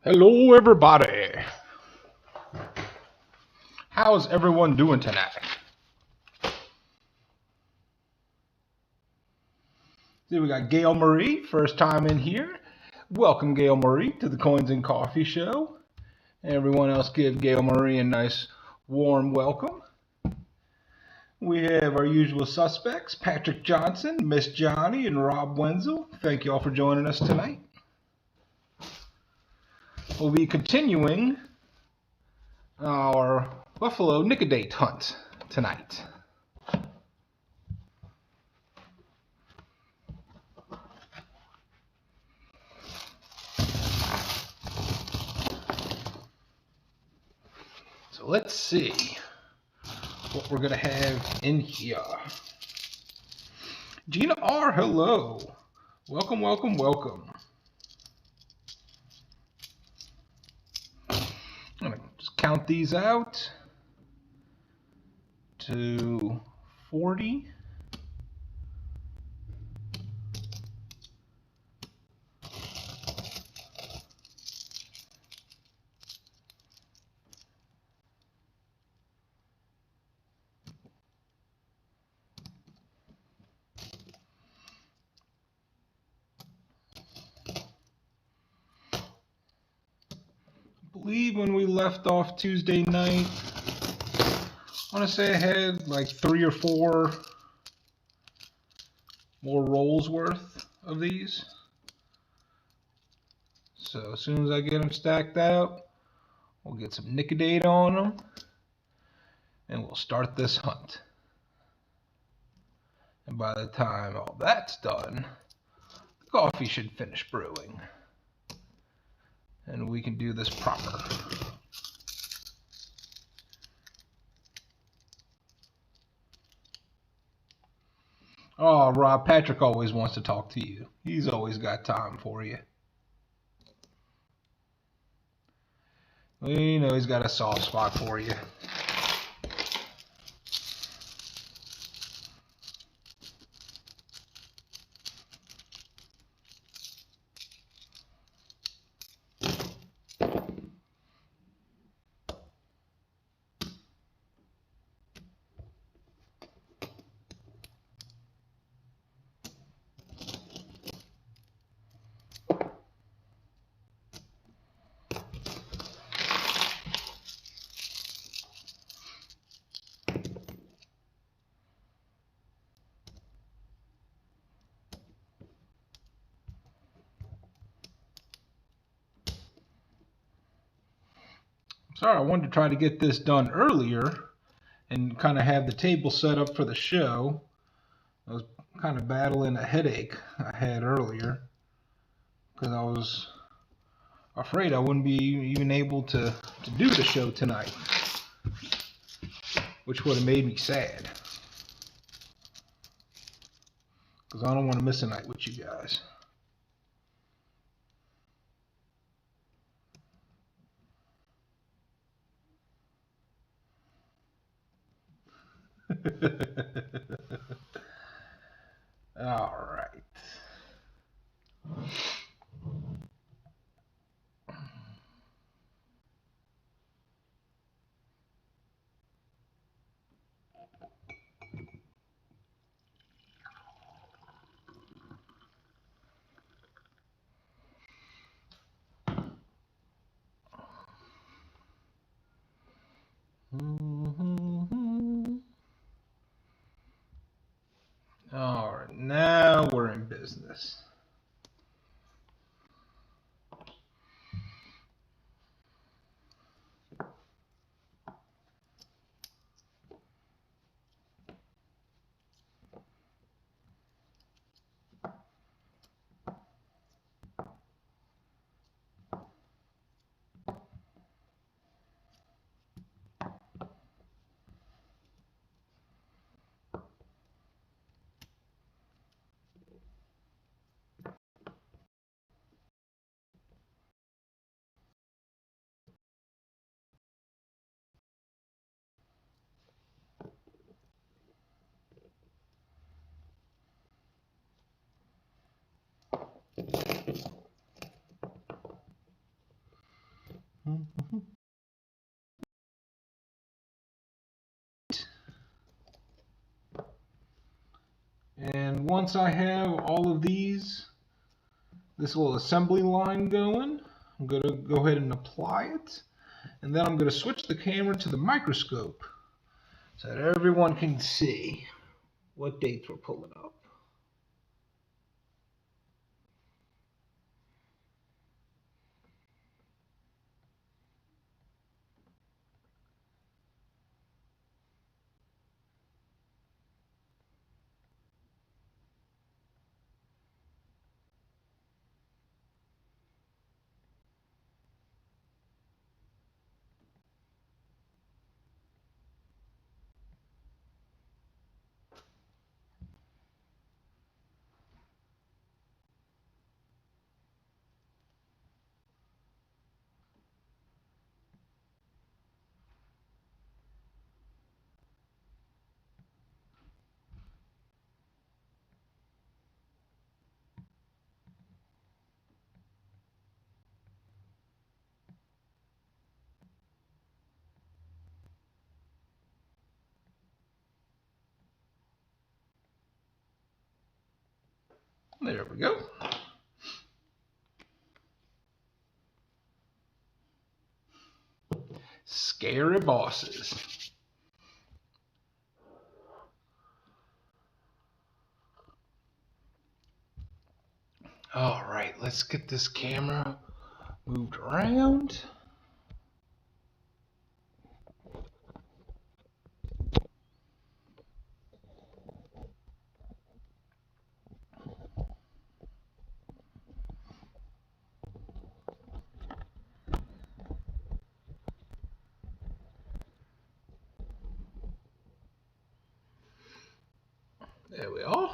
Hello, everybody. How's everyone doing tonight? See, we got Gail Marie, first time in here. Welcome, Gail Marie, to the Coins and Coffee Show. Everyone else give Gail Marie a nice, warm welcome. We have our usual suspects, Patrick Johnson, Miss Johnny, and Rob Wenzel. Thank you all for joining us tonight. We'll be continuing our Buffalo Nic-a-Date hunt tonight. So let's see what we're going to have in here. Gina R., hello. Welcome, welcome, welcome. I'm going to just count these out to 40. I believe when we left off Tuesday night, I want to say I had like 3 or 4 more rolls worth of these. So as soon as I get them stacked out, we'll get some Nic-a-Date on them, and we'll start this hunt. And by the time all that's done, the coffee should finish brewing, and we can do this proper. Oh, Rob, Patrick always wants to talk to you. He's always got time for you. We know he's got a soft spot for you. Sorry, I wanted to try to get this done earlier and kind of have the table set up for the show. I was kind of battling a headache I had earlier because I was afraid I wouldn't be even able to do the show tonight, which would have made me sad because I don't want to miss a night with you guys. All right. All right, now we're in business. And once I have all of this little assembly line going, I'm going to go ahead and apply it. And then I'm going to switch the camera to the microscope so that everyone can see what dates we're pulling up. There we go. Scary bosses. All right, let's get this camera moved around. There we are.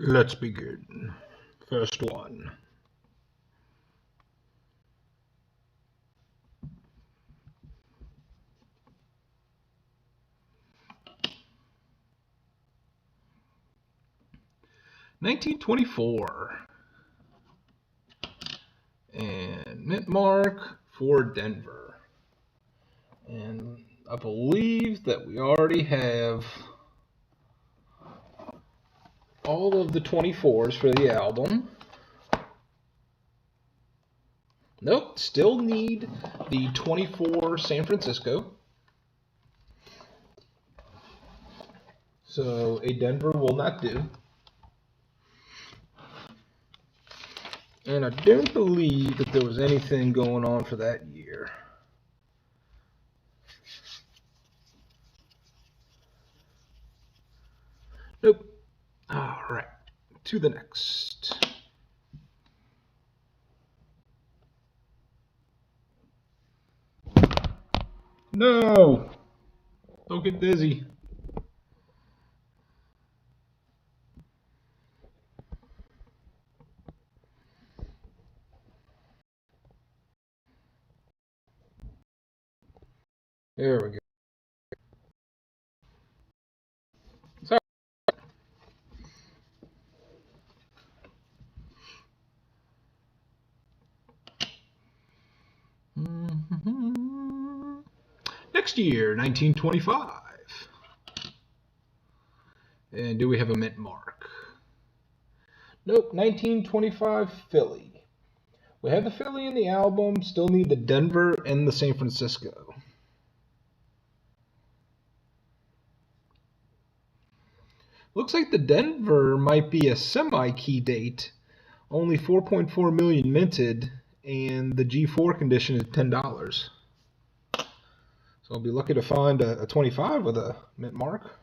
Let's begin. First one. $19.24. And mint mark for Denver. And I believe that we already have all of the 24s for the album. Nope, still need the 24 San Francisco. So a Denver will not do. And I don't believe that there was anything going on for that year. Nope. All right, to the next. No! Don't get dizzy. There we go. Sorry. Next year, 1925. And do we have a mint mark? Nope, 1925 Philly. We have the Philly in the album, still need the Denver and the San Francisco. Looks like the Denver might be a semi-key date, only 4.4 million minted, and the G4 condition is $10. So I'll be lucky to find a 25 with a mint mark.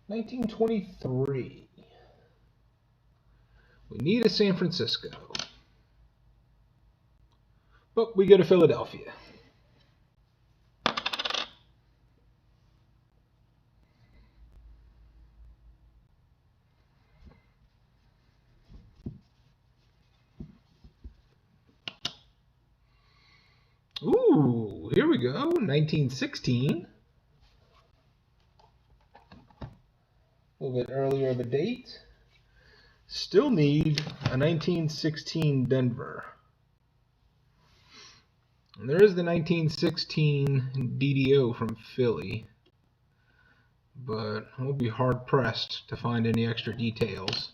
1923. We need a San Francisco. But we go to Philadelphia. Ooh, here we go. 1916. A little bit earlier of a date. Still need a 1916 Denver. And there is the 1916 DDO from Philly, but we'll be hard pressed to find any extra details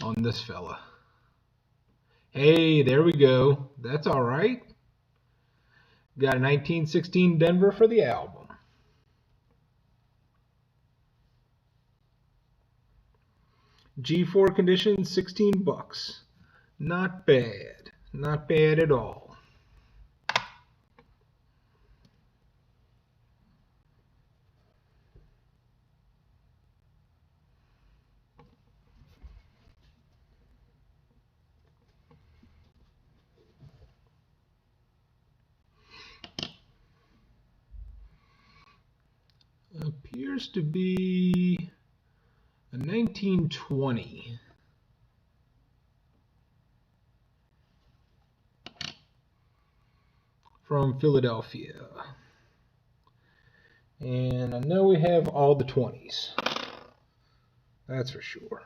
on this fella. Hey, there we go. That's all right. Got a 1916 Denver for the album. G4 condition, 16 bucks. Not bad. Not bad at all. Appears to be a 1920. From Philadelphia. And I know we have all the 20s. That's for sure.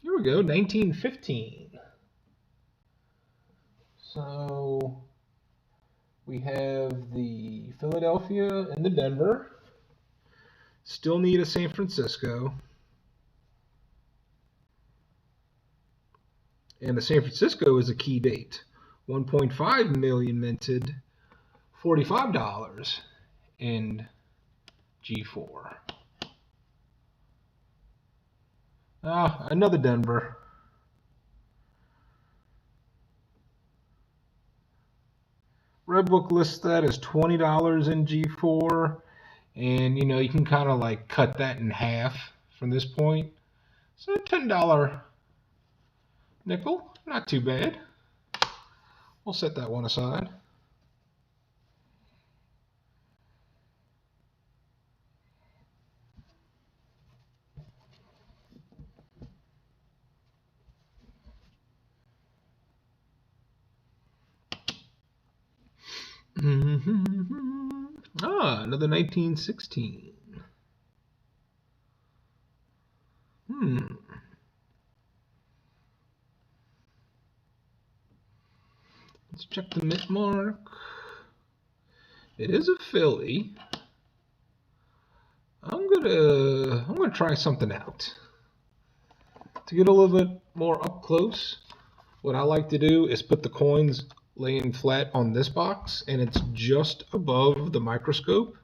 Here we go, 1915. So we have the Philadelphia and the Denver. Still need a San Francisco. And the San Francisco is a key date. 1.5 million minted, $45 in G4. Another Denver. Redbook lists that as $20 in G4, and you can kind of like cut that in half from this point. So $10 nickel, not too bad. We'll set that one aside. Another 1916. Let's check the mint mark. It is a Philly. I'm gonna try something out. To get a little bit more up close, what I like to do is put the coins laying flat on this box, and it's just above the microscope.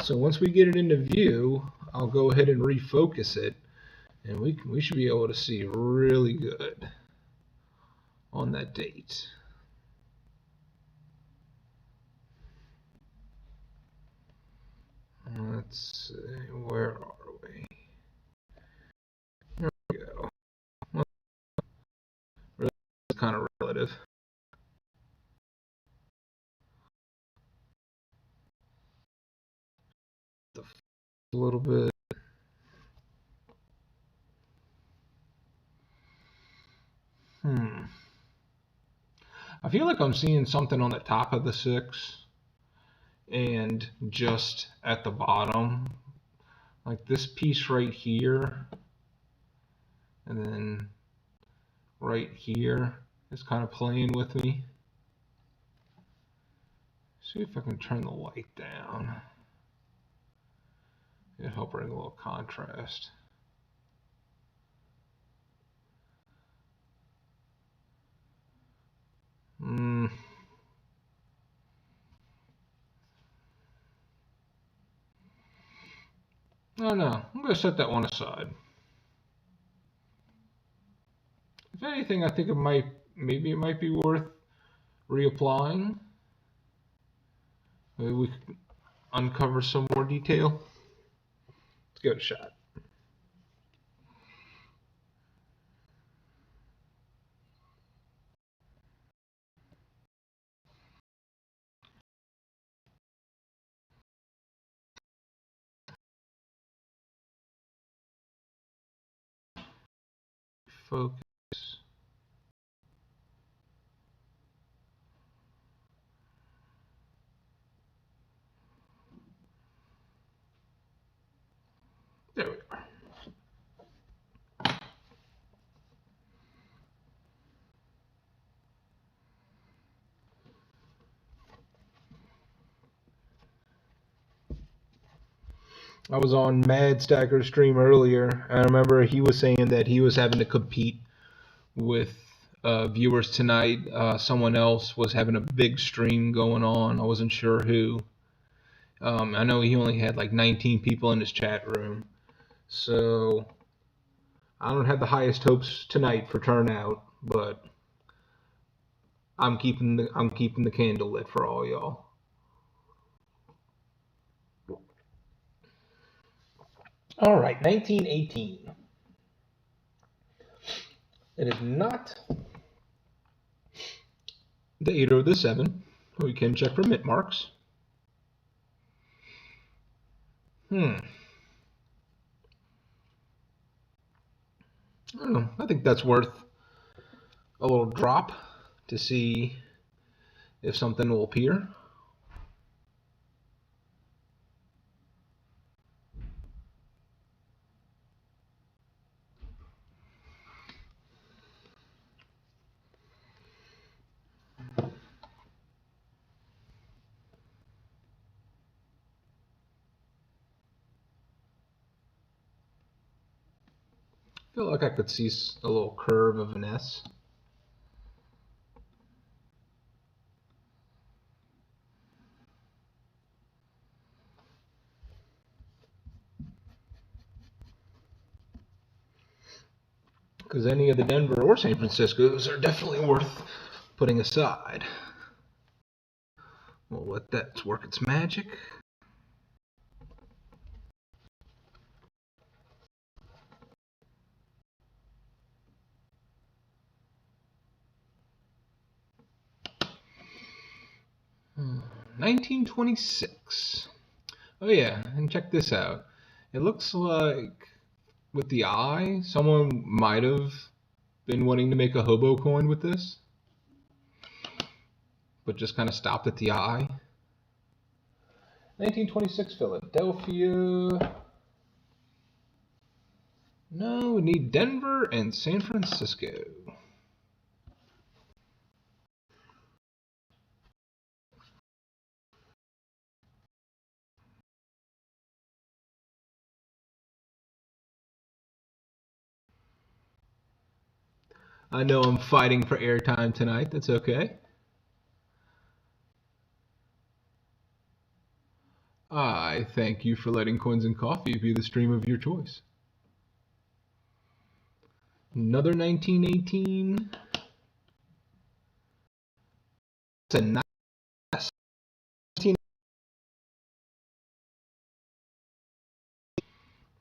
So once we get it into view, I'll go ahead and refocus it, and we should be able to see really good on that date. Let's see, where are we? There we go. Well, really, it's kind of relative. A little bit. I feel like I'm seeing something on the top of the 6 and just at the bottom, like this piece right here, and then right here is kind of playing with me. See if I can turn the light down. It'll help bring a little contrast. No, I'm going to set that one aside. If anything, I think it might maybe it might be worth reapplying. Maybe we could uncover some more detail. Let's give it a shot. Focus. There we are. I was on Mad Stacker's stream earlier. I remember he was saying that he was having to compete with viewers tonight. Someone else was having a big stream going on. I wasn't sure who. I know he only had like 19 people in his chat room. So I don't have the highest hopes tonight for turnout, but I'm keeping the candle lit for all y'all. All right, 1918. It is not the 8 or the 7. We can check for mint marks. I don't know. I think that's worth a little drop to see if something will appear. I feel like I could see a little curve of an S. Because any of the Denver or San Franciscos are definitely worth putting aside. We'll let that work its magic. Hmm. 1926. Oh yeah, and check this out. It looks like with the eye, someone might have been wanting to make a hobo coin with this, but just kind of stopped at the eye. 1926 Philadelphia. No, we need Denver and San Francisco. I know I'm fighting for airtime tonight. That's okay. I thank you for letting Coinsncoffee be the stream of your choice. Another 1918. It's a nice 19.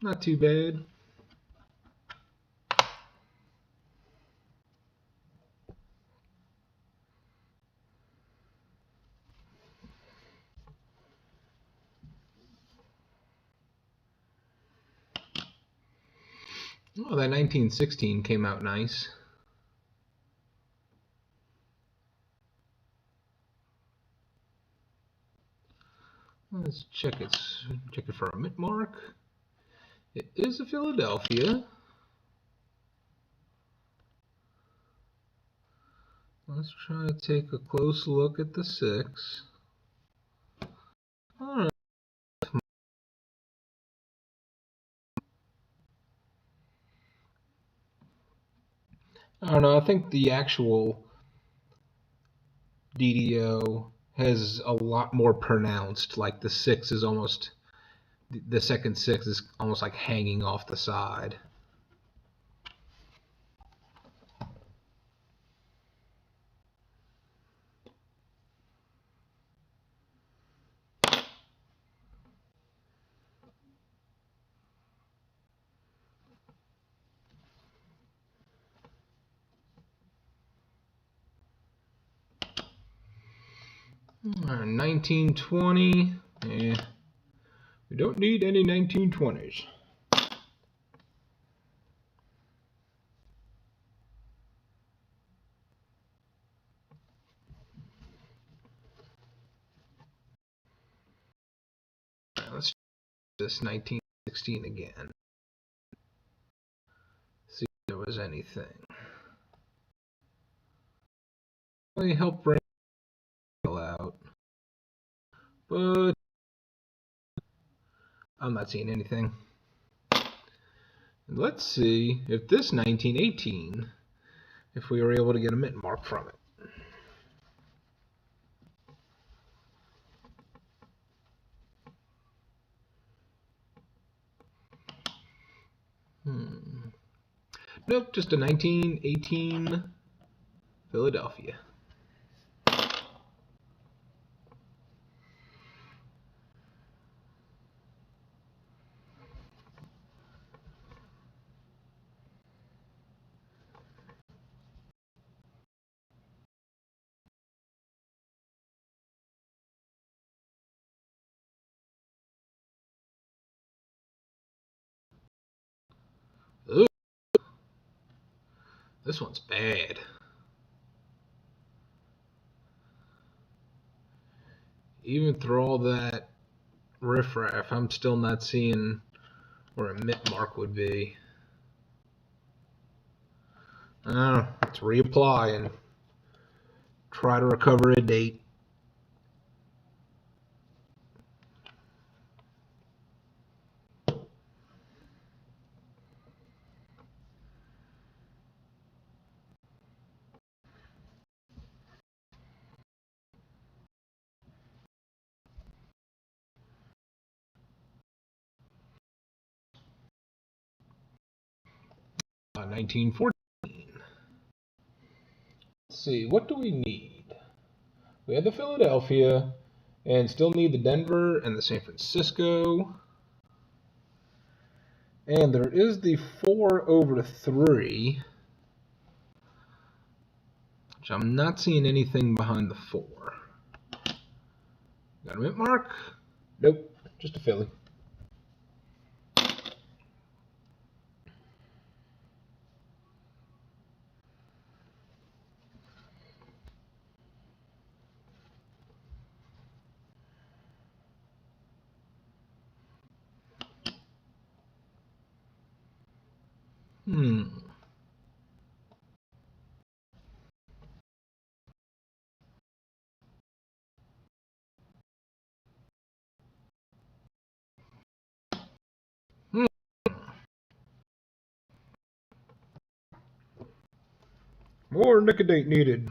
Not too bad. Oh, that 1916 came out nice. Let's check it for a mint mark. It is a Philadelphia. Let's try to take a close look at the 6. All right. I don't know. I think the actual DDO has a lot more pronounced. Like the 6 is almost, the second 6 is almost like hanging off the side. 1920. We don't need any 1920s. Let's try this 1916 again. See if there was anything. Really help bring it out, but I'm not seeing anything. Let's see if this 1918, if we were able to get a mint mark from it. Nope, just a 1918 Philadelphia. Ooh, this one's bad. Even through all that riffraff, I'm still not seeing where a mint mark would be. Let's reapply and try to recover a date. Uh, 1914. Let's see, what do we need? We have the Philadelphia, and still need the Denver and the San Francisco. And there is the 4/3, which I'm not seeing anything behind the 4. Got a mint mark? Nope, just a Philly. More Nic-a-Date needed.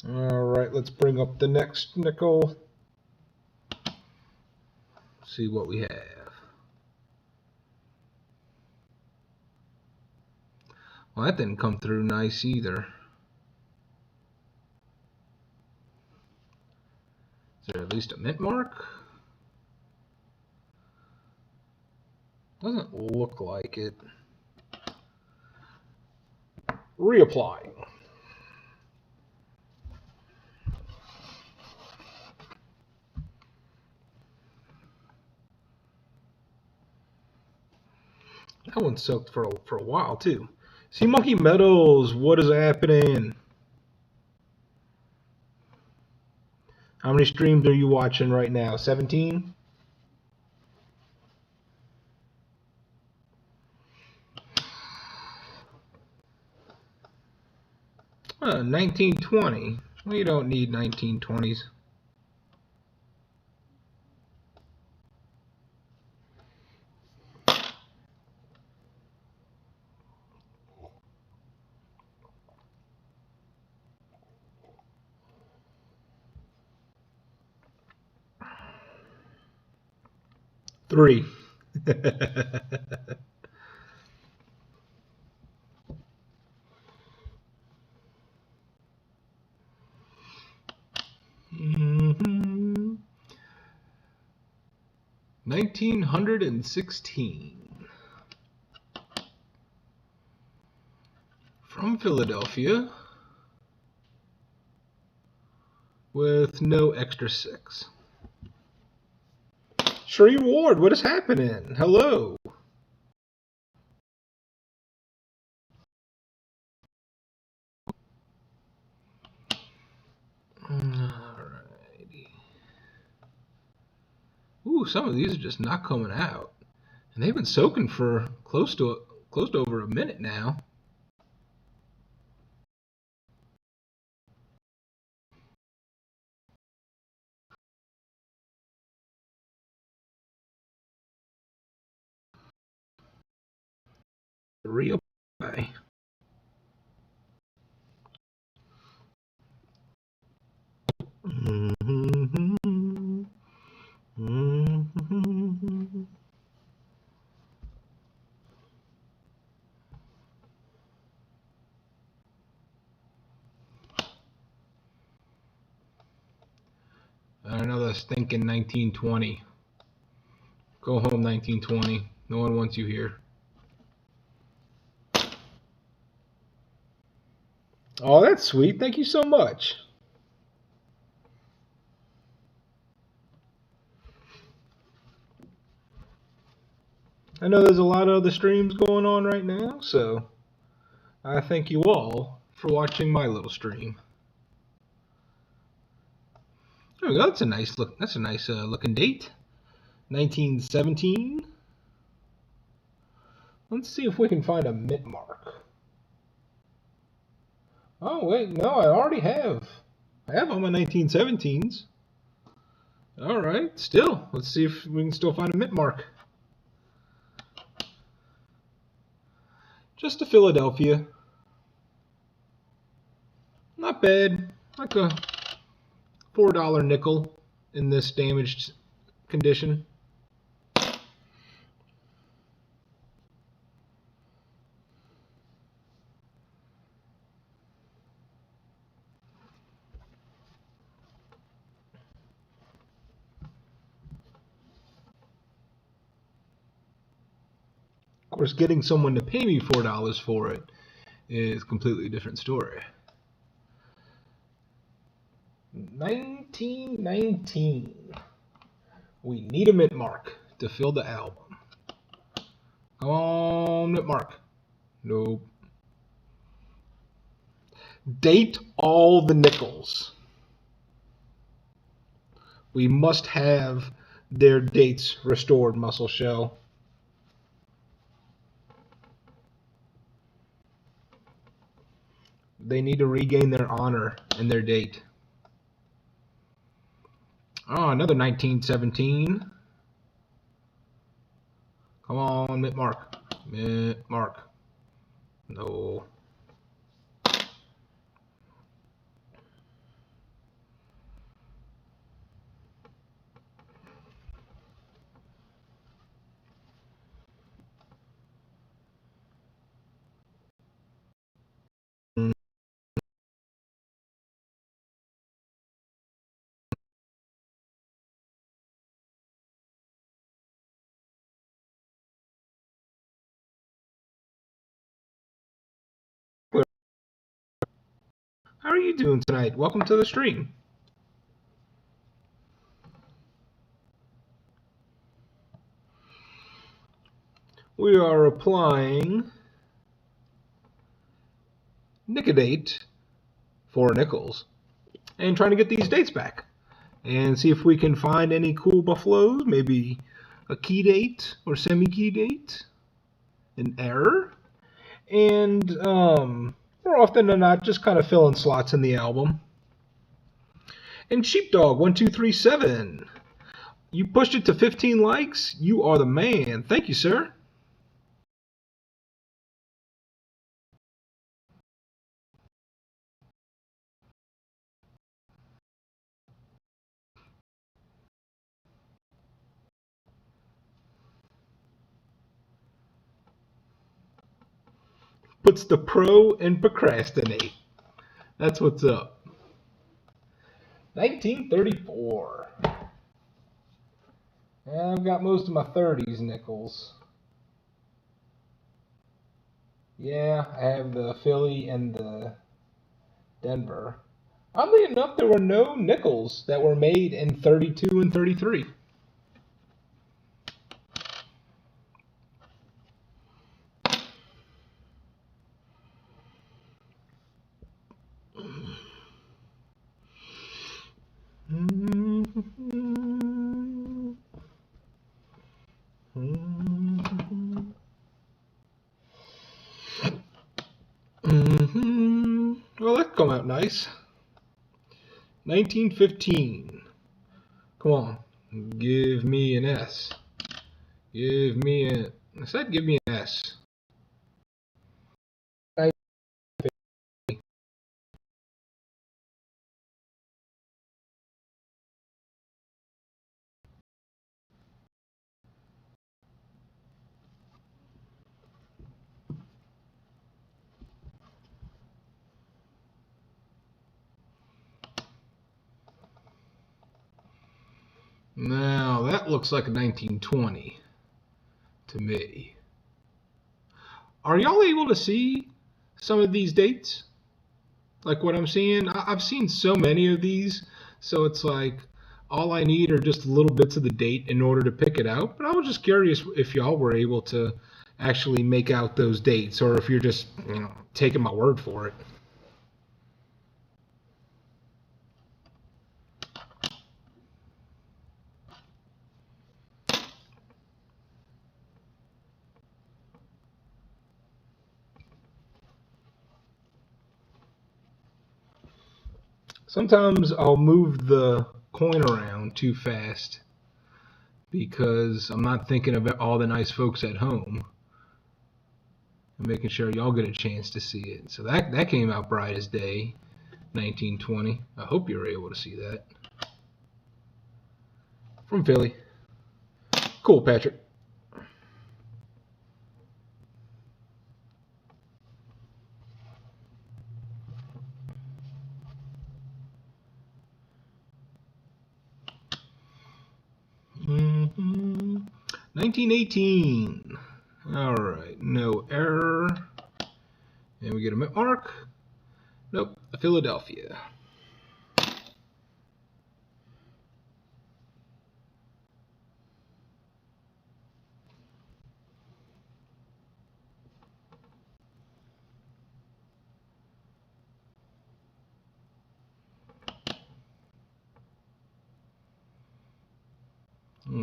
All right, let's bring up the next nickel. See what we have. Well, that didn't come through nice either. Is there at least a mint mark? Doesn't look like it. Reapplying. That one soaked for a while too. See, Monkey Metals, what is happening? How many streams are you watching right now? 17? Huh, 1920. We don't need 1920s. Three. 1916. From Philadelphia with no extra 6. Sheree Ward, what is happening? Hello. Alrighty. Ooh, some of these are just not coming out. And they've been soaking for close to over a minute now. Real play. Another stinking 1920. Go home, 1920. No one wants you here. Oh, that's sweet. Thank you so much. I know there's a lot of other streams going on right now, so I thank you all for watching my little stream. There we go. That's a nice look. That's a nice looking date. 1917. Let's see if we can find a mint mark. Oh wait, no, I already have. I have all my 1917s. All right, still. Let's see if we can still find a mint mark. Just a Philadelphia. Not bad. Like a $4 nickel in this damaged condition. Of course, getting someone to pay me $4 for it is a completely different story. 1919. We need a mint mark to fill the album. Come on, mint mark. Nope. Date all the nickels. We must have their dates restored, Muscle Shell. They need to regain their honor and their date. Oh, another 1917. Come on, mint mark. Mint mark. No. How are you doing tonight? Welcome to the stream. We are applying Nic-a-Date for nickels and trying to get these dates back and see if we can find any cool buffaloes, maybe a key date or semi-key date, an error, and more often than not, just kind of filling slots in the album. And Sheepdog1237, you pushed it to 15 likes. You are the man. Thank you, sir. Puts the pro in procrastinate. That's what's up. 1934. And I've got most of my 30s nickels. Yeah, I have the Philly and the Denver. Oddly enough, there were no nickels that were made in 32 and 33. Well, that come out nice. 1915. Come on, give me an S. Give me a. I said give me an S. Now that looks like a 1920 to me. Are y'all able to see some of these dates? Like what I'm seeing? I've seen so many of these, so it's like all I need are just little bits of the date in order to pick it out. But I was just curious if y'all were able to actually make out those dates, or if you're just, taking my word for it. Sometimes I'll move the coin around too fast because I'm not thinking of all the nice folks at home and making sure y'all get a chance to see it. So that came out bright as day, 1920. I hope you were able to see that. From Philly. Cool, Patrick. Mm-hmm. 1918. All right, no error. And we get a mint mark. Nope, a Philadelphia.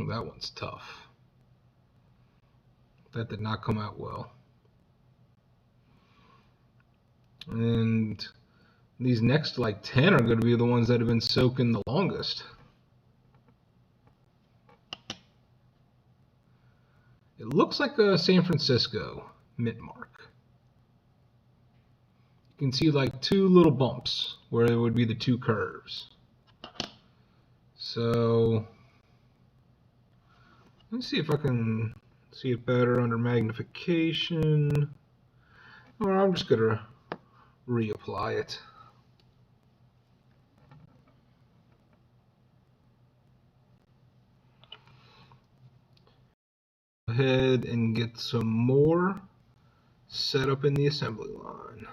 That one's tough. That did not come out well. And these next like 10 are going to be the ones that have been soaking the longest. It looks like a San Francisco mint mark. You can see like two little bumps where there would be the two curves. So let's see if I can see it better under magnification. Or I'm just going to reapply it. Go ahead and get some more set up in the assembly line.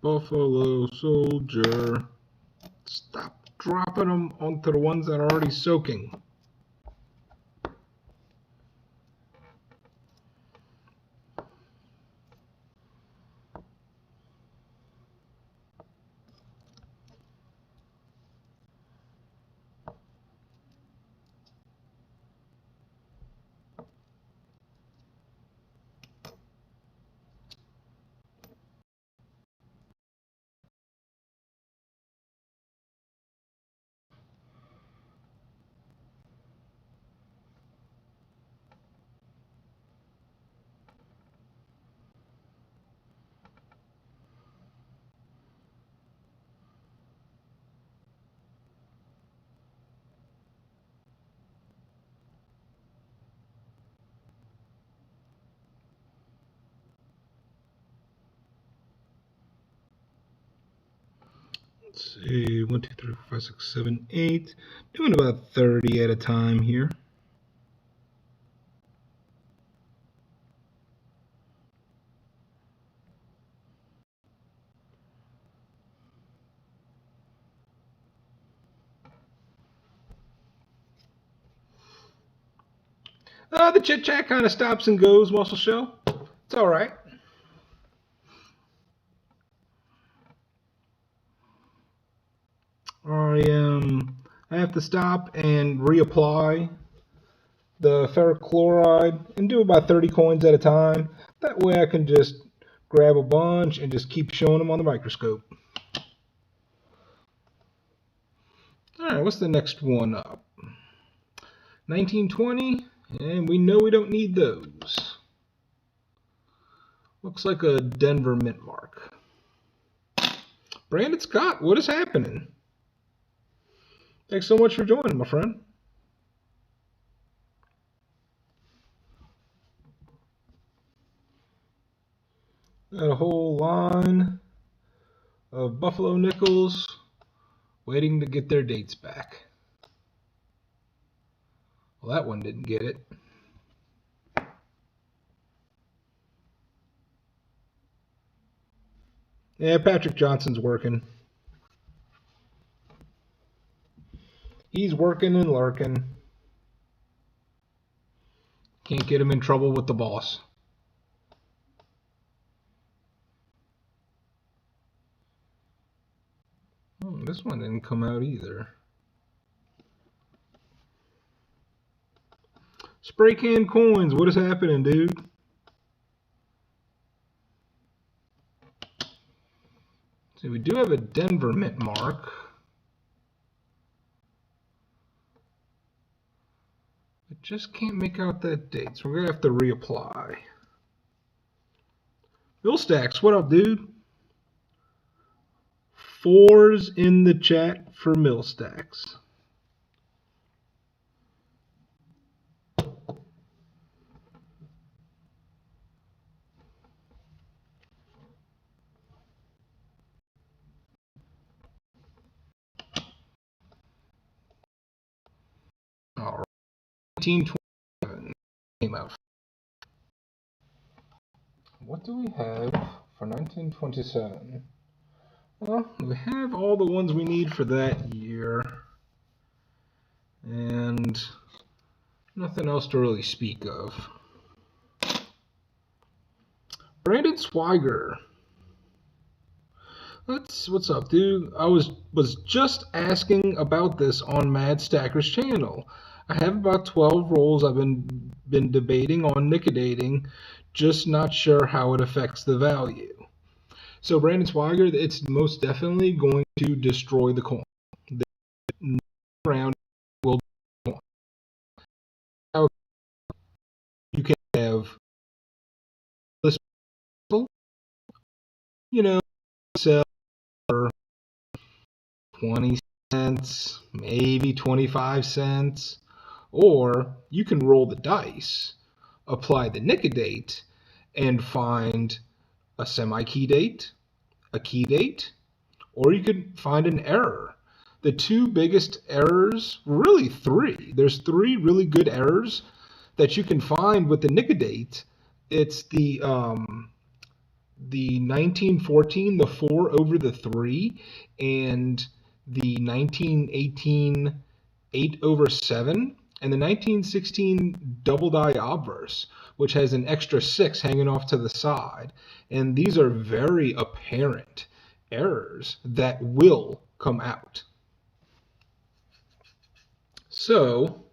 Buffalo Soldier. Stop dropping them onto the ones that are already soaking. Let's see, 1, 2, 3, 4, 5, 6, 7, 8. Doing about 30 at a time here. The chit chat kind of stops and goes, Muscle Show. It's all right. I have to stop and reapply the ferric chloride and do about 30 coins at a time. That way I can just grab a bunch and just keep showing them on the microscope. Alright, what's the next one up? 1920, and we know we don't need those. Looks like a Denver mint mark. Brandon Scott, what is happening? Thanks so much for joining, my friend. Got a whole line of Buffalo nickels waiting to get their dates back. Well, that one didn't get it. Yeah, Patrick Johnson's working. He's working and lurking. Can't get him in trouble with the boss. This one didn't come out either. Spray can coins, what is happening, dude? See, we do have a Denver mint mark. I just can't make out that date, so we're going to have to reapply. Bill Stacks, what up, dude? 4s in the chat for Mill Stacks. All right. 1927 came out. What do we have for 1927? Well, we have all the ones we need for that year. And nothing else to really speak of. Brandon Swiger. What's up, dude? I was just asking about this on Mad Stacker's channel. I have about 12 rolls I've been debating on Nic-a-Dating, just not sure how it affects the value. So Brandon Swiger, it's most definitely going to destroy the coin. The round will be coin. You can have this, sell for 20 cents, maybe 25 cents, or you can roll the dice, apply the Nic-a-Date, and find a semi-key date, a key date, or you could find an error. The two biggest errors, really three. There's three really good errors that you can find with the Nic-a-Date. It's the 1914, the 4 over the 3, and the 1918, 8 over 7, and the 1916 double die obverse, which has an extra 6 hanging off to the side. And these are very apparent errors that will come out. So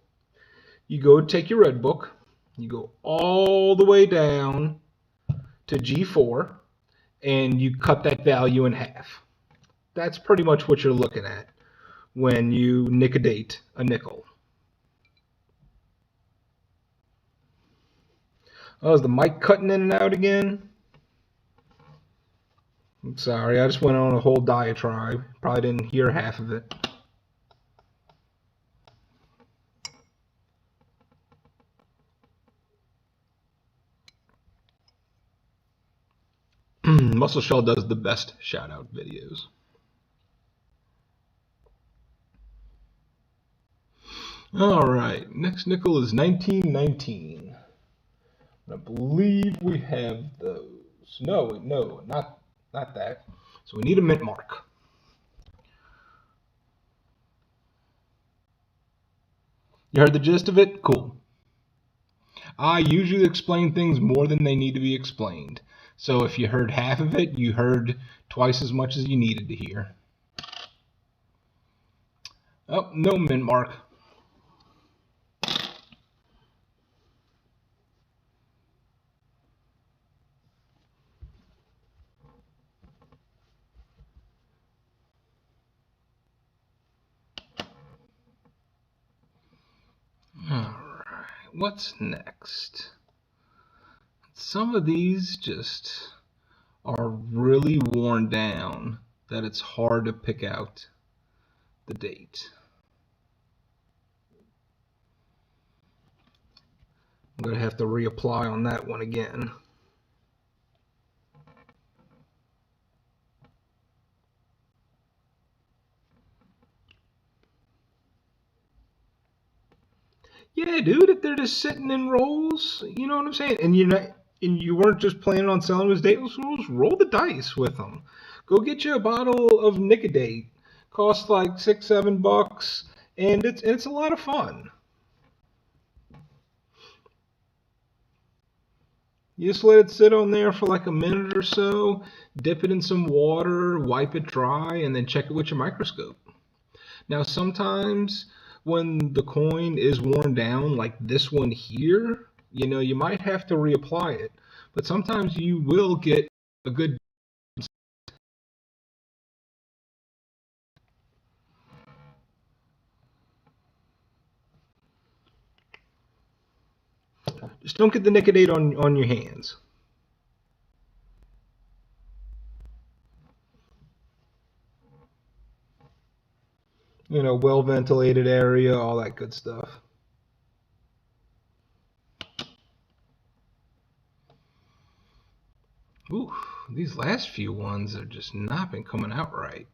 you go take your red book, you go all the way down to G4, and you cut that value in half. That's pretty much what you're looking at when you Nic-a-Date a nickel. Oh, is the mic cutting in and out again? I'm sorry, I just went on a whole diatribe. Probably didn't hear half of it. Muscle Shell does the best shout-out videos. All right, next nickel is 1919. I believe we have those. No, not that. So we need a mint mark. You heard the gist of it? Cool. I usually explain things more than they need to be explained. So if you heard half of it, you heard twice as much as you needed to hear. Oh, no mint mark. Alright, what's next? Some of these just are really worn down that it's hard to pick out the date. I'm going to have to reapply on that one again. Yeah, dude, if they're just sitting in rolls, you know what I'm saying? And you weren't just planning on selling them as dateless rolls, roll the dice with them. Go get you a bottle of Nic-a-Date. Costs like $6-7, and it's a lot of fun. You just let it sit on there for like a minute or so, dip it in some water, wipe it dry, and then check it with your microscope. Now, sometimes when the coin is worn down, like this one here, you might have to reapply it. But sometimes you will get a good. Just don't get the Nic-a-Date on your hands. Well ventilated area, all that good stuff. Ooh, these last few ones have just not been coming out right.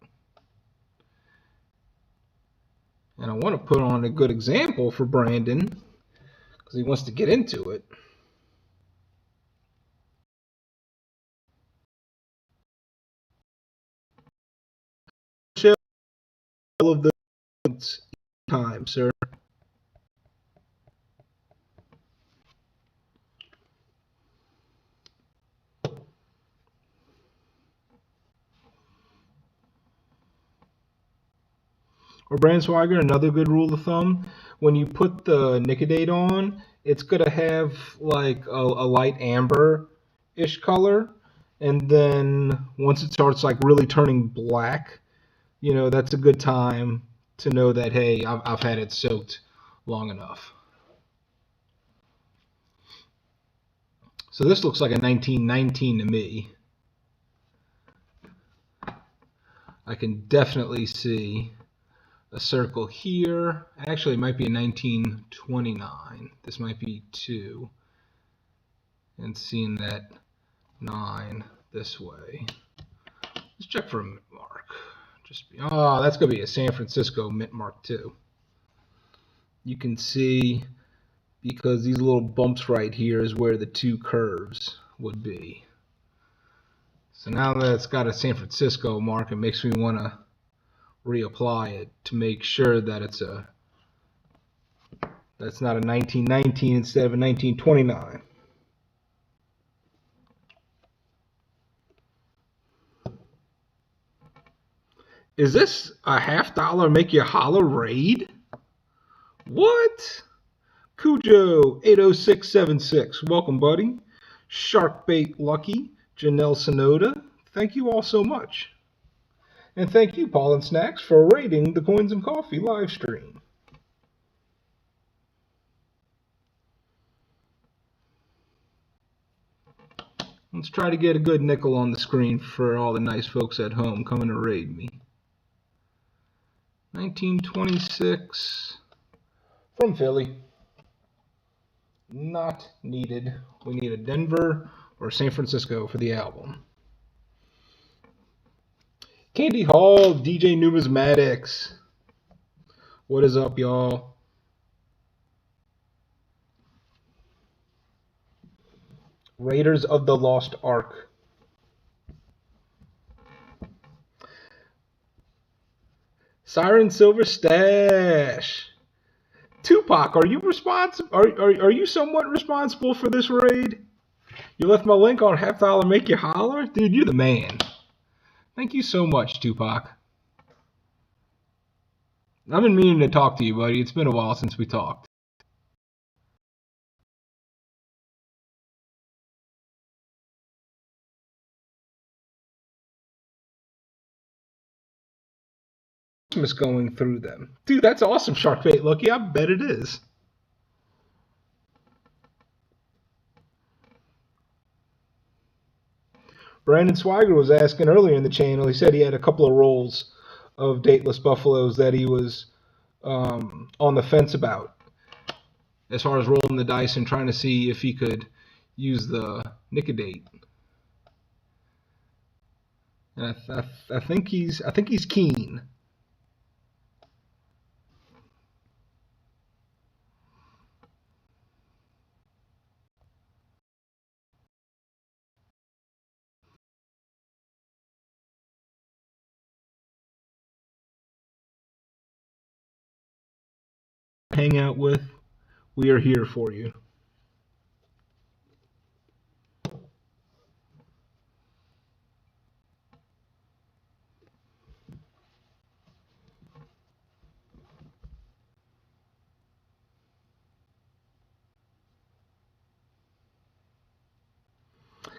And I want to put on a good example for Brandon because he wants to get into it. Show all of the time, sir. Or Bransweiger, another good rule of thumb, when you put the Nic-a-Date on, it's going to have like a light amber-ish color. And then once it starts like really turning black, that's a good time to know that, hey, I've had it soaked long enough. So this looks like a 1919 to me. I can definitely see a circle here. Actually, it might be a 1929. This might be 2. And seeing that 9 this way. Let's check for a mint mark. That's going to be a San Francisco mint mark too. You can see because these little bumps right here is where the 2 curves would be. So now that it's got a San Francisco mark, it makes me want to reapply it to make sure that that's not a 1919 instead of a 1929. Is this a $50 make you holler raid? What? Cujo 80676, welcome, buddy. Sharkbait Lucky, Janelle Sonoda, thank you all so much. And thank you, Paul and Snacks, for rating the Coins and Coffee live stream. Let's try to get a good nickel on the screen for all the nice folks at home coming to raid me. 1926 from Philly. Not needed. We need a Denver or San Francisco for the album. Candy Hall, DJ Numismatics. What is up, y'all? Raiders of the Lost Ark. Siren Silver Stash. Tupac, are you responsible? Are you somewhat responsible for this raid? You left my link on $50 make you holler? Dude, you're the man. Thank you so much, Tupac. I've been meaning to talk to you, buddy. It's been a while since we talked. Christmas going through them. Dude, that's awesome, Sharkbait Lucky. I bet it is. Brandon Swiger was asking earlier in the channel. He said he had a couple of rolls of dateless buffaloes that he was on the fence about, as far as rolling the dice and trying to see if he could use the Nic-a-Date. And I think he's keen. Hang out with, we are here for you.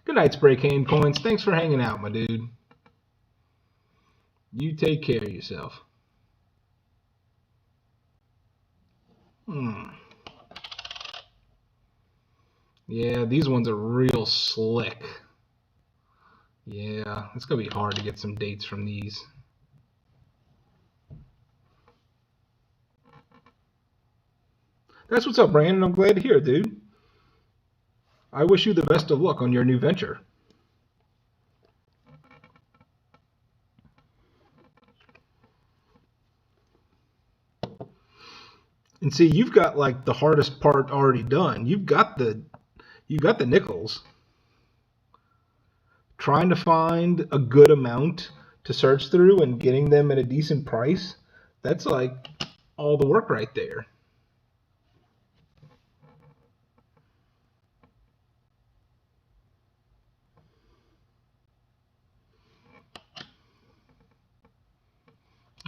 Good night, Spray Cane Coins. Thanks for hanging out, my dude. You take care of yourself. Yeah, these ones are real slick. Yeah, it's going to be hard to get some dates from these. That's what's up, Brandon. I'm glad to hear it, dude. I wish you the best of luck on your new venture. And see, you've got like the hardest part already done. You've got the nickels. Trying to find a good amount to search through and getting them at a decent price, that's like all the work right there.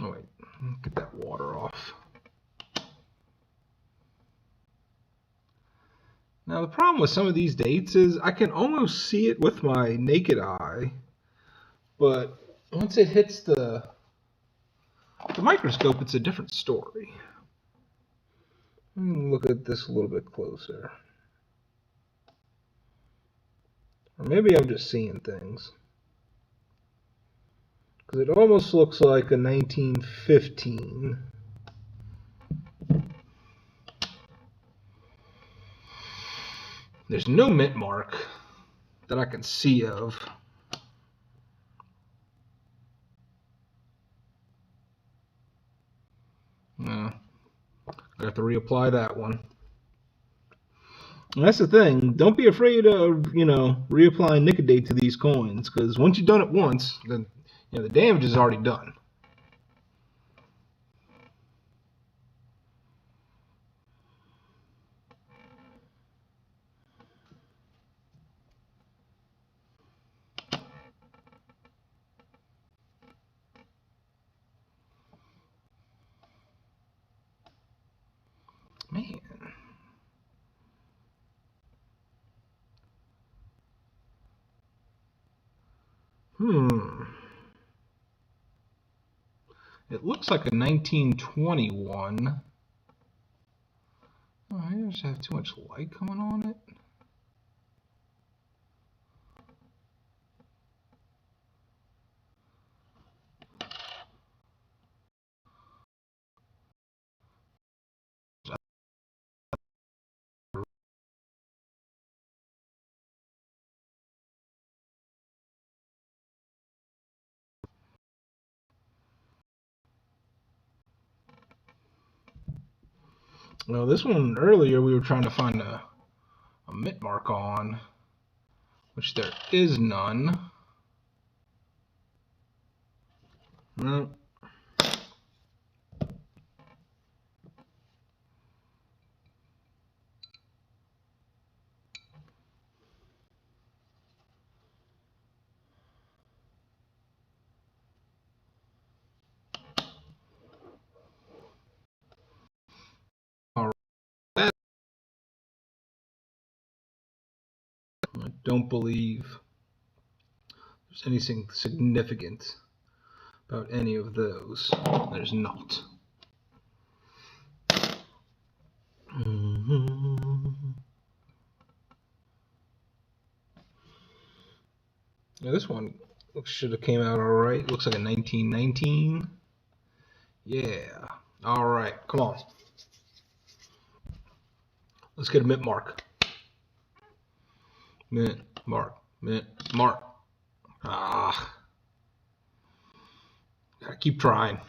Oh wait, get that water off. Now the problem with some of these dates is I can almost see it with my naked eye, but once it hits the microscope, it's a different story. Look at this a little bit closer. Or maybe I'm just seeing things. Because it almost looks like a 1915. There's no mint mark that I can see of. No. I have to reapply that one. And that's the thing. Don't be afraid of, reapplying Nic-a-Date to these coins, because once you've done it once, then the damage is already done. Man. It looks like a 1921. Oh, I just have too much light coming on it. Well, this one earlier we were trying to find a mint mark on. which there is none. No. All right. I don't believe there's anything significant about any of those. There's not. Now this one should have came out all right. Looks like a 1919. Yeah. All right. Come on. Let's get a mint mark. Mint mark. Mint mark. Ah. Gotta keep trying.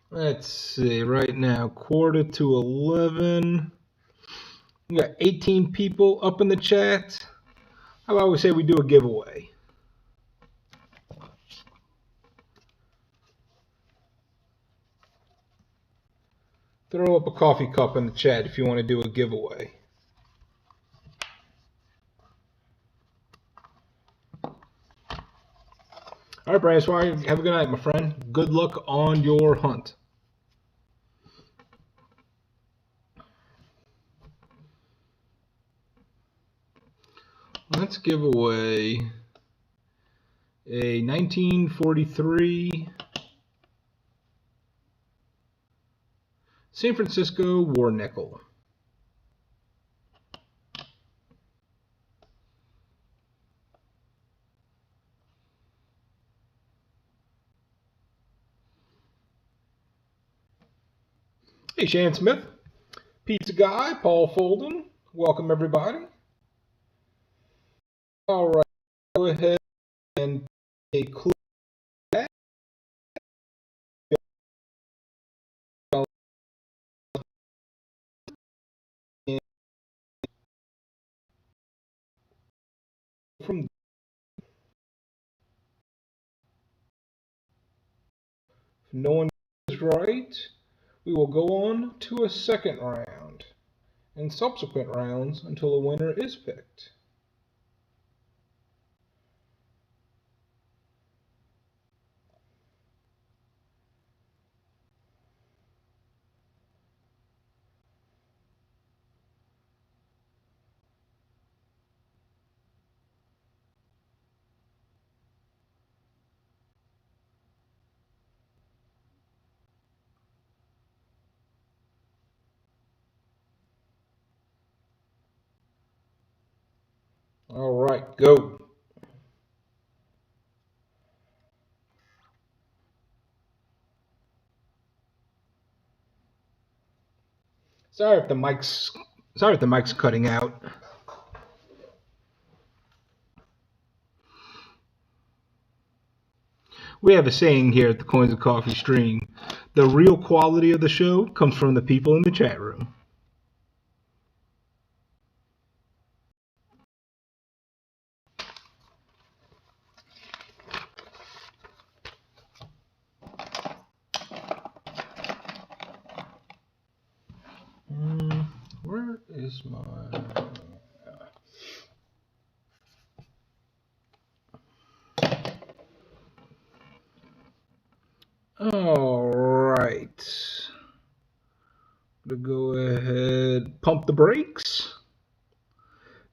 Let's see. Right now, 11:45. We got 18 people up in the chat. How about we say we do a giveaway? Throw up a coffee cup in the chat if you want to do a giveaway. All right, Brian Swire, have a good night, my friend. Good luck on your hunt. Let's give away a 1943 San Francisco war nickel. Hey, Shan Smith, Pizza Guy, Paul Folden, welcome everybody. All right, go ahead and take a clue. From if no one is right, we will go on to a second round and subsequent rounds until a winner is picked. All right, go. Sorry if the mic's cutting out. We have a saying here at the Coins and Coffee stream: the real quality of the show comes from the people in the chat room. Where is my... All right. I'm gonna go ahead, pump the brakes,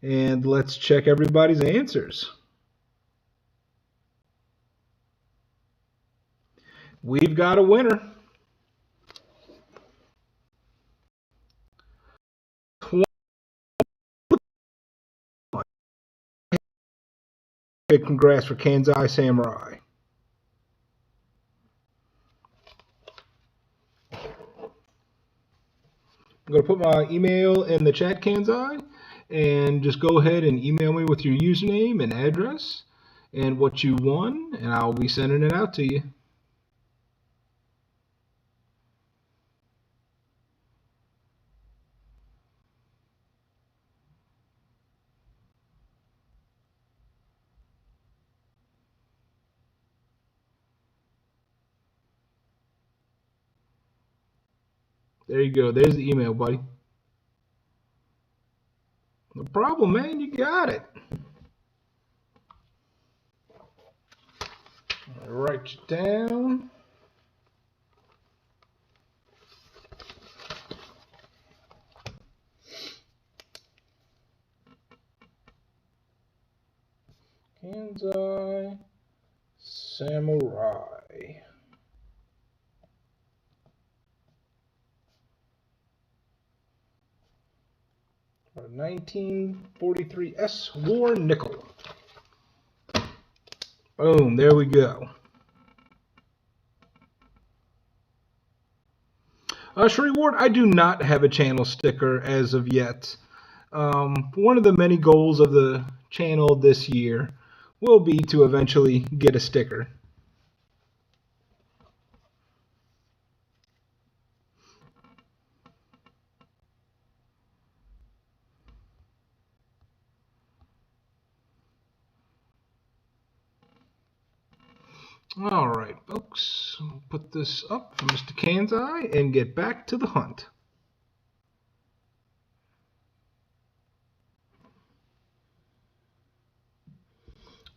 and let's check everybody's answers. We've got a winner. Big congrats for Kansai Samurai. I'm going to put my email in the chat, Kansai, and just go ahead and email me with your username and address and what you won, and I'll be sending it out to you. There you go. There's the email, buddy. No problem, man. You got it. I'll write you down. Kansai Samurai. A 1943 S War nickel. Boom, there we go. Sheree Ward, I do not have a channel sticker as of yet. One of the many goals of the channel this year will be to eventually get a sticker. All right, folks, we'll put this up for Mr. Kansai and get back to the hunt.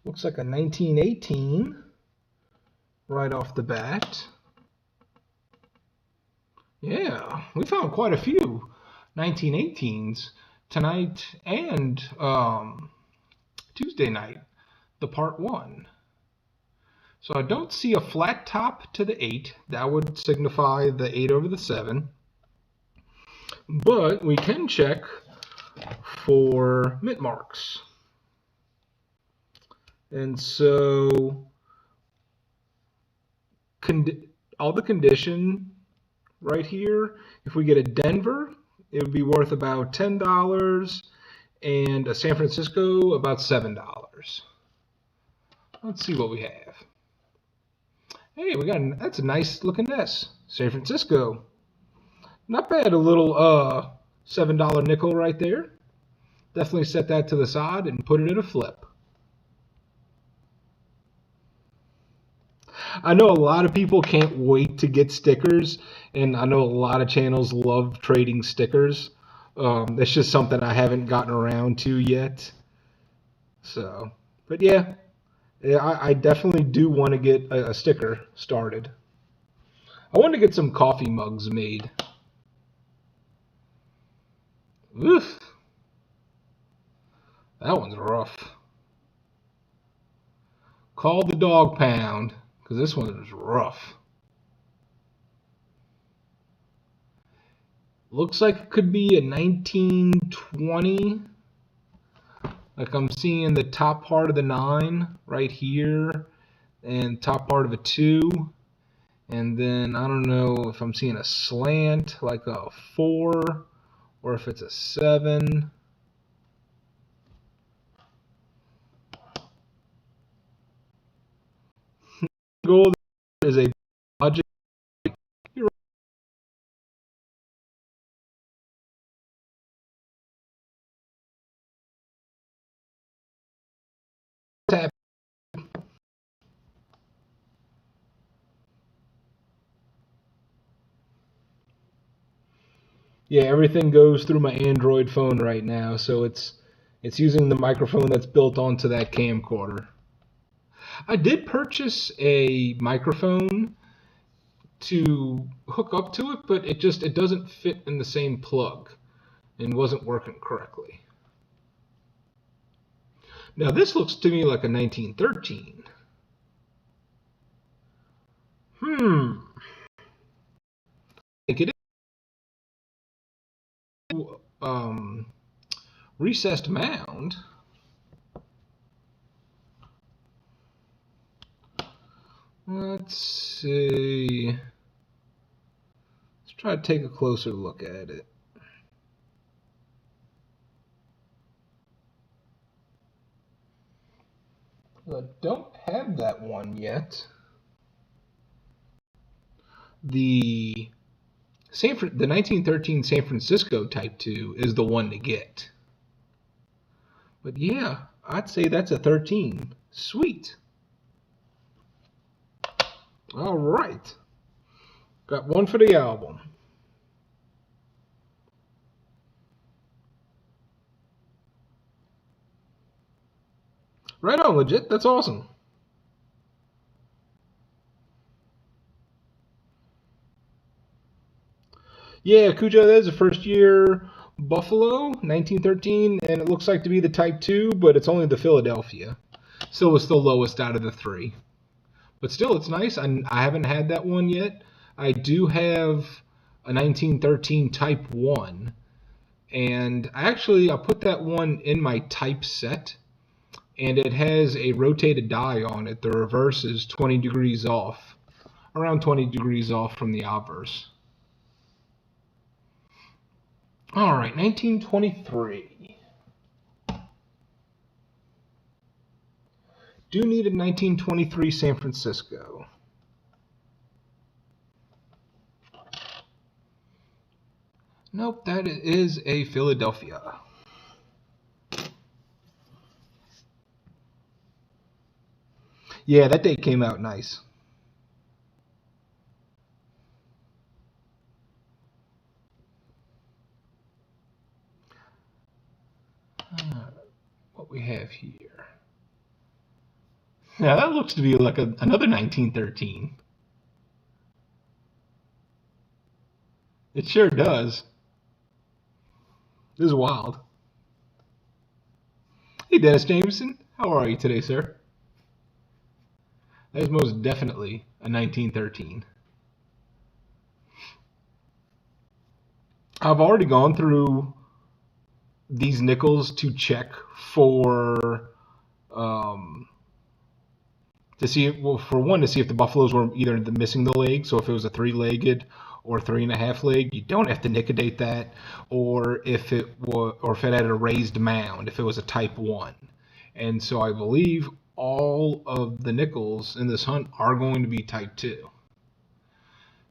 Looks like a 1918 right off the bat. Yeah, we found quite a few 1918s tonight and Tuesday night, the part 1. So I don't see a flat top to the 8. That would signify the 8 over the 7. But we can check for mint marks. And so all the condition right here, if we get a Denver, it would be worth about $10, and a San Francisco about $7. Let's see what we have. Hey, that's a nice looking S. San Francisco. Not bad, a little $7 nickel right there. Definitely set that to the side and put it in a flip. I know a lot of people can't wait to get stickers, and I know a lot of channels love trading stickers. That's just something I haven't gotten around to yet. So, but yeah, I definitely do want to get a sticker started. I want to get some coffee mugs made. Oof. That one's rough. Call the dog pound, because this one is rough. Looks like it could be a 1920. Like I'm seeing the top part of the 9 right here, and top part of a 2. And then I don't know if I'm seeing a slant, like a 4, or if it's a 7. Goal is a logic. Yeah, everything goes through my Android phone right now, so it's using the microphone that's built onto that camcorder. I did purchase a microphone to hook up to it, but it doesn't fit in the same plug and wasn't working correctly. Now this looks to me like a 1913. I think it is. Recessed mound. Let's see. Let's try to take a closer look at it. I don't have that one yet. The 1913 San Francisco Type 2 is the one to get. But yeah, I'd say that's a 13. Sweet. All right. Got one for the album. Right on, legit. That's awesome. Yeah, Cujo, that is a first year Buffalo, 1913, and it looks like to be the Type 2, but it's only the Philadelphia. Still was the lowest out of the three. But still, it's nice. I haven't had that one yet. I do have a 1913 Type 1, and I put that one in my Type set, and it has a rotated die on it. The reverse is 20 degrees off, around 20 degrees off from the obverse. All right, 1923. Do need a 1923 San Francisco. Nope, that is a Philadelphia. Yeah, that date came out nice. What we have here. Now that looks to be like another 1913. It sure does. This is wild. Hey, Dennis Jameson. How are you today, sir? That is most definitely a 1913. I've already gone through these nickels to check for to see, well, for one, to see if the buffaloes were either missing the leg, so if it was a three-legged or 3.5 leg, you don't have to Nic-a-Date that, or if it had a raised mound, if it was a Type 1. And so I believe all of the nickels in this hunt are going to be Type 2.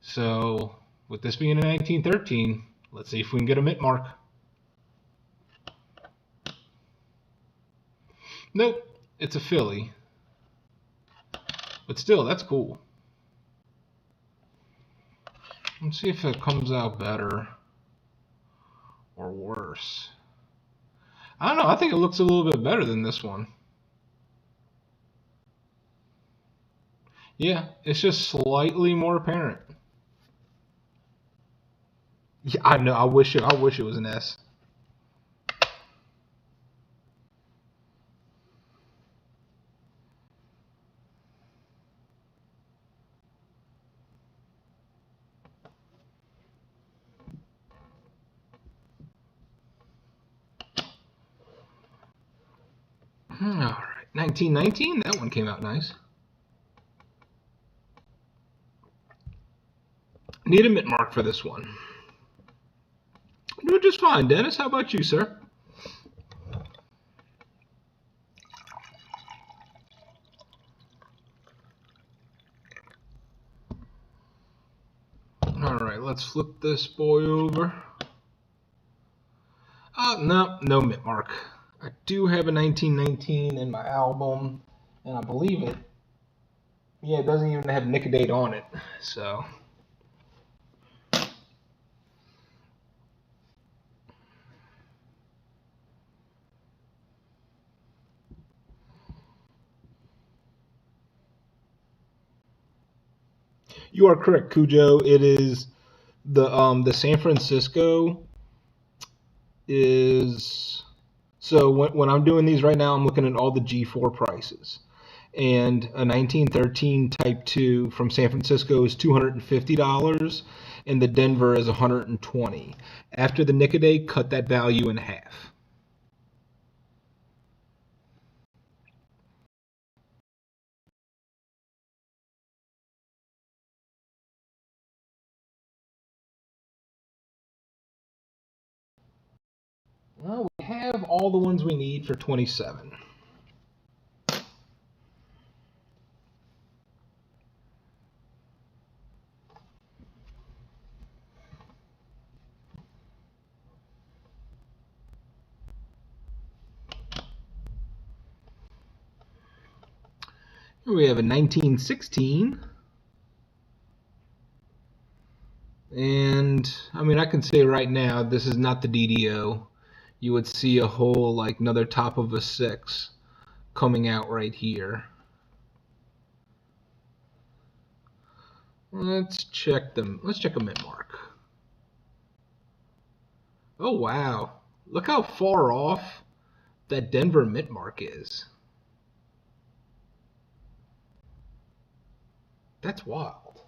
So with this being a 1913, let's see if we can get a mint mark. Nope, it's a Philly. But still, that's cool. Let's see if it comes out better or worse. I don't know. I think it looks a little bit better than this one. Yeah, it's just slightly more apparent. Yeah, I know. I wish it was an S. All right, 1919. That one came out nice. Need a mint mark for this one. Doing just fine, Dennis. How about you, sir? All right, let's flip this boy over. No mint mark. I do have a 1919 in my album, and I believe it. Yeah, it doesn't even have Nic-a-Date on it, so. You are correct, Cujo. It is the San Francisco is, so when I'm doing these right now, I'm looking at all the G4 prices. And a 1913 Type 2 from San Francisco is $250, and the Denver is $120. After the Nic-a-Date, cut that value in half. Well, we have all the ones we need for 27. Here we have a 1916. And, I mean, I can say right now, this is not the DDO. You would see a whole, like, another top of a 6. coming out right here. Let's check them. Let's check a mint mark. Oh wow, look how far off that Denver mint mark is. That's wild.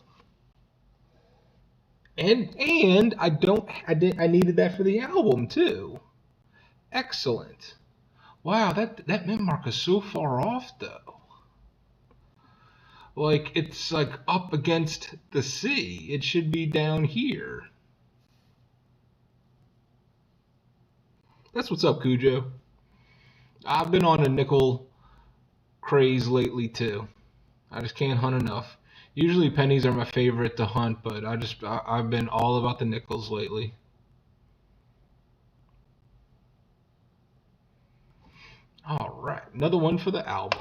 And I needed that for the album too. Excellent. Wow, that mint mark is so far off though. Like it's like up against the sea. It should be down here. That's what's up, Cujo. I've been on a nickel craze lately too. I just can't hunt enough. Usually pennies are my favorite to hunt, but I've been all about the nickels lately. All right, another one for the album.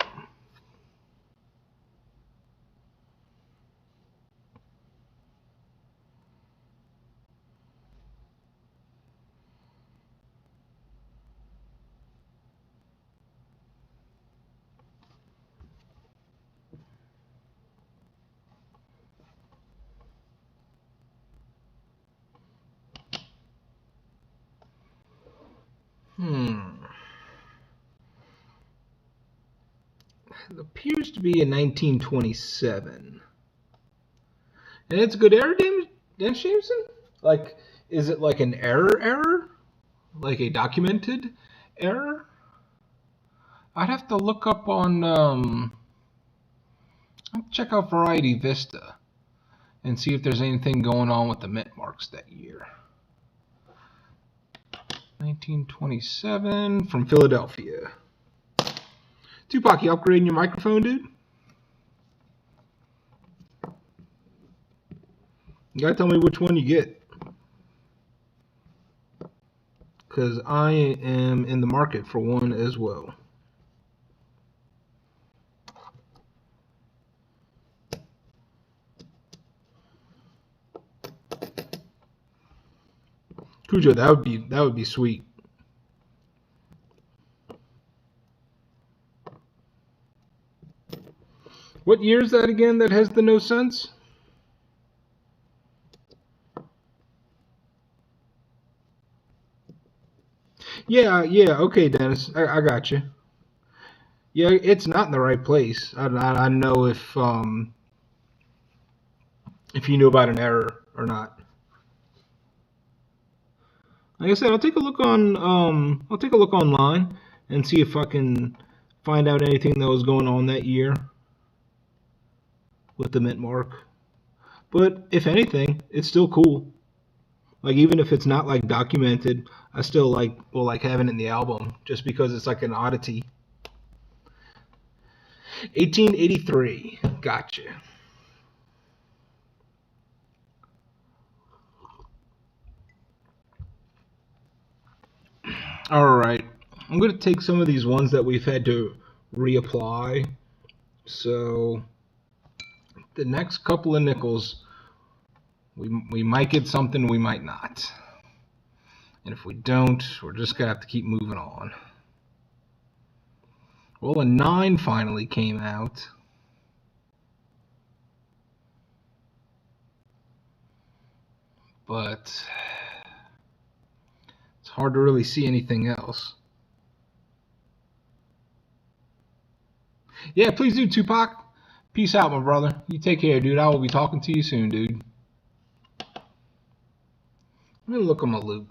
It appears to be a 1927. And it's a good error, Dennis Jameson? Like, is it like an error? Like a documented error? I'd have to look up on, I'll check out Variety Vista and see if there's anything going on with the mint marks that year. 1927 from Philadelphia. Tupac, you upgrading your microphone, dude? You gotta tell me which one you get. Because I am in the market for one as well. Cujo, that would be sweet. What year is that again that has the no sense? Yeah, okay, Dennis. I got you. Yeah, it's not in the right place. I know if you knew about an error or not. Like I said, I'll take a look online and see if I can find out anything that was going on that year with the mint mark. But if anything, it's still cool. Like even if it's not like documented, I still will like having it in the album just because it's like an oddity. 1883. Gotcha. All right. I'm going to take some of these ones that we've had to reapply. So the next couple of nickels, we might get something, we might not. And if we don't, we're just going to have to keep moving on. Well, a 9 finally came out. But it's hard to really see anything else. Yeah, please do, Tupac. Peace out, my brother. You take care, dude. I will be talking to you soon, dude. Let me look at my loot.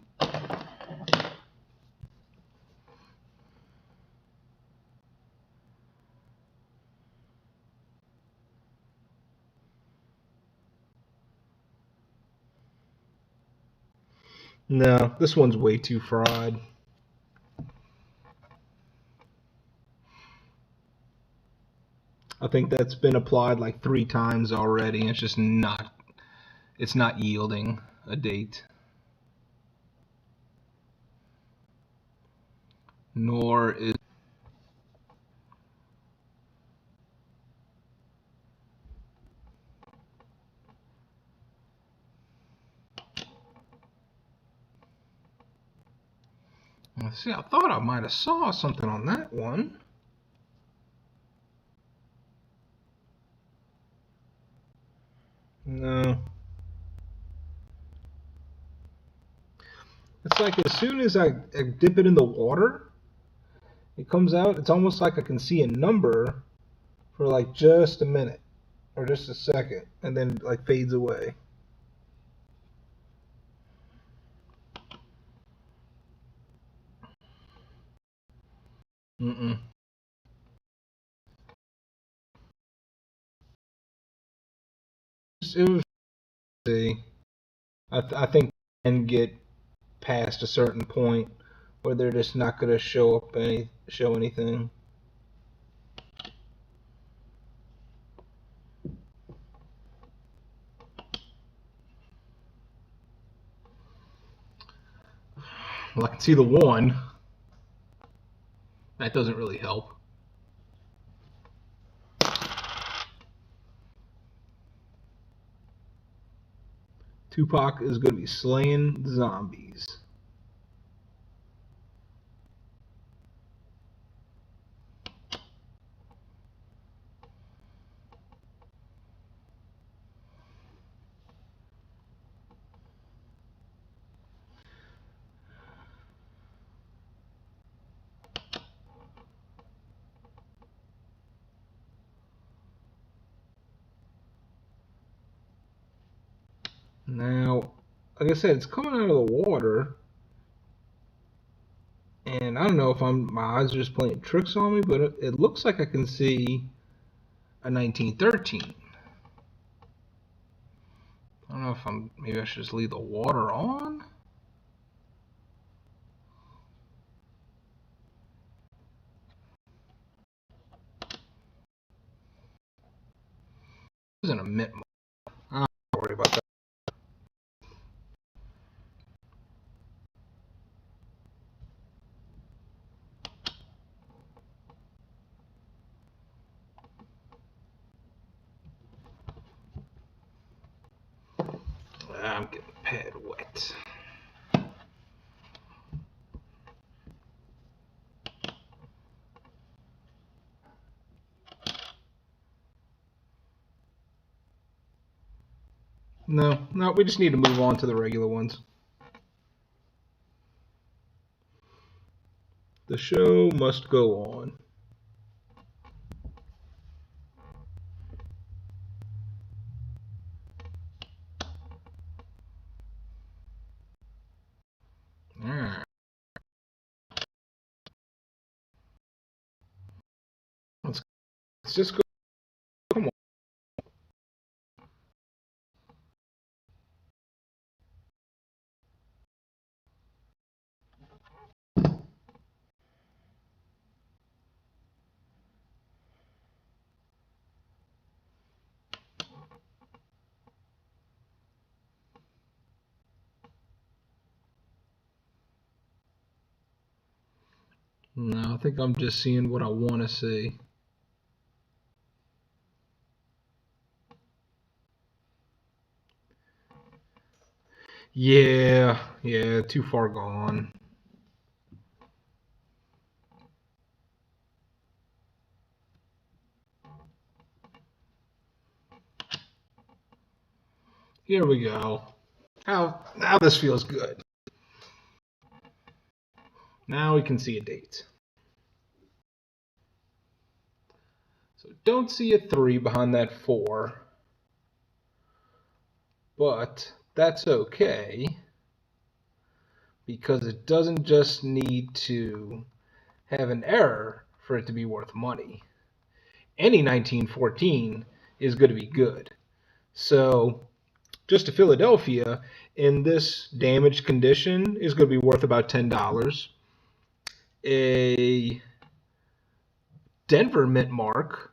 No, this one's way too fried. I think that's been applied like 3 times already, and it's not yielding a date. Nor is let's see, I thought I might have saw something on that one. No. It's like as soon as I dip it in the water, it comes out. It's almost like I can see a number for like just a minute or just a second, and then like fades away. Mm-mm. It was. See, I think and get past a certain point where they're just not going to show anything. Well, I can see the one. That doesn't really help. Tupac is going to be slaying zombies. Now, like I said, it's coming out of the water, and I don't know if my eyes are just playing tricks on me, but it looks like I can see a 1913. I don't know if maybe I should just leave the water on. This isn't a mint. I'm not worried about that. I'm getting the pad wet. No, we just need to move on to the regular ones. The show must go on. Alright. Let's just go. Come on. No, I think I'm just seeing what I want to see. Yeah, too far gone. Here we go. Now this feels good. Now we can see a date. So don't see a 3 behind that 4. But that's okay, because it doesn't just need to have an error for it to be worth money. Any 1914 is going to be good. So just a Philadelphia in this damaged condition is going to be worth about $10. A Denver mint mark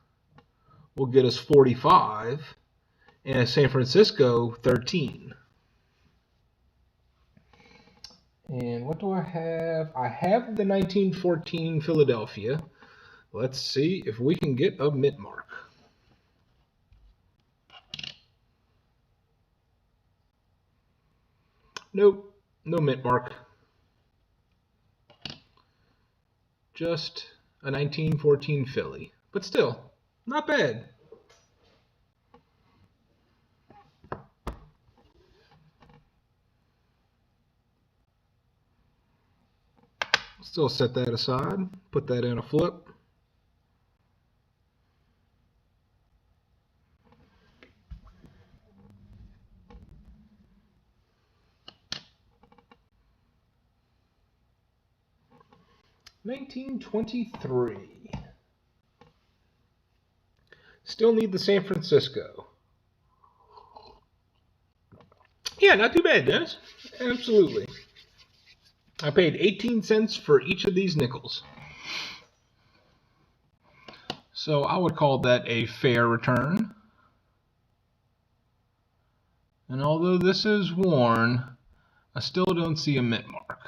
will get us 45, and a San Francisco 13. And what do I have? I have the 1914 Philadelphia. Let's see if we can get a mint mark. Nope, no mint mark. Just a 1914 Philly. But still, not bad. Still set that aside. Put that in a flip. $19.23. Still need the San Francisco. Yeah, not too bad, Dennis. Absolutely. I paid 18 cents for each of these nickels. So I would call that a fair return. And although this is worn, I still don't see a mint mark.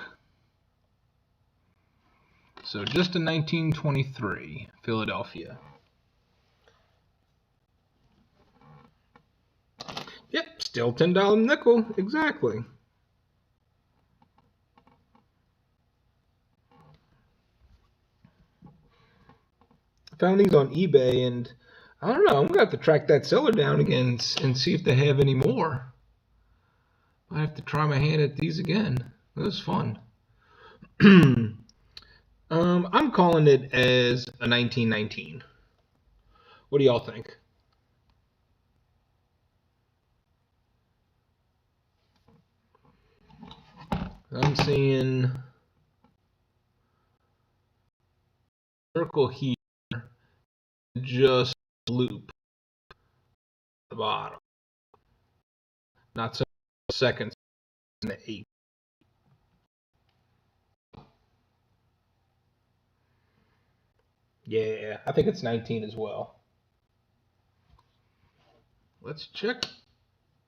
So just a 1923, Philadelphia. Yep, still $10 nickel, exactly. I found these on eBay, and I don't know, I'm going to have to track that seller down again and see if they have any more. I have to try my hand at these again. That was fun. I'm calling it as a 1919. What do y'all think? I'm seeing circle here, just loop at the bottom. Not so seconds in the 8. Yeah, I think it's 19 as well. Let's check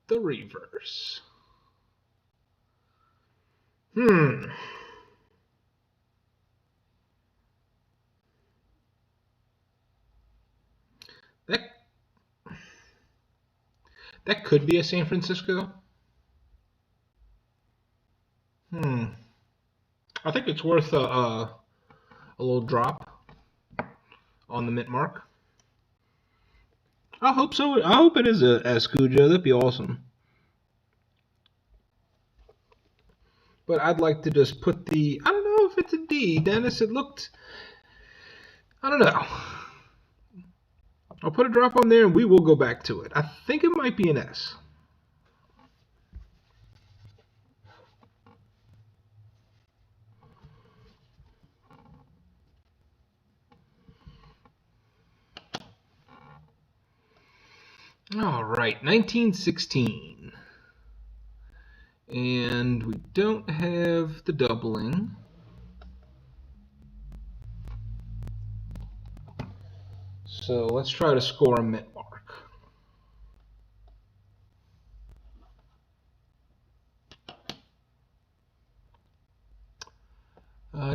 the reverse. That could be a San Francisco. I think it's worth a little drop on the mint mark. I hope so. I hope it is a Cujo. That'd be awesome. But I'd like to just put the, I don't know if it's a D, Dennis. It looked, I don't know. I'll put a drop on there and we will go back to it. I think it might be an S. All right, 1916. And we don't have the doubling. So let's try to score a mint mark.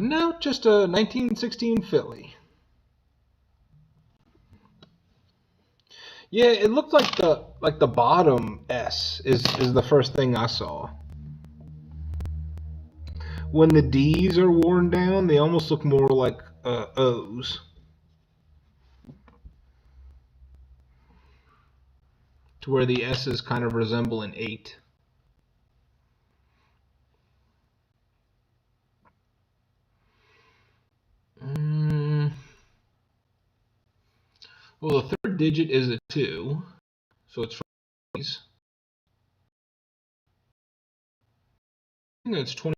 No, just a 1916 Philly. Yeah, it looked like the bottom S is the first thing I saw. When the D's are worn down, they almost look more like O's. To where the S's kind of resemble an 8. Well, the third digit is a 2, so it's for these. I think it's 20.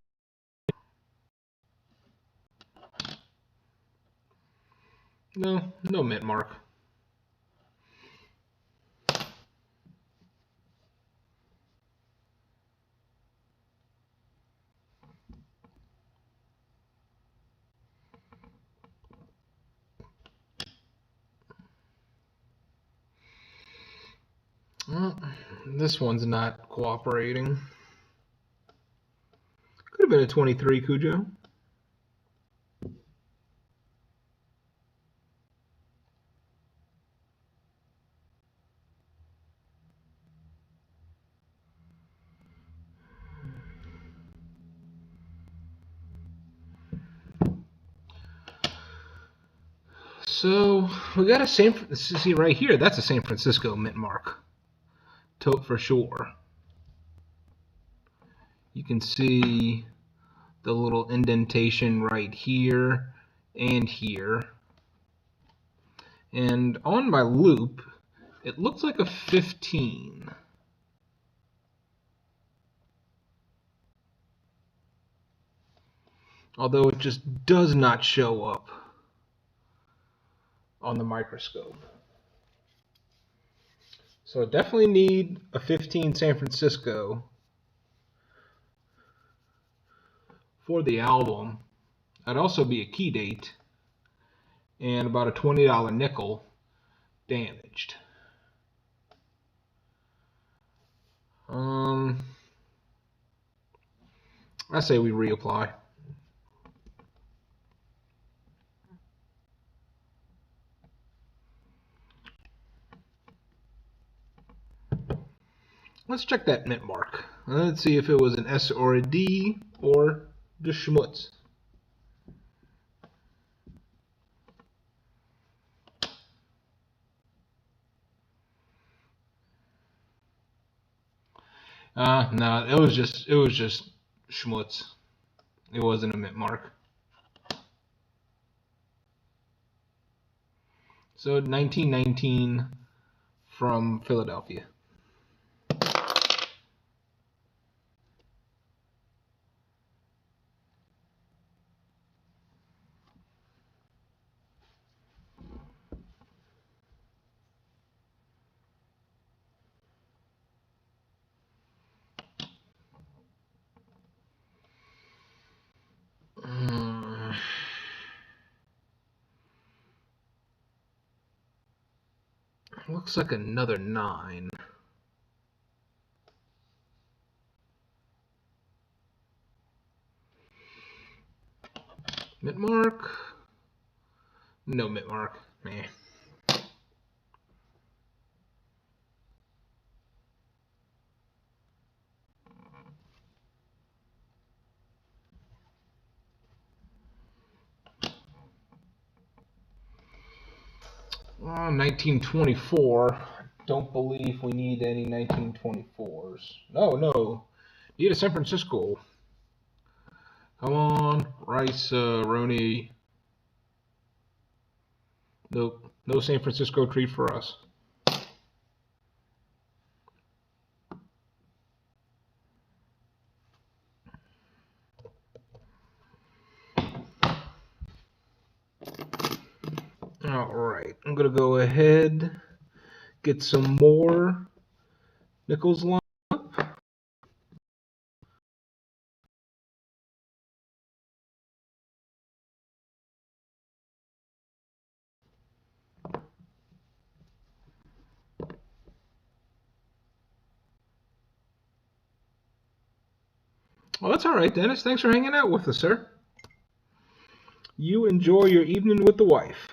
No mint mark. Well, this one's not cooperating. Could have been a 23 Cujo. So we got a see right here. That's a San Francisco mint mark. Tote for sure. You can see the little indentation right here and here. And on my loop, it looks like a 15. Although it just does not show up on the microscope. So I definitely need a 15 San Francisco for the album. That'd also be a key date and about a $20 nickel damaged. I say we reapply. Let's check that mint mark. Let's see if it was an S or a D or just schmutz. No, it was just schmutz. It wasn't a mint mark. So 1919 from Philadelphia. Looks like another 9. Mint mark? No mint mark. Meh. Oh, 1924. Don't believe we need any 1924s. No. Need a San Francisco. Come on, Rice, Roni. Nope. No San Francisco treat for us. Alright, I'm going to go ahead, get some more nickels lined up. Well, that's alright, Dennis. Thanks for hanging out with us, sir. You enjoy your evening with the wife.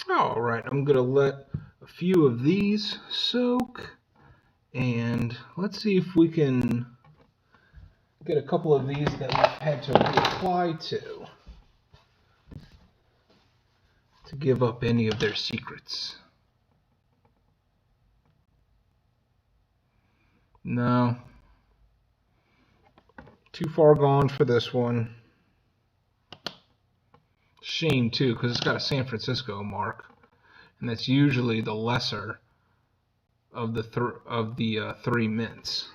Alright, I'm going to let a few of these soak, and let's see if we can get a couple of these that we've had to reapply to give up any of their secrets. No. Too far gone for this one. Shame too, because it's got a San Francisco mark, and that's usually the lesser of the three mints.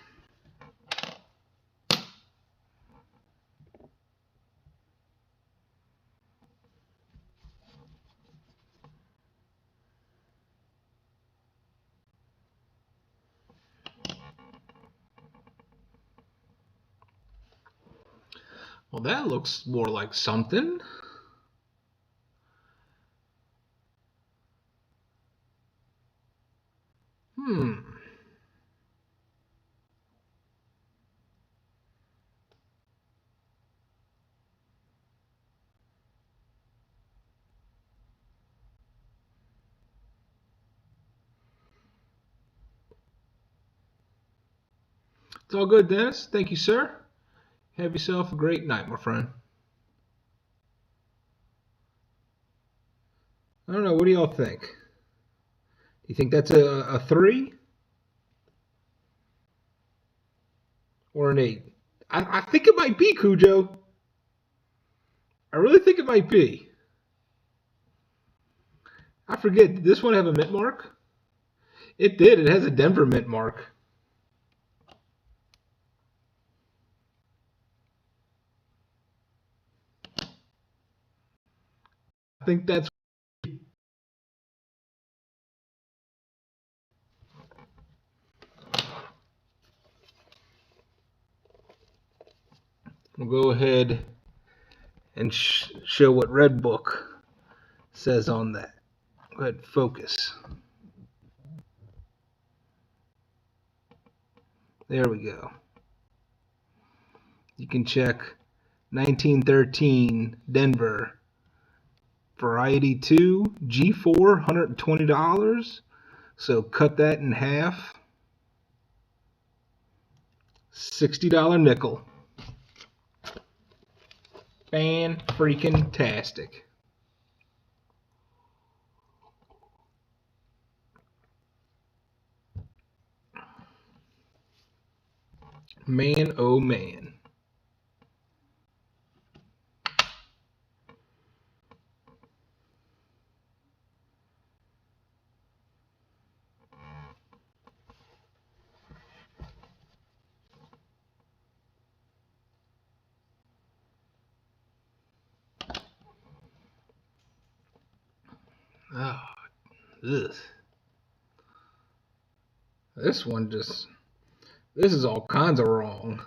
Well, that looks more like something. It's all good, Dennis. Thank you, sir. Have yourself a great night, my friend. I don't know. What do y'all think? Do you think that's a 3 or an 8? I think it might be, Cujo. I really think it might be. I forget. Did this one have a mint mark? It did. It has a Denver mint mark. I think that's. We'll go ahead and show what Red Book says on that. Go ahead, focus. There we go. You can check 1913 Denver Variety 2 G4, $120. So cut that in half. $60 nickel. Fan-freaking-tastic. Man, oh man. Oh, ugh. This one just, this is all kinds of wrong.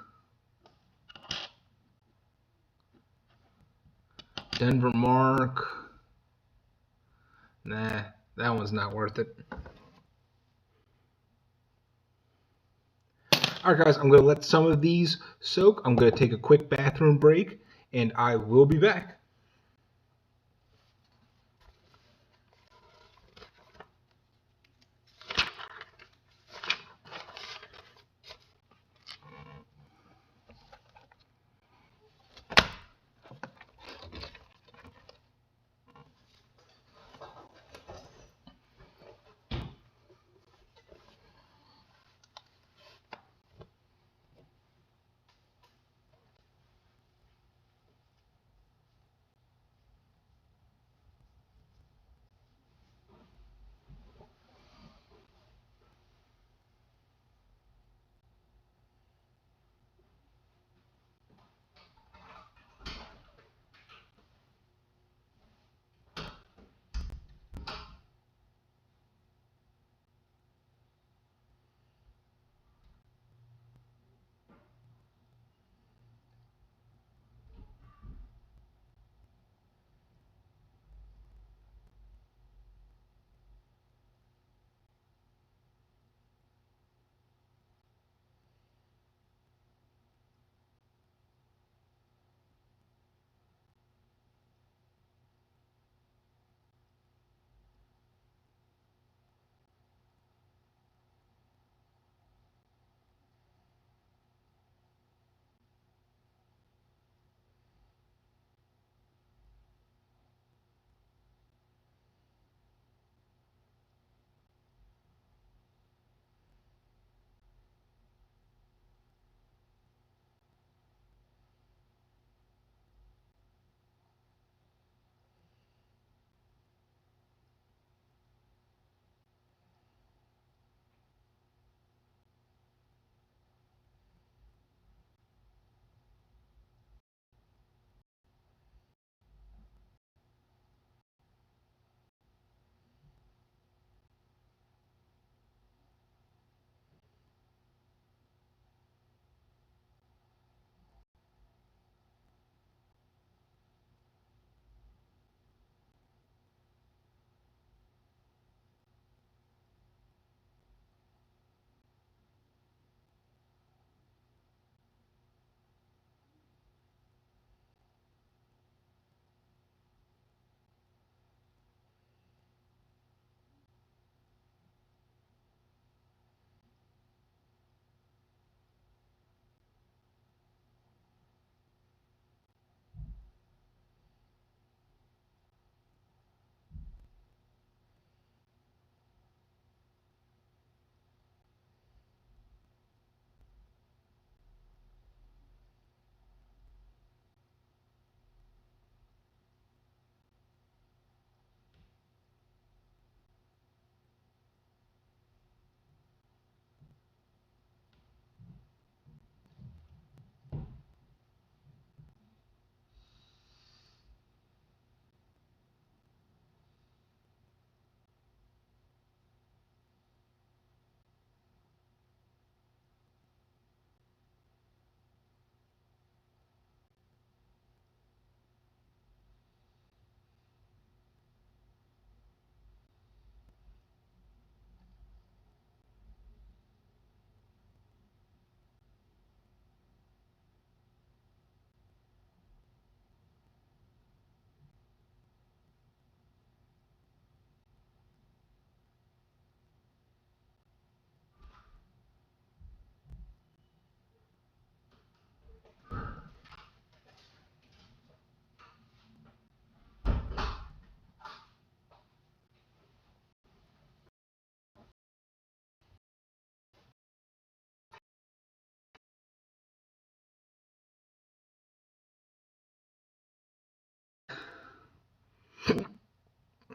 Denver mark. Nah, that one's not worth it. Alright guys, I'm going to let some of these soak. I'm going to take a quick bathroom break, and I will be back.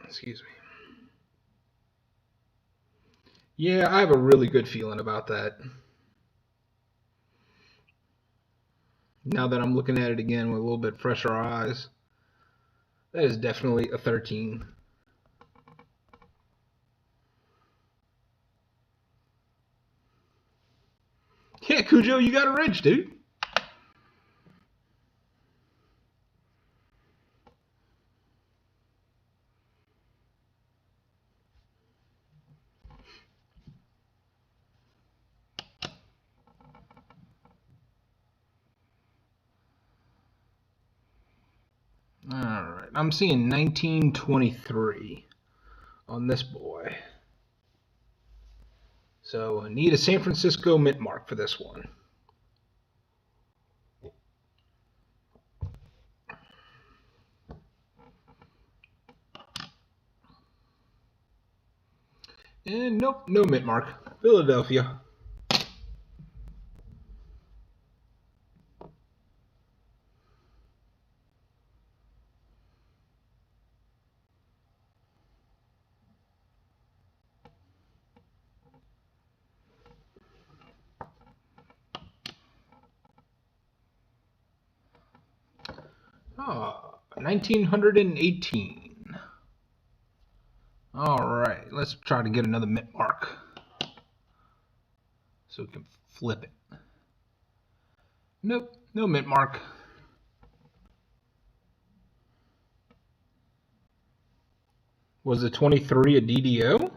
Excuse me. Yeah, I have a really good feeling about that. Now that I'm looking at it again with a little bit fresher eyes, that is definitely a 13. Yeah, Cujo, you got a ridge, dude. All right, I'm seeing 1923 on this boy. So I need a San Francisco mint mark for this one. And nope, no mint mark. Philadelphia. Oh, 1918. All right, let's try to get another mint mark so we can flip it. Nope, no mint mark. Was the 23 a DDO?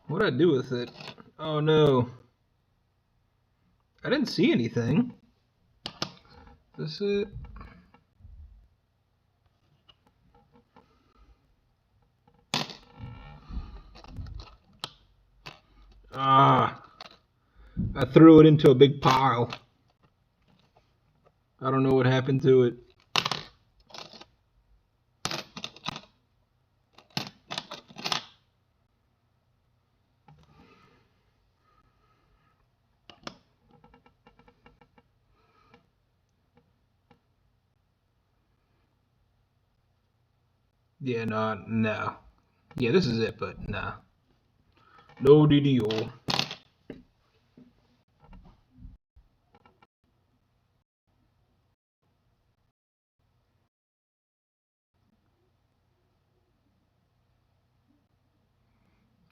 What did I do with it? Oh no. I didn't see anything. Is this it? Ah, I threw it into a big pile. I don't know what happened to it. Yeah, no. Yeah, this is it, but nah. No DDO.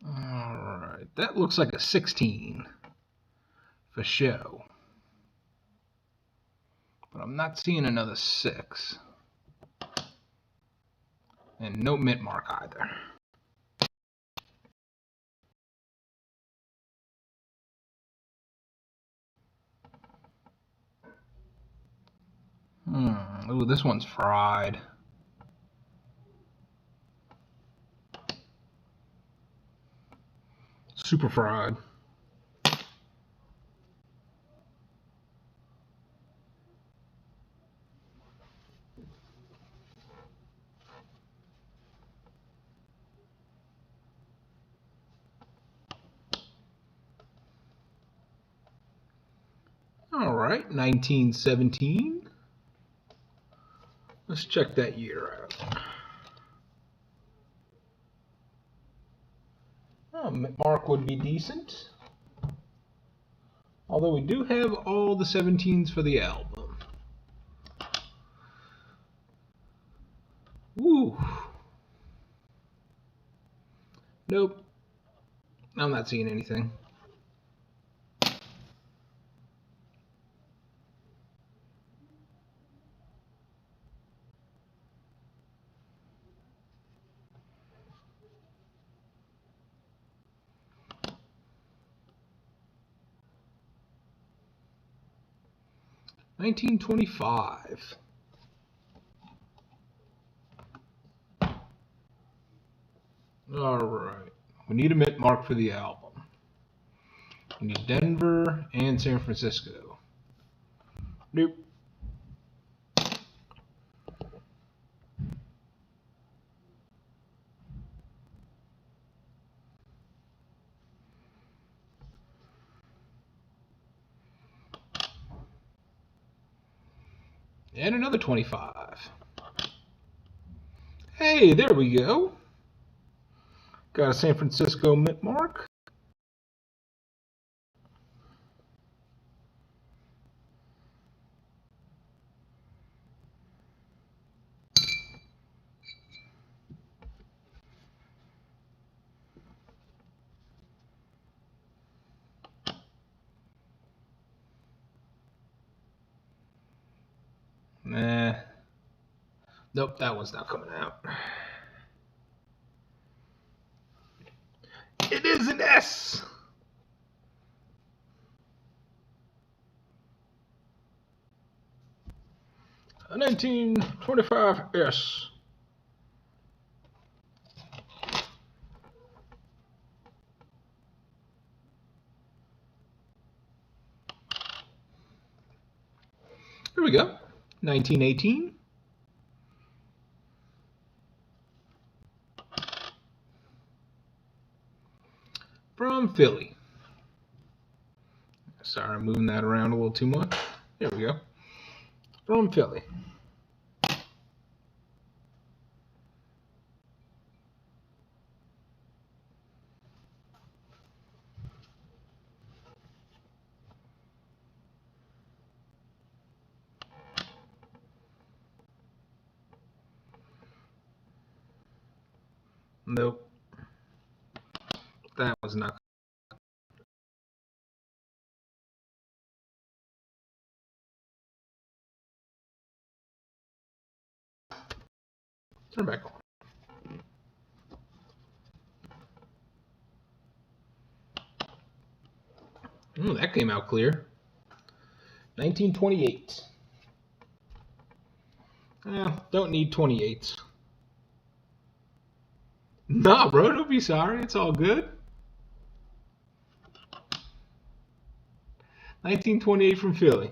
Alright, that looks like a 16 for show. But I'm not seeing another 6. And no mint mark either. Ooh, this one's fried. Super fried. Alright, 1917. Let's check that year out. Oh, mint mark would be decent. Although we do have all the 17s for the album. Woo. Nope. I'm not seeing anything. $19.25. All right. We need a mint mark for the album. We need Denver and San Francisco. Nope. And another 25. Hey, there we go. Got a San Francisco mint mark. Nah. Nope, that one's not coming out. It is an S. A 1925 S. Here we go. 1918. From Philly. Sorry, I'm moving that around a little too much. There we go. From Philly. Nope. That was not. Turn back on. That came out clear. 1928. Don't need 28s. Nah, bro, don't be sorry. It's all good. 1928 from Philly.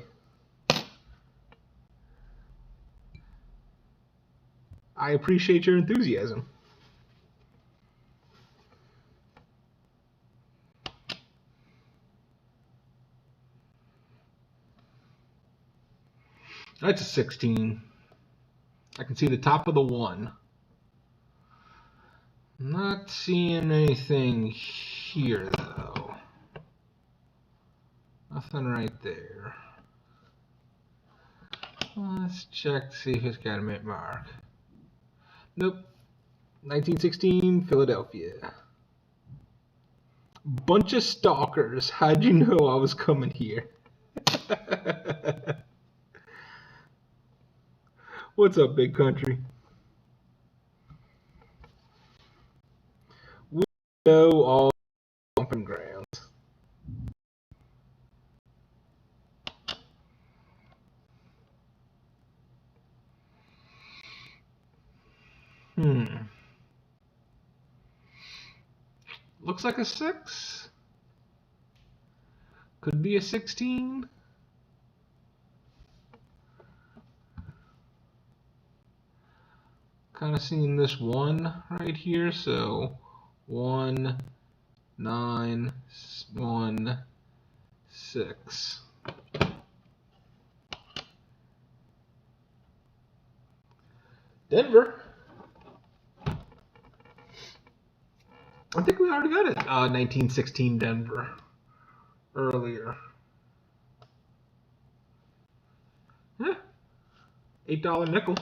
I appreciate your enthusiasm. That's a 16. I can see the top of the 1. Not seeing anything here, though. Nothing right there. Let's check to see if it's got a mint mark. Nope. 1916, Philadelphia. Bunch of stalkers. How'd you know I was coming here? What's up, big country? We know all bumping grounds. Looks like a 6. Could be a 16. Kind of seeing this 1 right here, so 1, 9, 1, 6. Denver. I think we already got it. 1916 Denver earlier. Yeah. $8 nickel.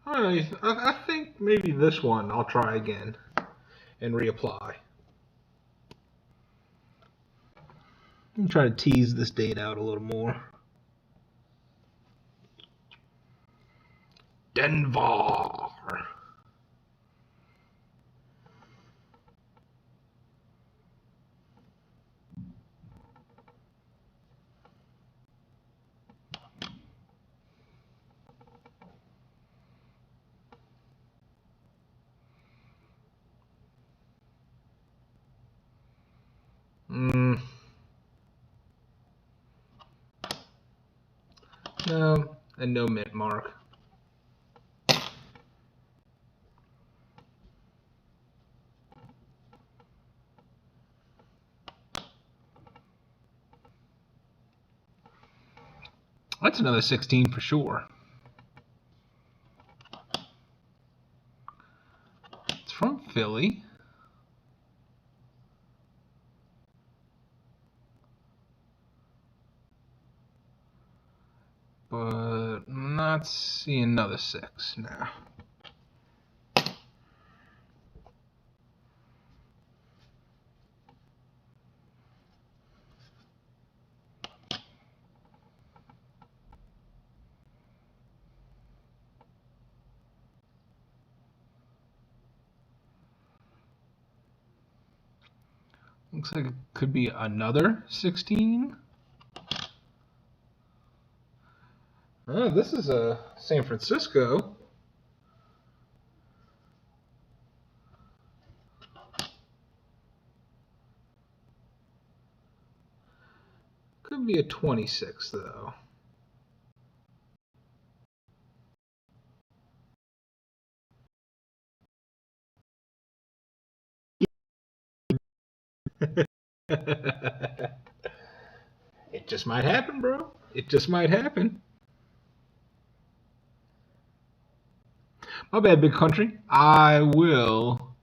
I think maybe this one I'll try again and reapply. I'm trying to tease this date out a little more. Denver. No, and no mint mark. That's another 16 for sure. It's from Philly. But I'm not seeing another 6 now. Looks like it could be another 16. This is a San Francisco. Could be a 26 though. It just might happen, bro. It just might happen. My bad, big country. I will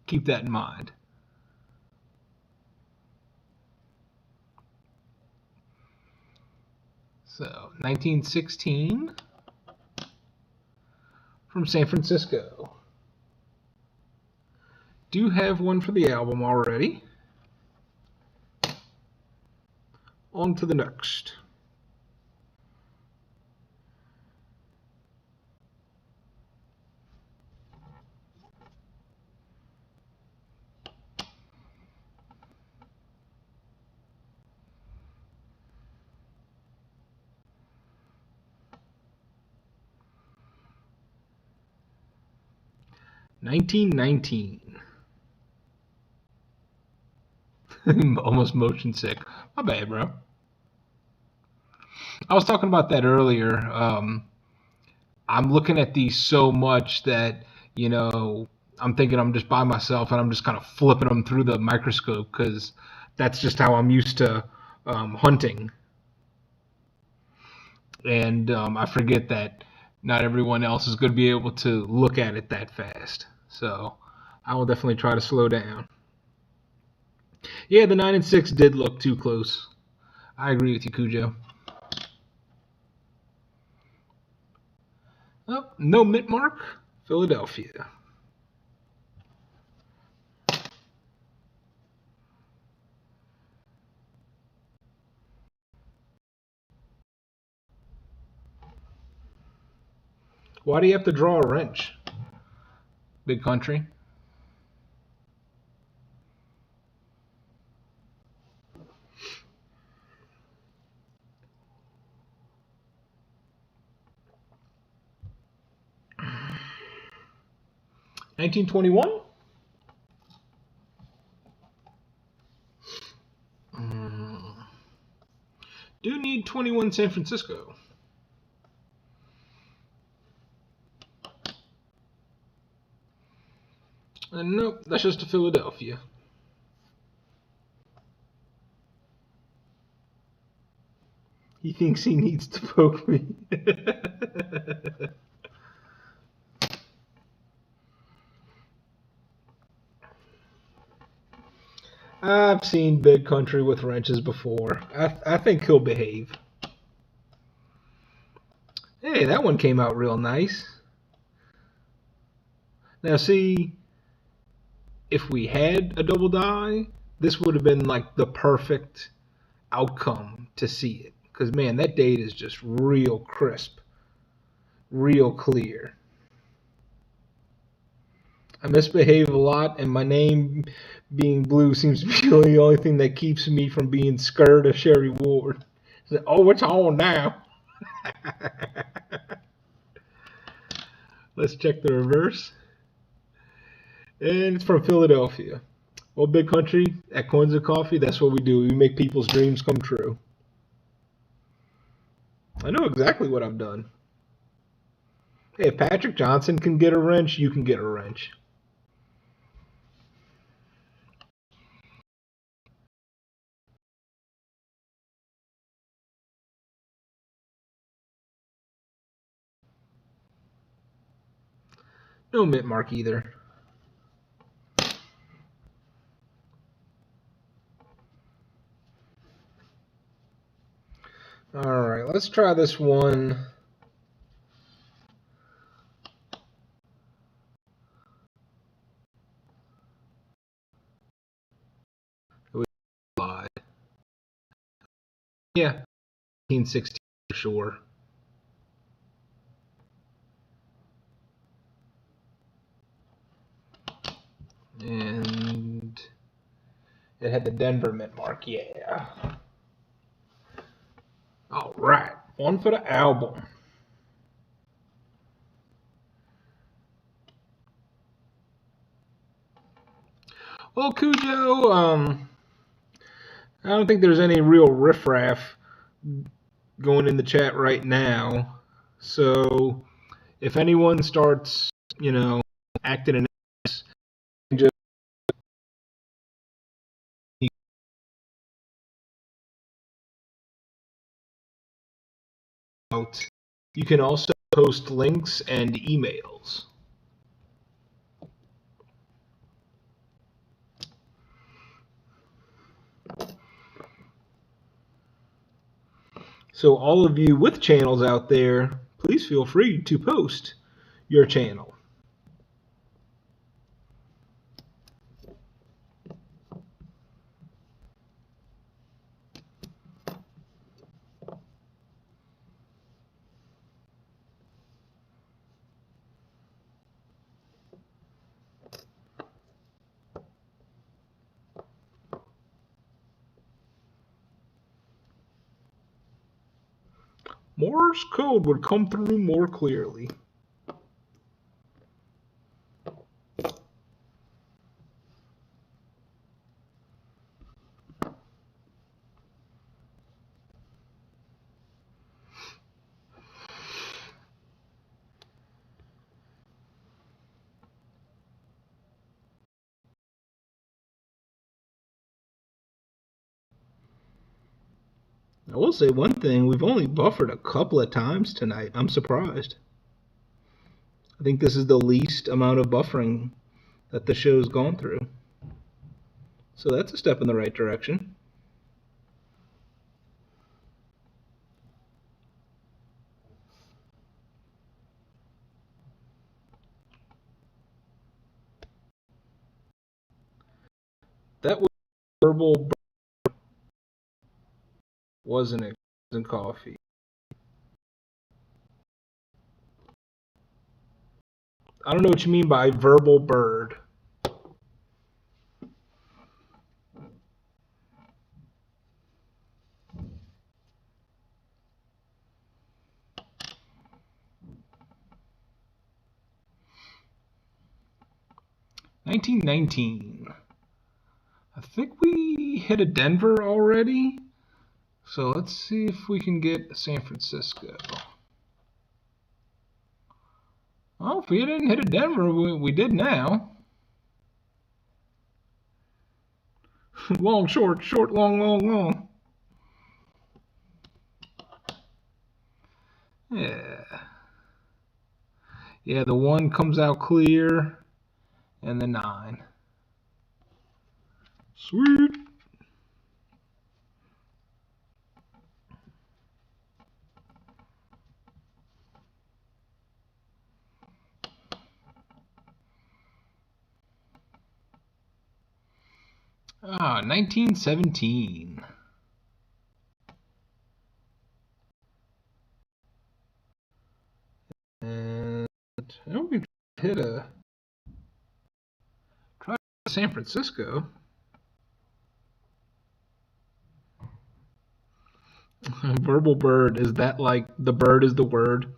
keep that in mind. So, 1916 from San Francisco. Do have one for the album already. On to the next. $19.19. Almost motion sick. My bad, bro. I was talking about that earlier. I'm looking at these so much that, I'm thinking I'm just by myself and I'm just kind of flipping them through the microscope because that's just how I'm used to hunting. And I forget that not everyone else is going to be able to look at it that fast. So I will definitely try to slow down. Yeah, the 9 and 6 did look too close. I agree with you, Cujo. Oh, no mint mark, Philadelphia. Why do you have to draw a wrench? Big country. $19.21. Do need 21 San Francisco. And nope, that's just a Philadelphia. He thinks he needs to poke me. I've seen Big Country with wrenches before. I think he'll behave. Hey, that one came out real nice. Now see, if we had a double die, this would have been like the perfect outcome to see it. Because man, that date is just real crisp, real clear. I misbehave a lot, and my name being blue seems to be the only thing that keeps me from being scared of Sherry Ward. Oh, it's on now. Let's check the reverse. And it's from Philadelphia. Well, big country, at Coinsncoffee, that's what we do. We make people's dreams come true. I know exactly what I've done. Hey, if Patrick Johnson can get a wrench, you can get a wrench. No mint mark either. Alright, let's try this one. Yeah, 1916 for sure. And it had the Denver mint mark, yeah. All right, one for the album. Well, Cujo, I don't think there's any real riffraff going in the chat right now. So if anyone starts, acting an ass, just out. You can also post links and emails. So all of you with channels out there, please feel free to post your channel. Morse code would come through more clearly. I will say one thing, we've only buffered a couple of times tonight. I'm surprised. I think this is the least amount of buffering that the show's gone through. So that's a step in the right direction. That was verbal, wasn't it? Coffee. I don't know what you mean by verbal bird. $19.19. I think we hit a Denver already. So let's see if we can get San Francisco. Well, if we didn't hit a Denver, we did now. Long, short, short, long, long, long. Yeah. Yeah, the 1 comes out clear, and the 9. Sweet. Ah, 1917. And I don't think we hit a try San Francisco. Verbal bird, is that like the bird is the word?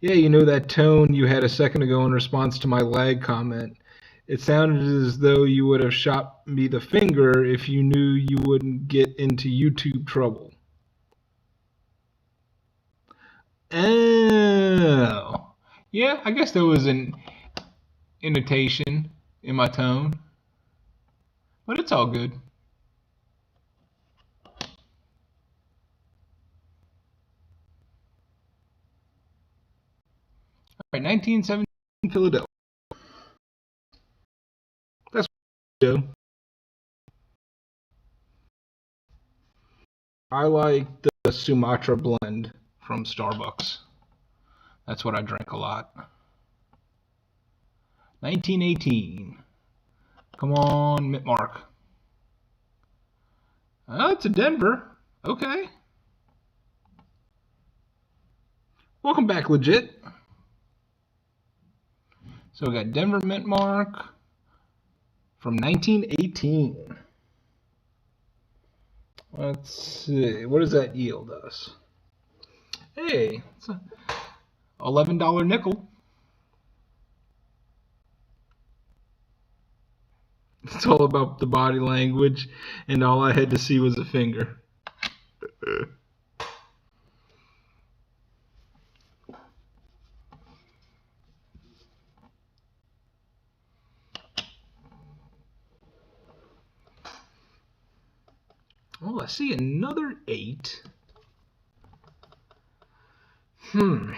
Yeah, you know that tone you had a second ago in response to my lag comment. It sounded as though you would have shot me the finger if you knew you wouldn't get into YouTube trouble. Oh. Yeah, I guess there was an intonation in my tone. But it's all good. All right, 1917 Philadelphia. I like the Sumatra blend from Starbucks. That's what I drink a lot. 1918. Come on, mint mark. Oh, it's a Denver. Okay. Welcome back, legit. So we got Denver mint mark from 1918. Let's see. What does that yield us? Hey, it's a $11 nickel. It's all about the body language, and all I had to see was a finger. Oh, I see another 8. I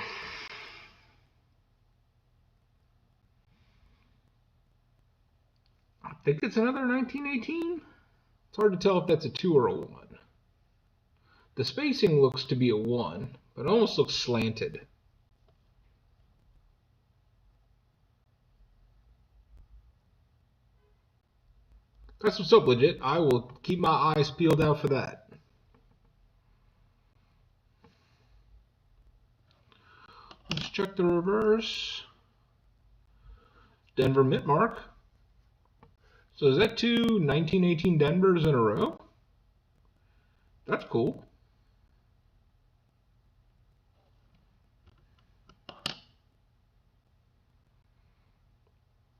think it's another 1918. It's hard to tell if that's a 2 or a 1. The spacing looks to be a 1, but it almost looks slanted. That's what's up, legit. I will keep my eyes peeled out for that. Let's check the reverse. Denver mint mark. So is that 2 1918 Denvers in a row? That's cool.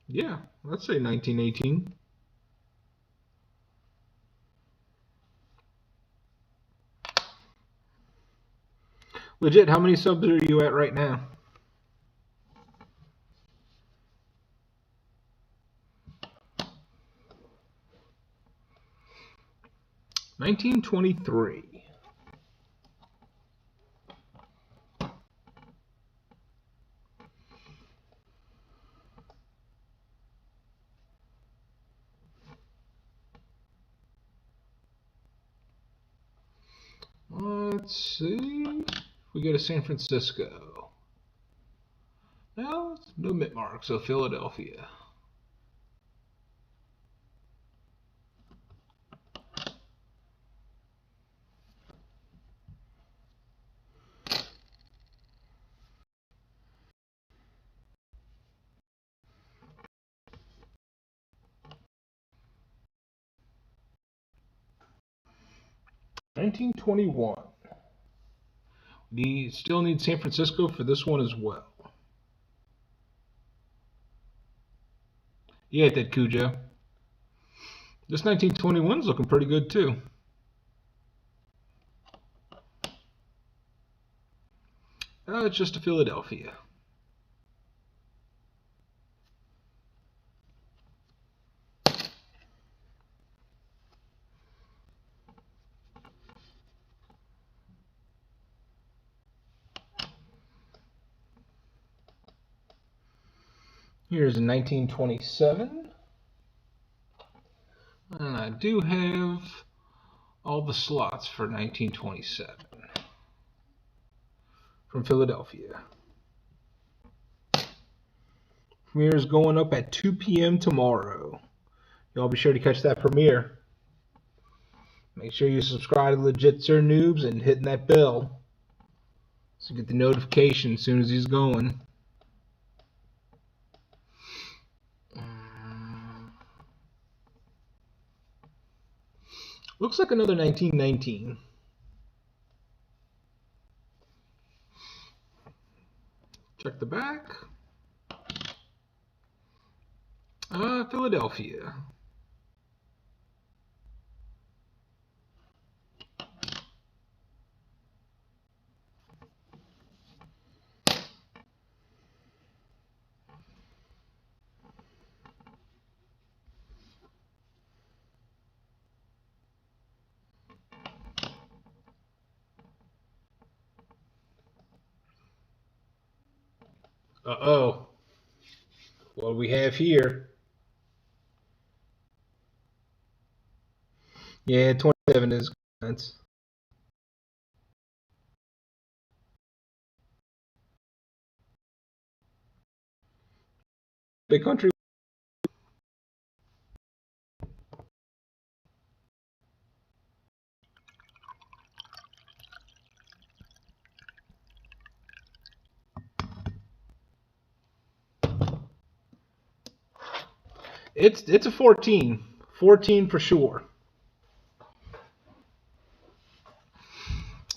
Yeah, let's say 1918. Legit, how many subs are you at right now? $19.23. Let's see. We go to San Francisco. No, no mint mark, so Philadelphia. $19.21. We still need San Francisco for this one as well. Yeah, that Cujo. This 1921 is looking pretty good too. It's just a Philadelphia. Here's a 1927. And I do have all the slots for 1927 from Philadelphia. Premiere is going up at 2 p.m. tomorrow. Y'all be sure to catch that premiere. Make sure you subscribe to Legit Sir Noobs and hitting that bell so you get the notification as soon as he's going. Looks like another 1919. Check the back. Philadelphia. Uh-oh. What do we have here? Yeah, 27 is cents. Big country. It's a 14. 14 for sure.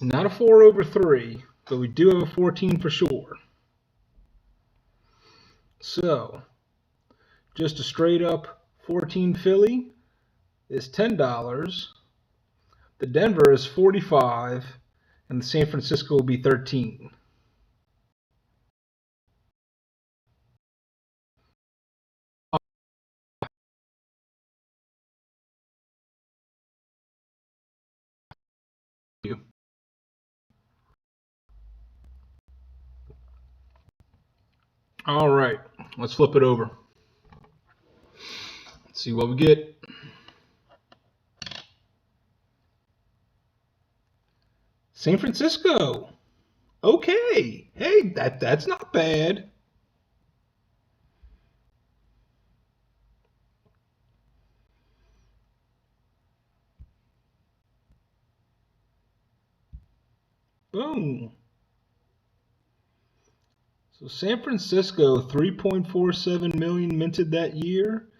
Not a 4 over 3, but we do have a 14 for sure. So, just a straight up 14 Philly is $10. The Denver is 45, and the San Francisco will be 13. All right, let's flip it over. Let's see what we get. San Francisco. Okay. Hey, that's not bad. Boom. So San Francisco, 3.47 million minted that year.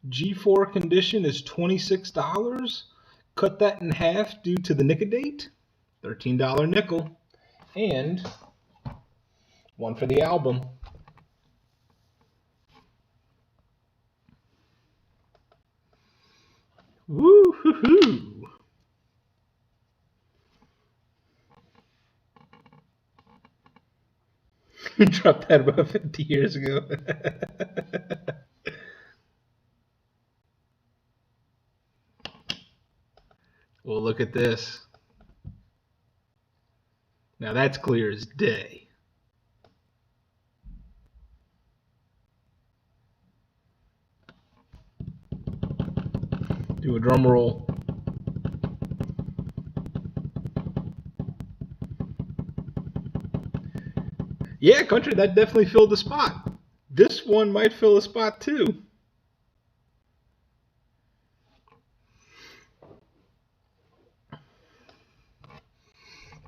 G4 condition is $26. Cut that in half due to the Nic-a-Date. $13 nickel. And one for the album. Woo-hoo-hoo. Dropped that about 50 years ago. Well, look at this. Now that's clear as day. Do a drum roll. Yeah, country, that definitely filled the spot. This one might fill a spot too.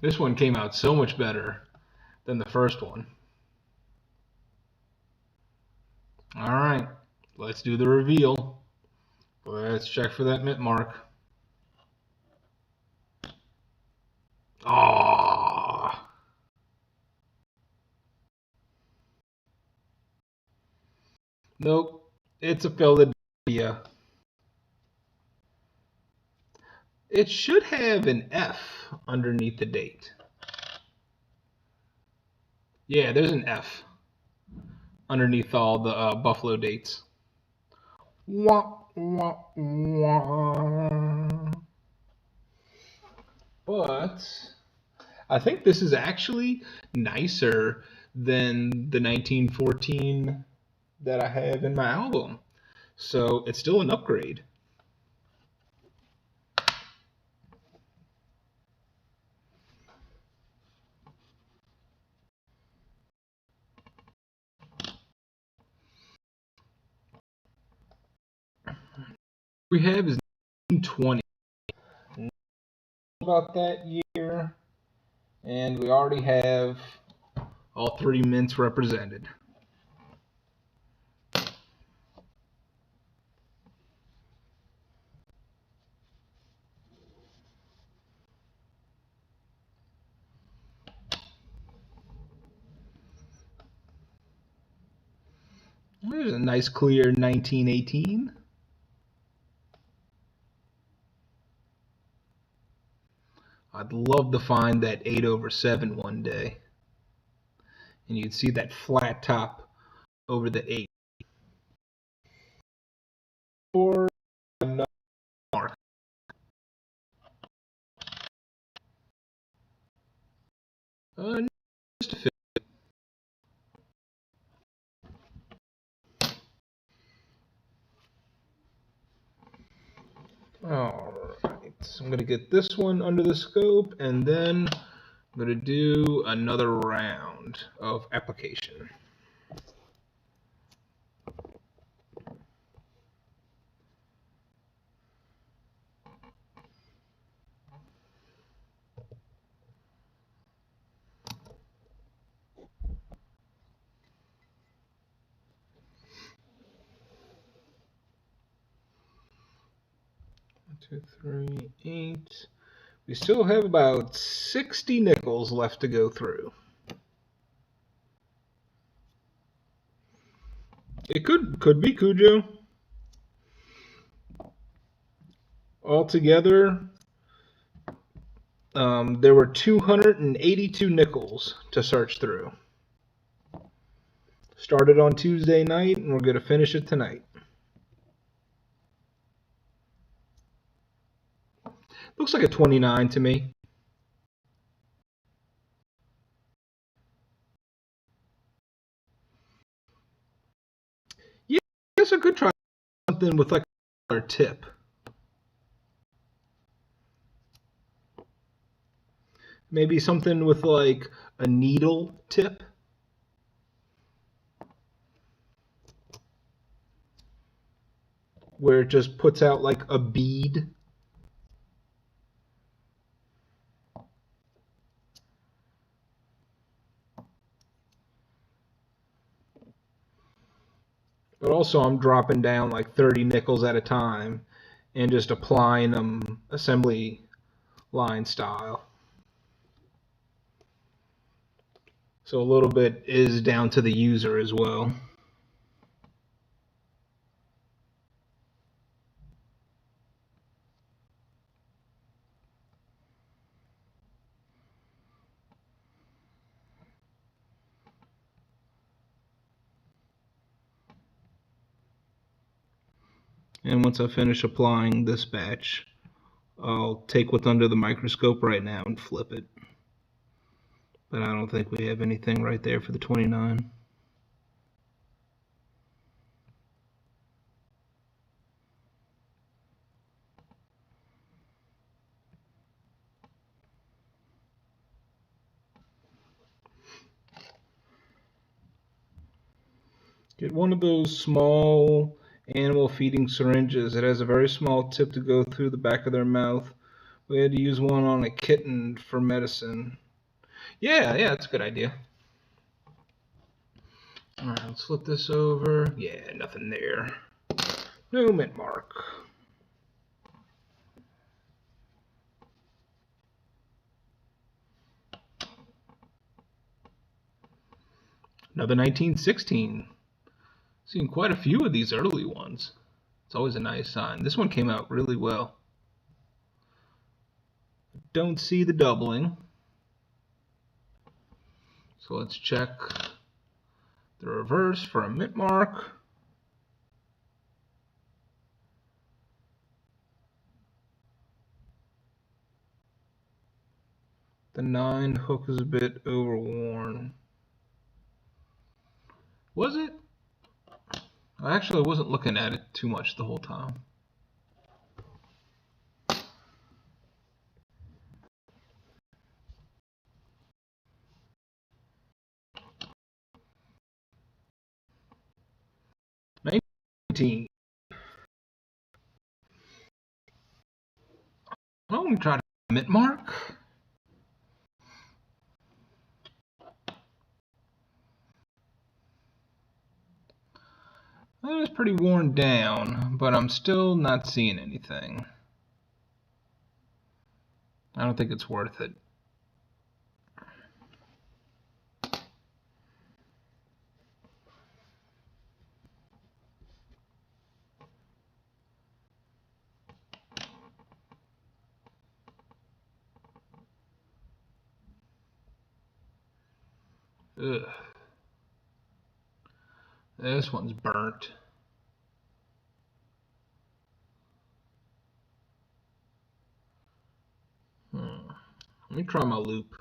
This one came out so much better than the first one. All right, let's do the reveal. Let's check for that mint mark. Ah. Nope, it's a Philadelphia. It should have an F underneath the date. Yeah, there's an F underneath all the Buffalo dates. Wah, wah, wah. But I think this is actually nicer than the 1914 that I have in my album. So it's still an upgrade. We have is 1920. About that year, and we already have all three mints represented. There's a nice clear 1918. I'd love to find that 8 over 7 one day. And you'd see that flat top over the 8. Or another mark. Just a fit. All right. So I'm going to get this one under the scope, and then I'm going to do another round of application. One, two, three, 8. We still have about 60 nickels left to go through. It could be Cujo. Altogether, there were 282 nickels to search through. Started on Tuesday night, and we're going to finish it tonight. Looks like a 29 to me. Yeah, I guess I could try something with like a tip. Maybe something with like a needle tip. Where it just puts out like a bead. But also I'm dropping down like 30 nickels at a time and just applying them assembly line style. So a little bit is down to the user as well. And once I finish applying this batch, I'll take what's under the microscope right now and flip it. But I don't think we have anything right there for the 29. Get one of those small animal feeding syringes. It has a very small tip to go through the back of their mouth. We had to use one on a kitten for medicine. Yeah, that's a good idea. Alright, let's flip this over. Yeah, nothing there. No mint mark. Another 1916. Seen quite a few of these early ones. It's always a nice sign. This one came out really well. Don't see the doubling. So let's check the reverse for a mint mark. The 9 hook is a bit overworn. Was it? I actually wasn't looking at it too much the whole time. I'm going to try to mint mark. It was pretty worn down, but I'm still not seeing anything. I don't think it's worth it. Ugh. This one's burnt. Let me try my loop.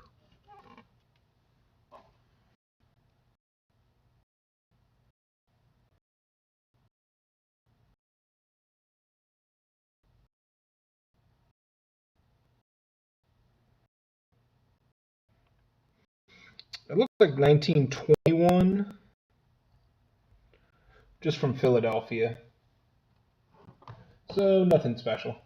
It looks like 1921, just from Philadelphia. So nothing special.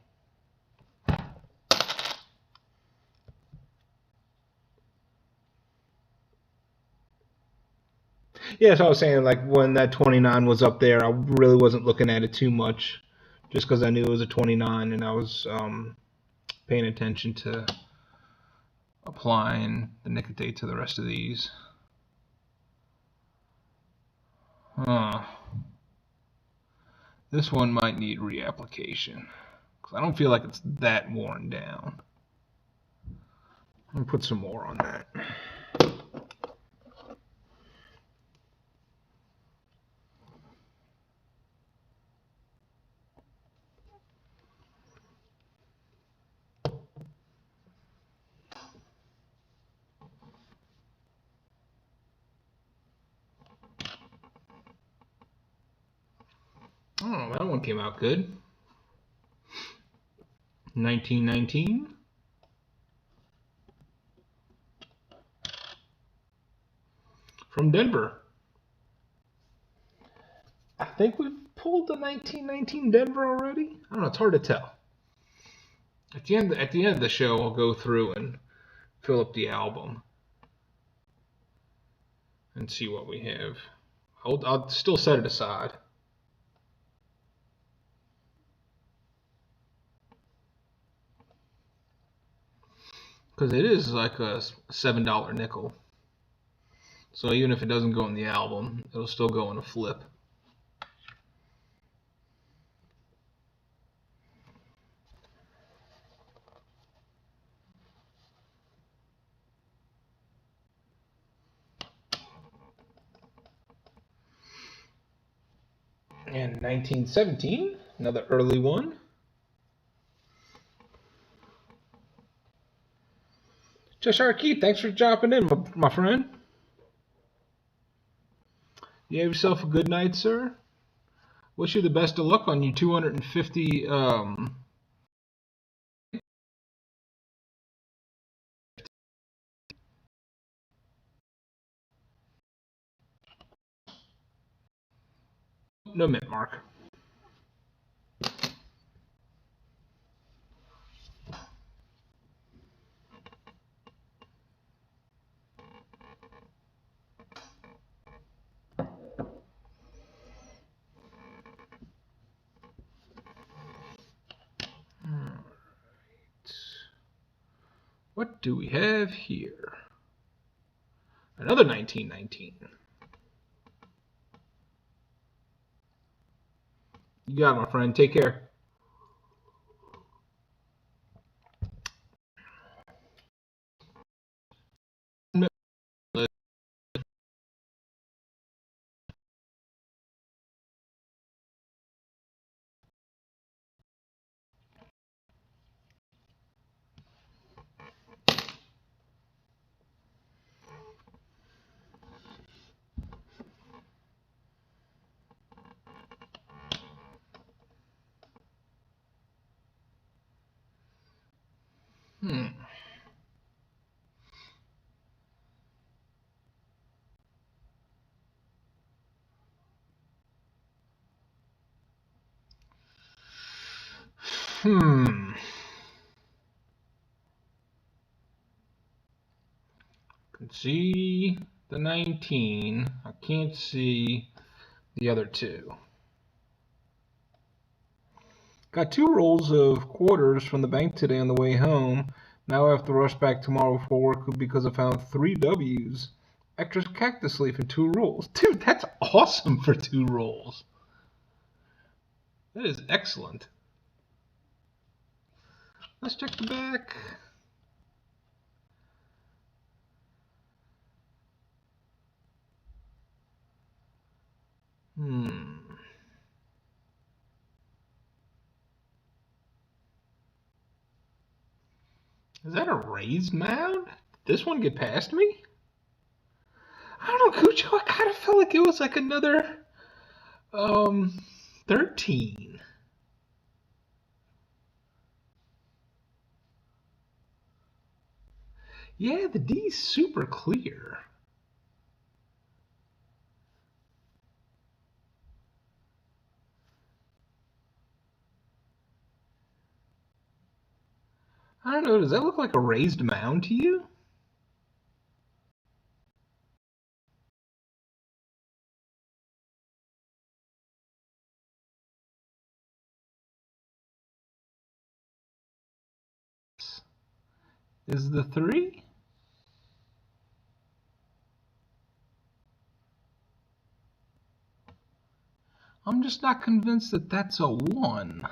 Yeah, so I was saying, like, when that 29 was up there, I really wasn't looking at it too much, just because I knew it was a 29, and I was paying attention to applying the Nic-a-Date to the rest of these. This one might need reapplication, because I don't feel like it's that worn down. Let me put some more on that. Oh, that one came out good. 1919. From Denver. I think we've pulled the 1919 Denver already. I don't know. It's hard to tell. At the end of the show, I'll go through and fill up the album and see what we have. I'll still set it aside. Because it is like a $7 nickel. So even if it doesn't go in the album, it'll still go in a flip. And 1917, another early one. Cheshire Keith, thanks for dropping in, my friend. You have yourself a good night, sir. Wish you the best of luck on your 250. No mint mark. What do we have here? Another 1919. You got it, my friend. Take care. Can see the 19. I can't see the other two. Got 2 rolls of quarters from the bank today on the way home. Now I have to rush back tomorrow for work because I found 3 W's. Extra cactus leaf and 2 rolls. Dude, that's awesome for 2 rolls. That is excellent. Let's check the back. Is that a raised mound? Did this one get past me? I don't know, Cucho. I kind of felt like it was like another 13. Yeah, the D's super clear. I don't know, does that look like a raised mound to you? Is the 3? I'm just not convinced that that's a 1.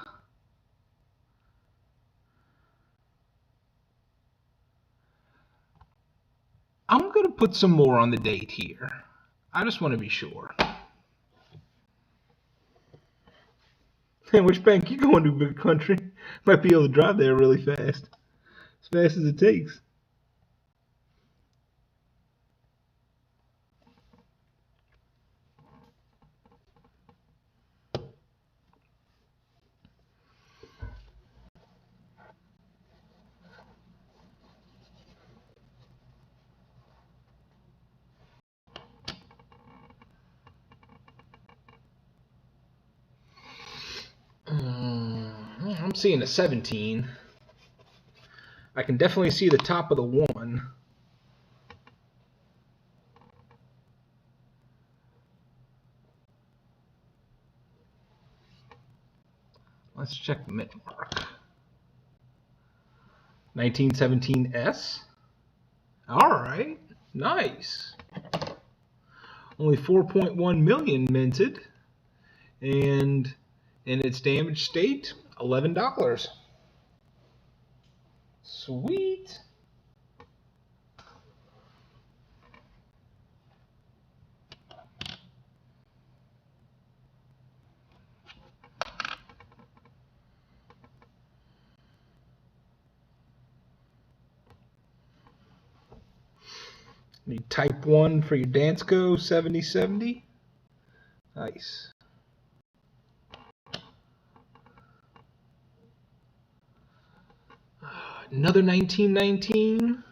I'm going to put some more on the date here. I just want to be sure. Which bank you going to, big country? Might be able to drive there really fast. As fast as it takes. I'm seeing a 17. I can definitely see the top of the 1. Let's check mint mark. 1917S. All right, nice. Only 4.1 million minted, and in its damaged state, $11. Sweet. Need type 1 for your Dansko 7070. Nice. Another 1919.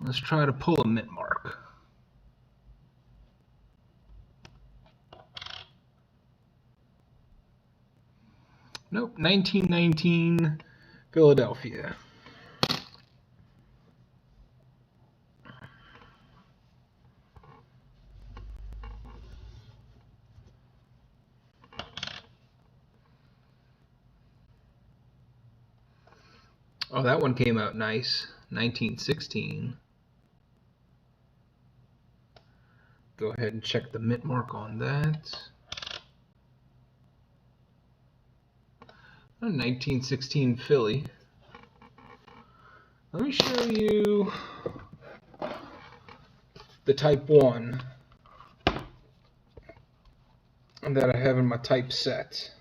Let's try to pull a mint mark. Nope, 1919 Philadelphia. Oh, that one came out nice. 1916. Go ahead and check the mint mark on that. 1916 Philly. Let me show you the type 1 that I have in my type set.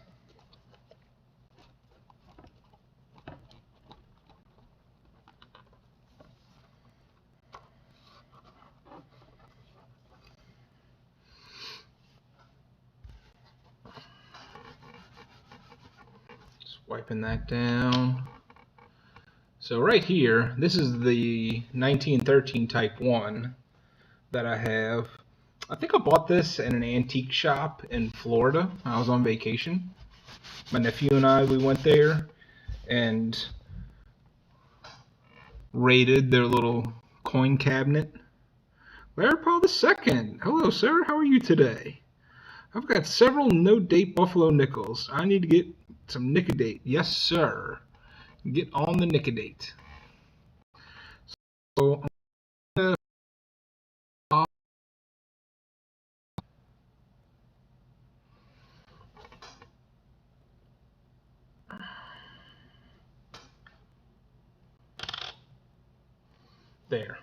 Just wiping that down. So right here, this is the 1913 type 1 that I have. I think I bought this in an antique shop in Florida. I was on vacation. My nephew and I, we went there and raided their little coin cabinet. Larry Paul II. Hello, sir. How are you today? I've got several no-date Buffalo nickels. I need to get some Nic-a-Date. Yes, sir. Get on the Nic-a-Date. So I'm gonna there.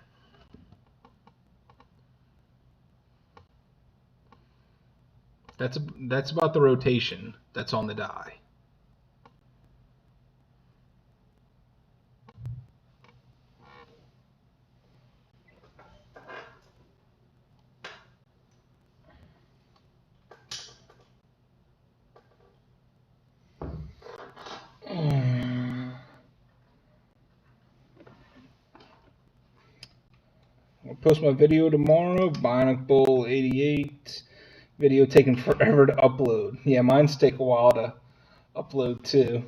That's about the rotation that's on the die. I'll post my video tomorrow. Bionic Bull 88. Video taking forever to upload. Yeah, mine's take a while to upload too.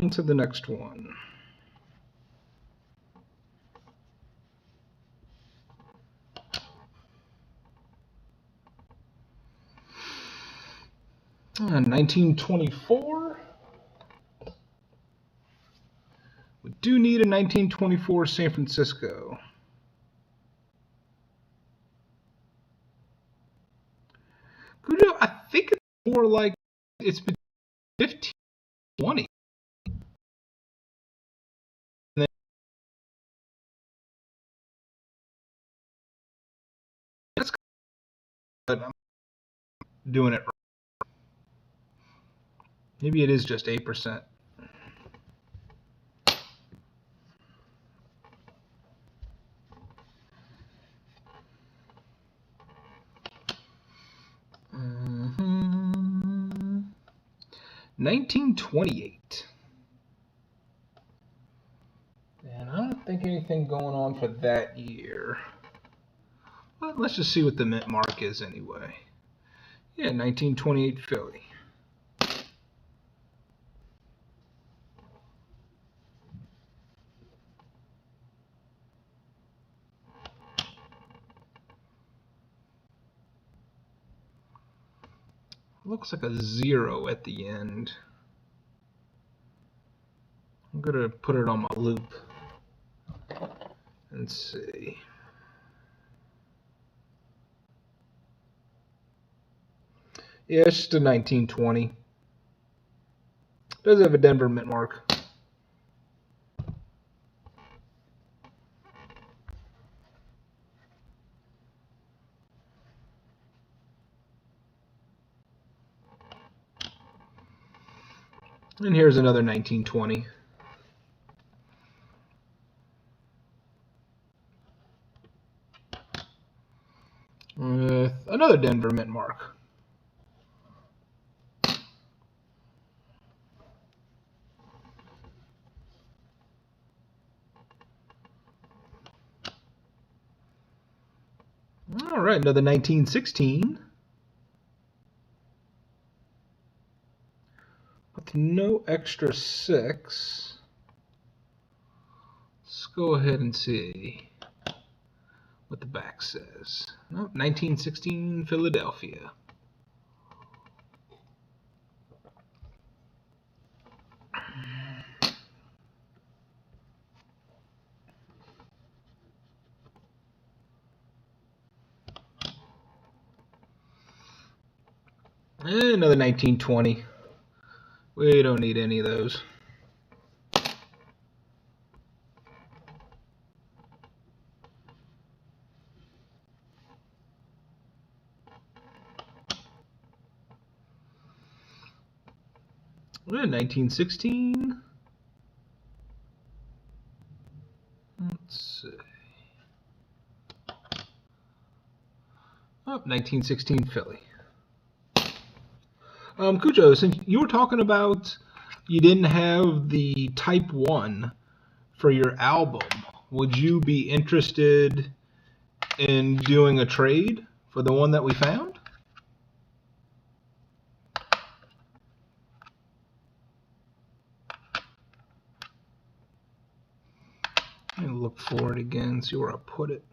on to the next one. And 1924. We do need a 1924 San Francisco. Cujo, I think it's more like it's been 15, 20. That's good. I'm doing it right. Maybe it is just 8%. Mm-hmm. 1928. And I don't think anything going on for that year. But let's just see what the mint mark is anyway. Yeah, 1928 Philly. Looks like a 0 at the end. I'm going to put it on my loop and see. Yeah, it's just a 1920. Does have a Denver mint mark. And here's another 1920. Another Denver mint mark. All right, another 1916. With no extra 6. Let's go ahead and see what the back says. Nope, 1916 Philadelphia. And another 1920. We don't need any of those. And 1916. Let's see. Oh, 1916 Philly. Cujo, since you were talking about you didn't have the Type 1 for your album, would you be interested in doing a trade for the one that we found? Let me look for it again, see where I put it.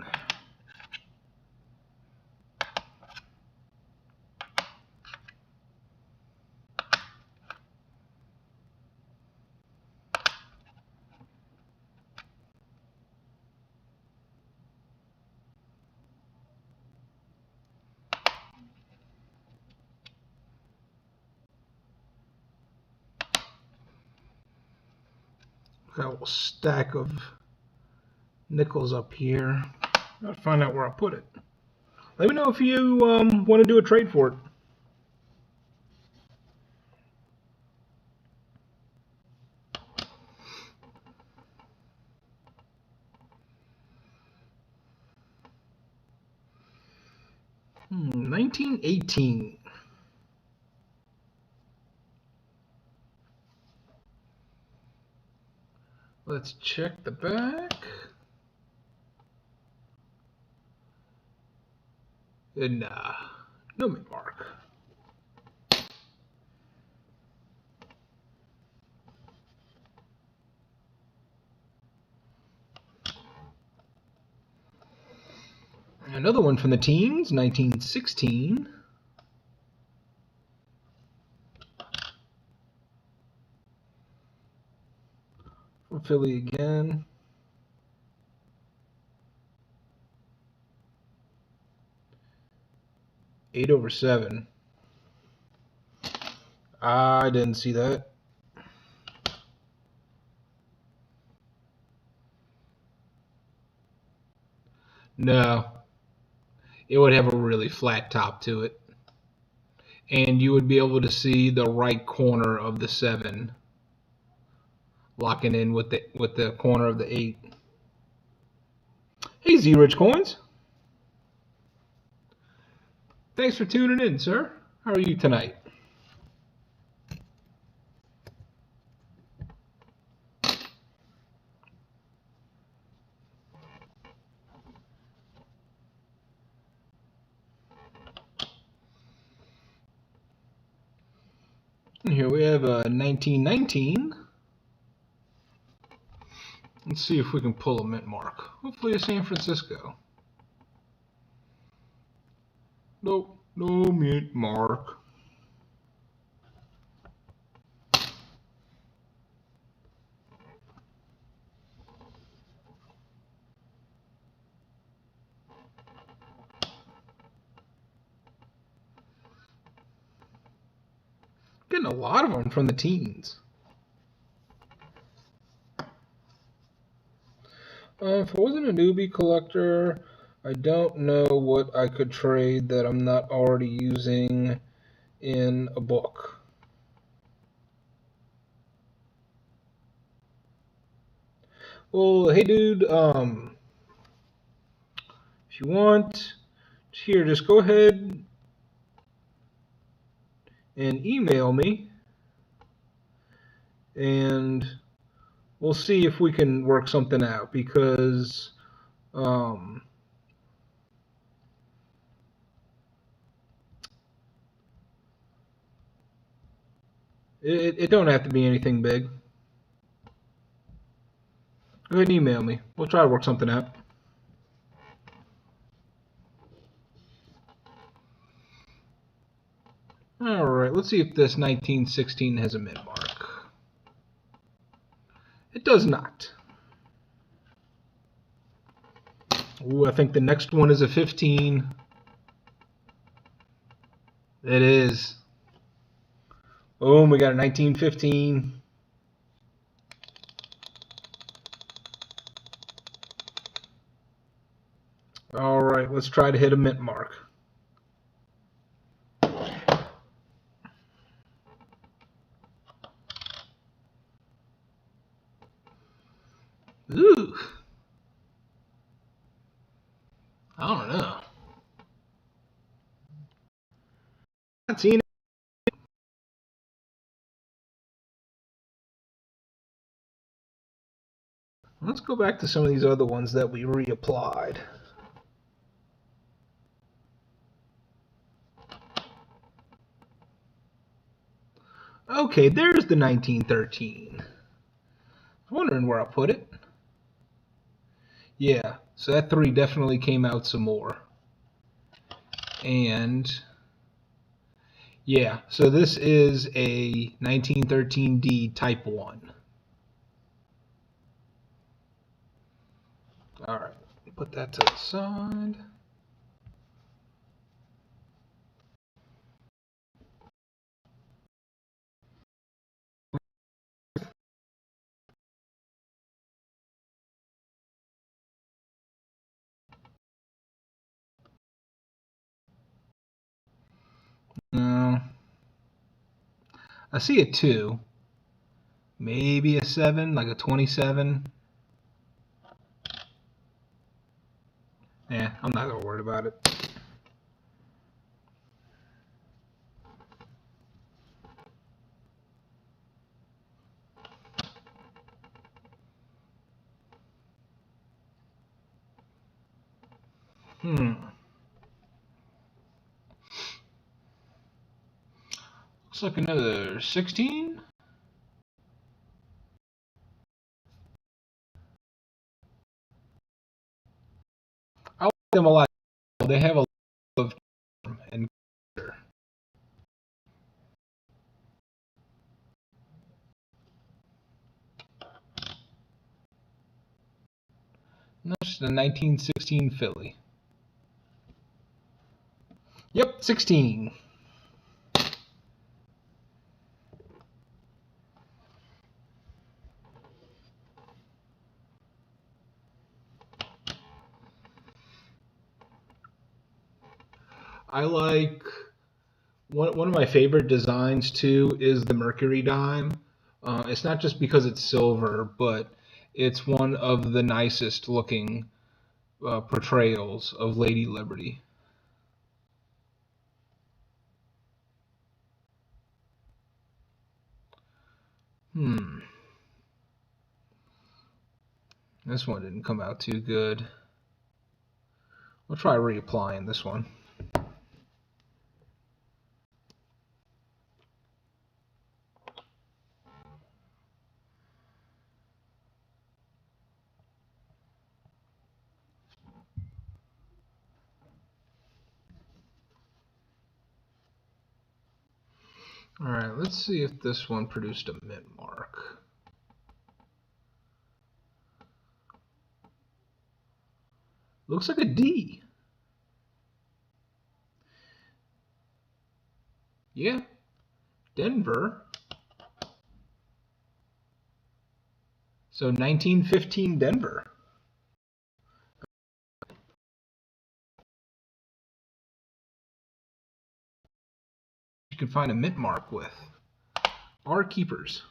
Got a little stack of nickels up here. I'll find out where I put it. Let me know if you want to do a trade for it. Hmm, 1918. Let's check the back. Nah, no mint mark. Another one from the teens, 1916. From Philly again. $8/7. I didn't see that. No. It would have a really flat top to it. And you would be able to see the right corner of the 7 locking in with the corner of the 8. Hey, Z-Rich Coins. Thanks for tuning in, sir. How are you tonight? And here we have a 1919. Let's see if we can pull a mint mark. Hopefully a San Francisco. Nope, no mint mark. Getting a lot of them from the teens. If I wasn't a newbie collector, I don't know what I could trade that I'm not already using in a book. Well, hey dude, if you want, here, just go ahead and email me, and we'll see if we can work something out, because it don't have to be anything big. Go ahead and email me. We'll try to work something out. All right, let's see if this 1916 has a mint mark. It does not. Ooh, I think the next one is a 15. It is. Boom, we got a 1915. All right, let's try to hit a mint mark. Ooh. I don't know. Not seeing it. Let's go back to some of these other ones that we reapplied. Okay, there's the 1913. I was wondering where I put it. Yeah, so that 3 definitely came out some more. And yeah, so this is a 1913D Type 1. All right, put that to the side. No, I see a 2, maybe a 7, like a 27. Yeah, I'm not gonna worry about it. Looks like another 16. I like them a lot. They have a lot of and no, it's the 1916 Philly. Yep, 16. I like one of my favorite designs too is the Mercury dime. It's not just because it's silver, but it's one of the nicest looking portrayals of Lady Liberty. This one didn't come out too good. We'll try reapplying this one. Alright, let's see if this one produced a mint mark. Looks like a D. Yeah, Denver. So 1915 Denver. You can find a mint mark with. Our keepers.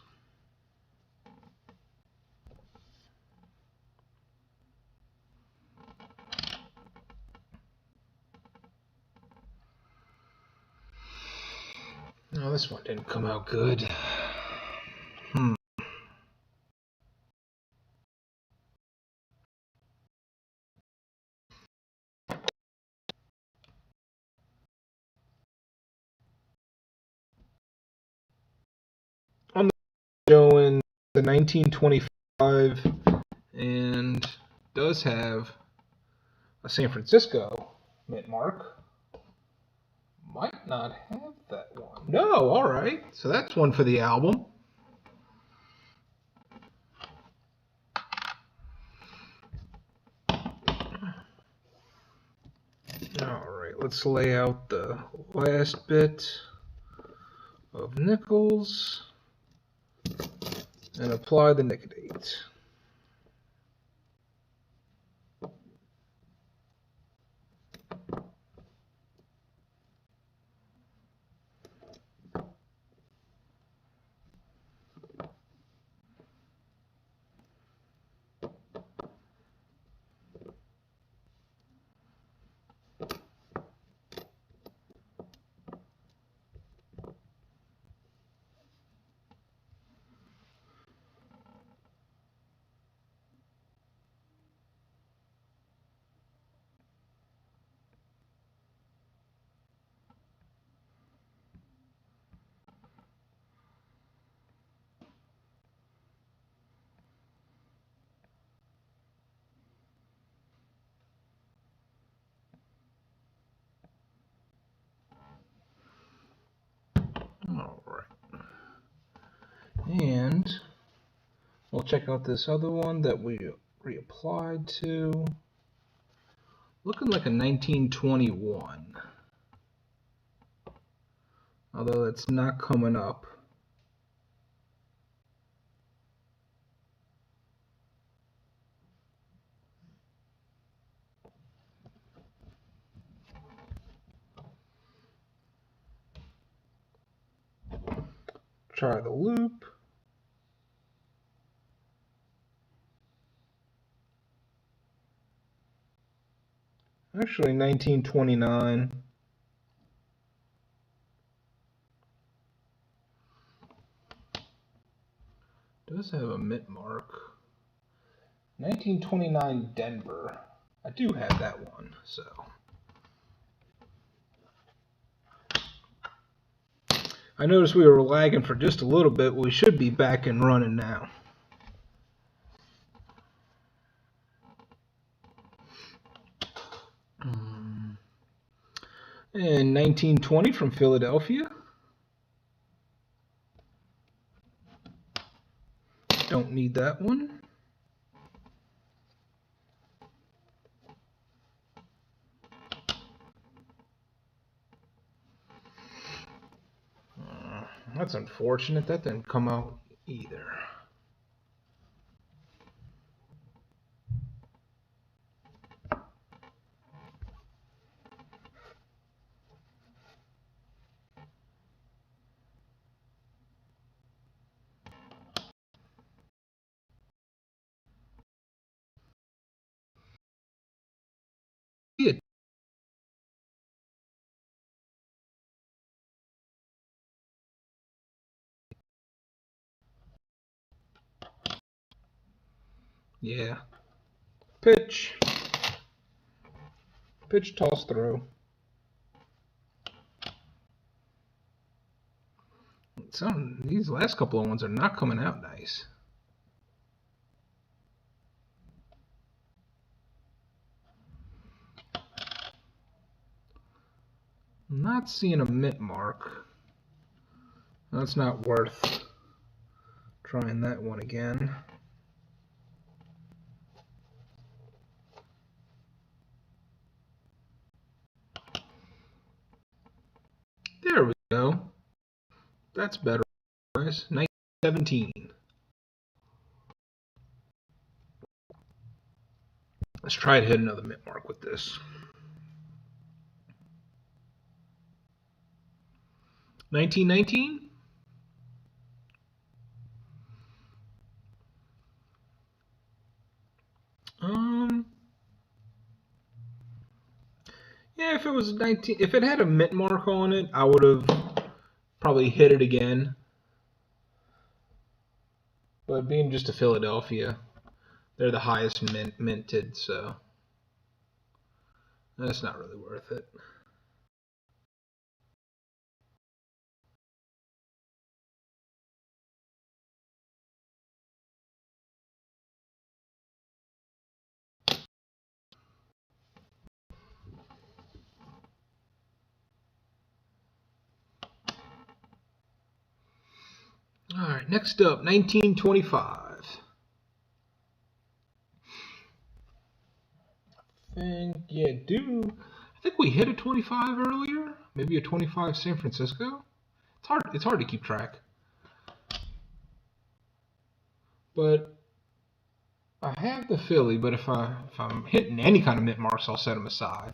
No, this one didn't come out good. On the showing the 1925 and does have a San Francisco mint mark. Might not have that one. No, alright. So that's one for the album. Alright, let's lay out the last bit of nickels and apply the Nic-a-Date. Alright. And we'll check out this other one that we reapplied to. Looking like a 1921. Although that's not coming up. Try the loop. Actually, 1929. Does have a mint mark. 1929 Denver. I do have that one, so. I noticed we were lagging for just a little bit. We should be back and running now. And 1920 from Philadelphia. Don't need that one. That's unfortunate. That didn't come out either. Yeah. Pitch. Pitch, toss, throw. These last couple of ones are not coming out nice. I'm not seeing a mint mark. That's not worth trying that one again. There we go. That's better, guys. 1917. Let's try to hit another mint mark with this. 1919. Yeah, if it was 19, if it had a mint mark on it, I would have probably hit it again. But being just a Philadelphia, they're the highest minted, so that's not really worth it. All right, next up, 1925. I think we hit a 25 earlier. Maybe a 25 San Francisco. It's hard to keep track. But I have the Philly, but if I'm hitting any kind of mint marks, I'll set them aside.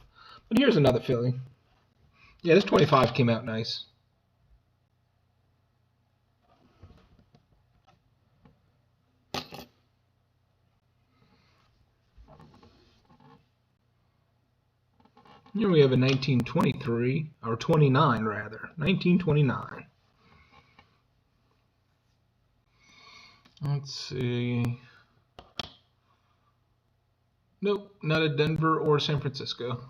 But here's another Philly. Yeah, this 25 came out nice. Here we have a 1923, or 29 rather, 1929. Let's see. Nope, not a Denver or San Francisco.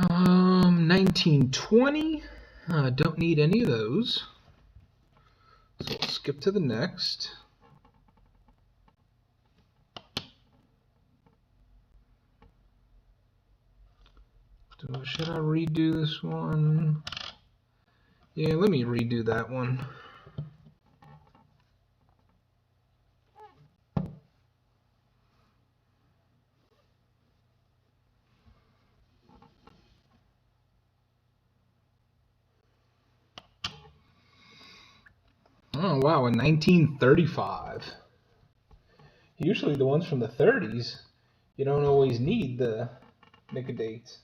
Um, 1920. Don't need any of those. So we'll skip to the next. Should I redo this one? Yeah, let me redo that one. Oh, wow, in 1935. Usually the ones from the 30s, you don't always need the Nic-a-Dates.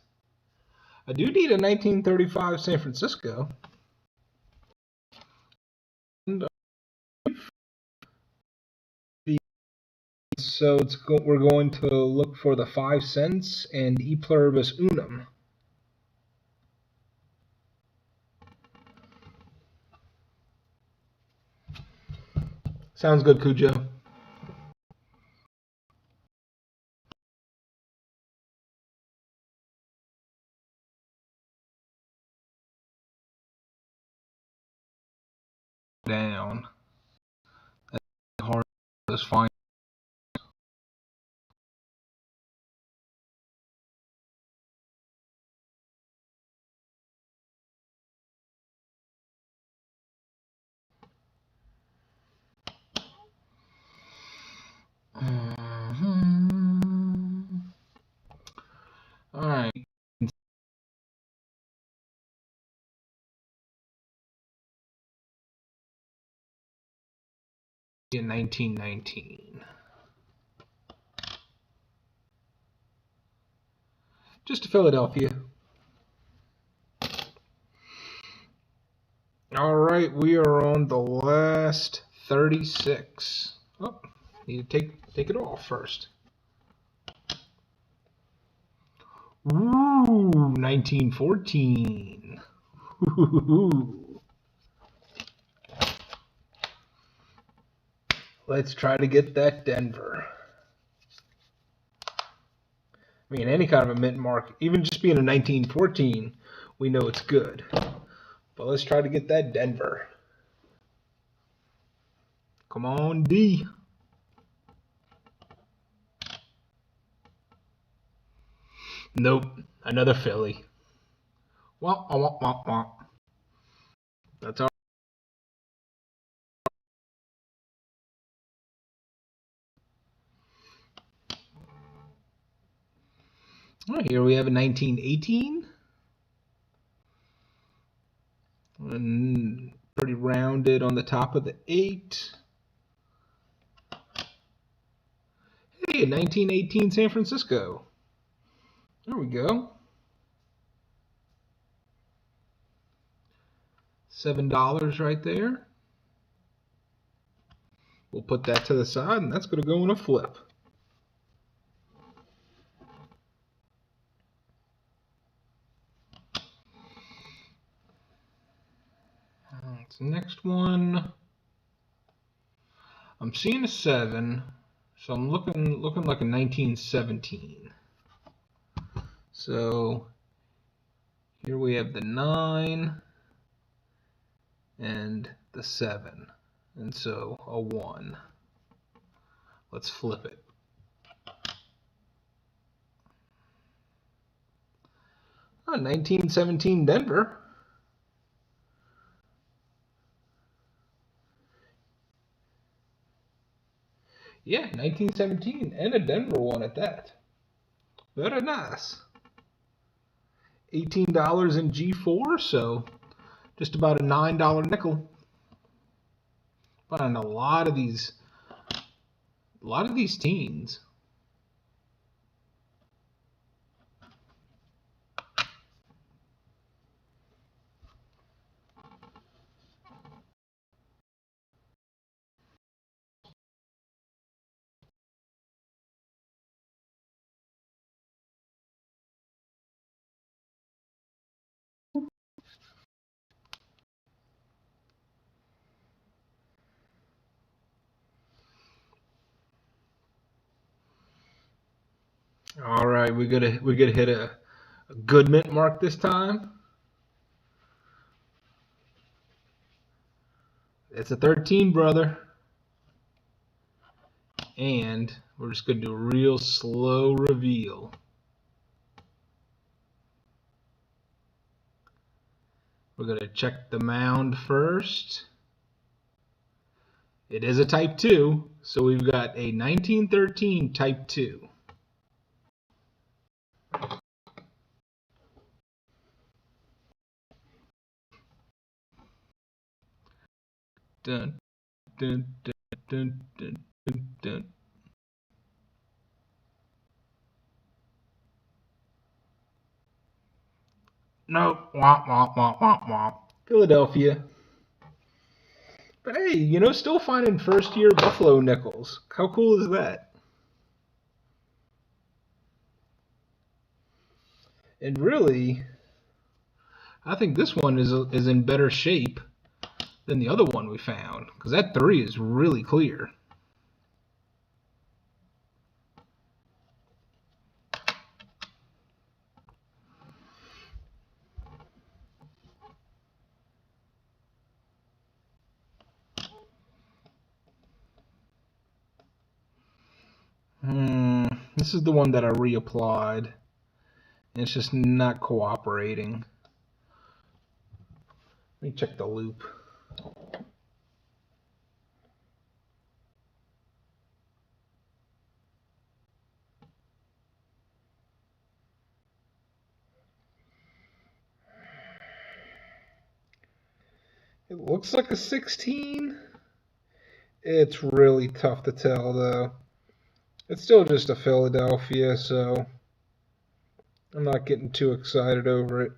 I do need a 1935 San Francisco. And, so we're going to look for the 5 cents and E pluribus unum. Sounds good, Cujo. down. That's hard to find. All right. In 1919. Just to Philadelphia. All right, we are on the last 36. Oh, need to take it off first. Ooh, 1914. Ooh. Let's try to get that Denver. I mean, any kind of a mint mark, even just being a 1914, we know it's good. But let's try to get that Denver. Come on, D. Nope, another Philly. Wah, wah, wah, wah. That's all. Right, here we have a 1918. And pretty rounded on the top of the 8. Hey, 1918 San Francisco. There we go. $7 right there. We'll put that to the side, and that's going to go in a flip. So next one, I'm seeing a 7, so I'm looking like a 1917. So here we have the 9 and the 7, and so a 1. Let's flip it. Oh, 1917 Denver. Yeah, 1917, and a Denver one at that. Very nice. $18 in G4, so just about a $9 nickel. Finding a lot of these teens. All right, we're gonna hit a good mint mark this time. It's a 13, brother. And we're just gonna do a real slow reveal. We're gonna check the mound first. It is a type 2, so we've got a 1913 type 2. Dun, dun, dun, dun, dun, dun, dun. Nope. Womp, womp, womp, womp, womp. Philadelphia. But hey, still finding first-year Buffalo nickels. How cool is that? And really, I think this one is in better shape than the other one we found, because that 3 is really clear. This is the one that I reapplied. And it's just not cooperating. Let me check the loop. It looks like a 16. It's really tough to tell, though. It's still just a Philadelphia, so I'm not getting too excited over it.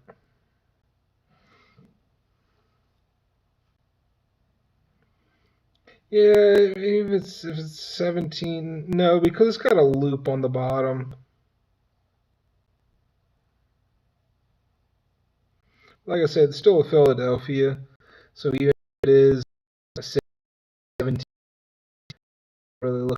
Yeah, if it's 17, no, because it's got a loop on the bottom. Like I said, it's still a Philadelphia, so even if it is a 17, really look.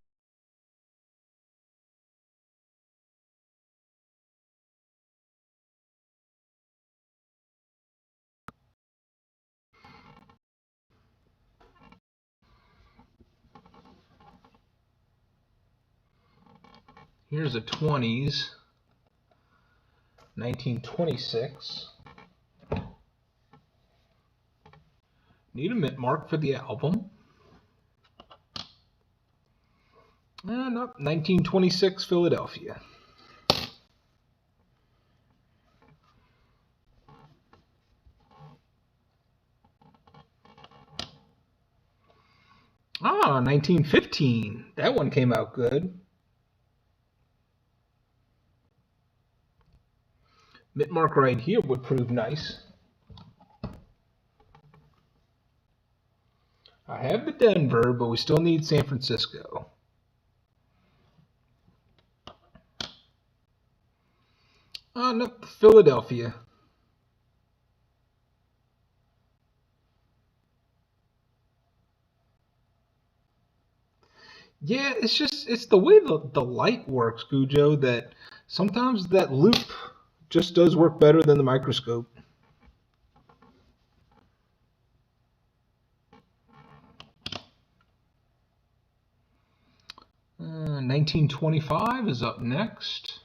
Here's a 20s, 1926. Need a mint mark for the album. Nope, 1926 Philadelphia. Ah, 1915. That one came out good. Mint mark right here would prove nice. I have the Denver, but we still need San Francisco. No, Philadelphia. Yeah, it's the way the light works, Cujo, that sometimes that loop just does work better than the microscope. Uh, 1925 is up next.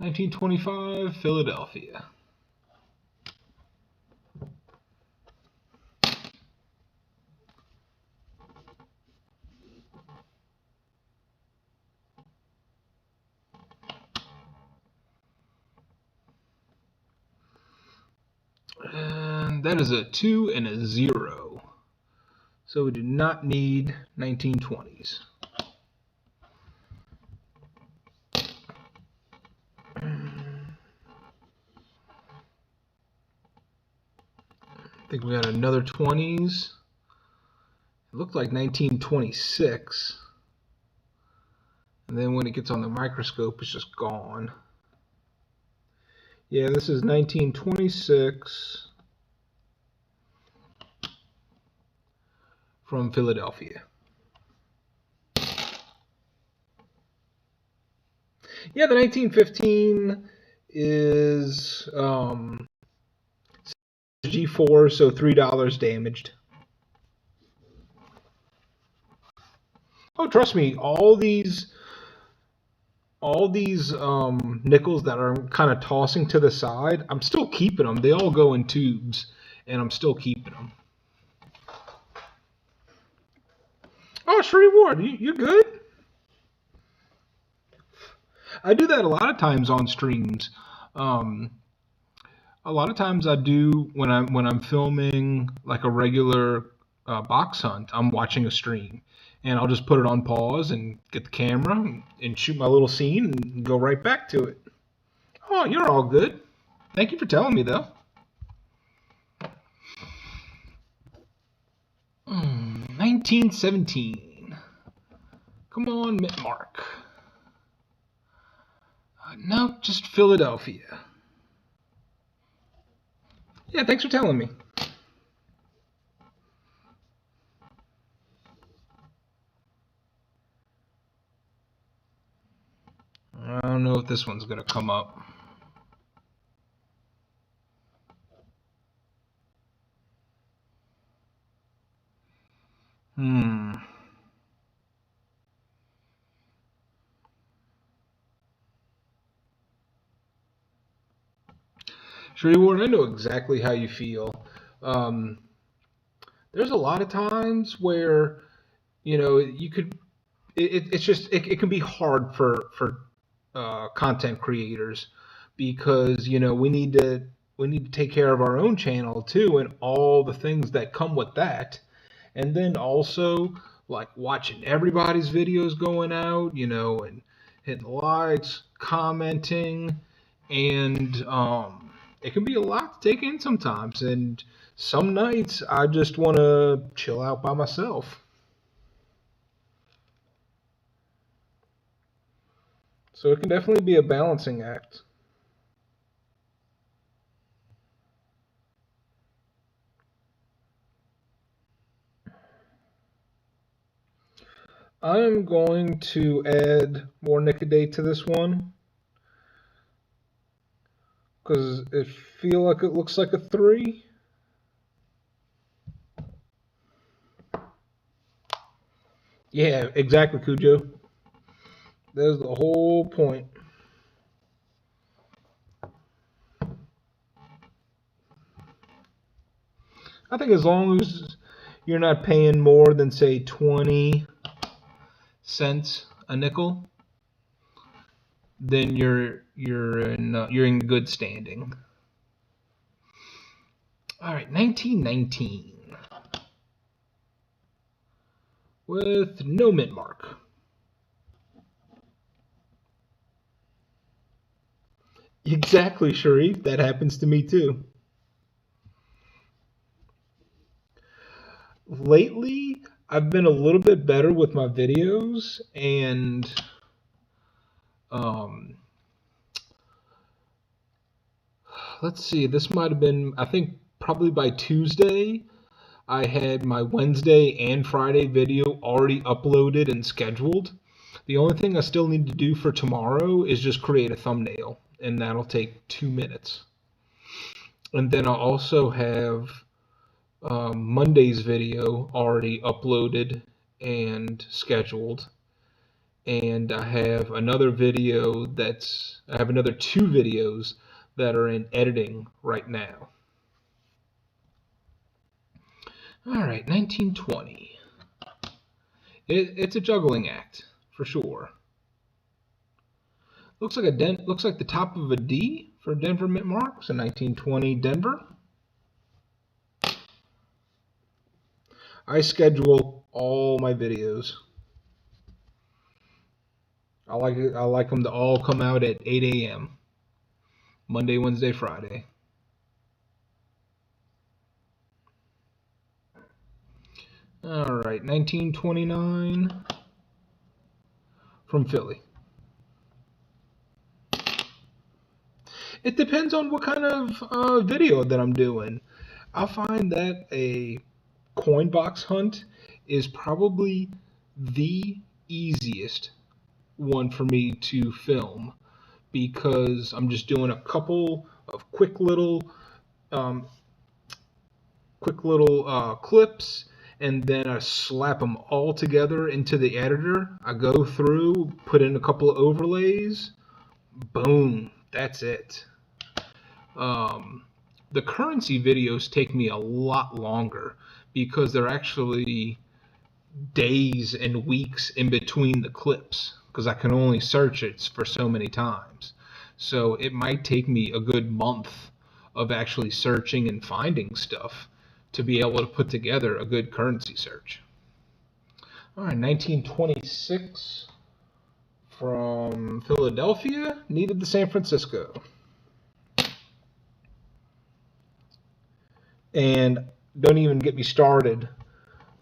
$1925 Philadelphia. And that is a 2 and a 0. So we do not need 1920s. I think we got another 20s. It looked like 1926. And then when it gets on the microscope, it's just gone. Yeah, this is 1926 from Philadelphia. Yeah, the 1915 is G4, so $3 damaged. Oh, trust me, all these nickels that are kind of tossing to the side, I'm still keeping them. They all go in tubes, and I'm still keeping them. Oh, Sheree Ward, you good? I do that a lot of times on streams. A lot of times I do when I'm filming like a regular box hunt. I'm watching a stream, and I'll just put it on pause and get the camera and shoot my little scene and go right back to it. Oh, you're all good. Thank you for telling me, though. 1917. Come on, mint mark. No, just Philadelphia. Yeah, thanks for telling me. I don't know if this one's going to come up. Sheree Ward, I know exactly how you feel. Um, there's a lot of times where you could. It's just it can be hard for content creators because we need to take care of our own channel too and all the things that come with that, and then also like watching everybody's videos going out, and hitting likes, commenting, and it can be a lot to take in sometimes. And some nights I just want to chill out by myself. So it can definitely be a balancing act. I am going to add more Nic-a-Date to this one because it feel like it looks like a 3. Yeah, exactly, Cujo. There's the whole point. I think as long as you're not paying more than say 20 cents a nickel, then you're in good standing. All right, 1919 with no mint mark. Exactly, Sharif. That happens to me too. Lately, I've been a little bit better with my videos, and um, let's see. This might have been, I think, probably by Tuesday. I had my Wednesday and Friday video already uploaded and scheduled. The only thing I still need to do for tomorrow is just create a thumbnail, and that'll take 2 minutes. And then I'll also have Monday's video already uploaded and scheduled. And I have another 2 videos that are in editing right now. All right, 1920. It's a juggling act for sure. Looks like the top of a D for Denver mint marks in 1920 Denver. I schedule all my videos. I like them to all come out at 8 a.m. Monday, Wednesday, Friday. All right, 1929 from Philly. It depends on what kind of video that I'm doing. I find that a coin box hunt is probably the easiest one for me to film because I'm just doing a couple of um, quick little clips, and then I slap them all together into the editor. I go through, put in a couple of overlays, boom, that's it. Um, the currency videos take me a lot longer because they're actually days and weeks in between the clips because I can only search it for so many times. So it might take me a good month of actually searching and finding stuff to be able to put together a good currency search. All right, 1926 from Philadelphia, needed the San Francisco. And don't even get me started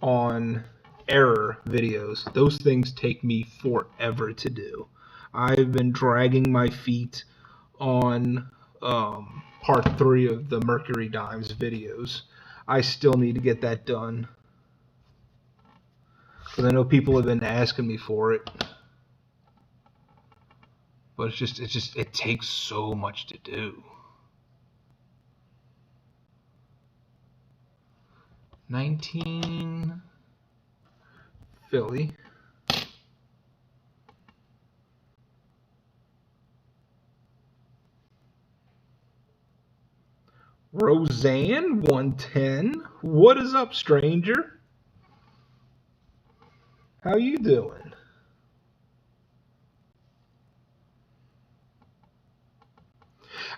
on error videos. Those things take me forever to do. I've been dragging my feet on part 3 of the Mercury Dimes videos. I still need to get that done because I know people have been asking me for it. But it takes so much to do. 19 Philly. Roseanne 110. What is up, stranger? How you doing?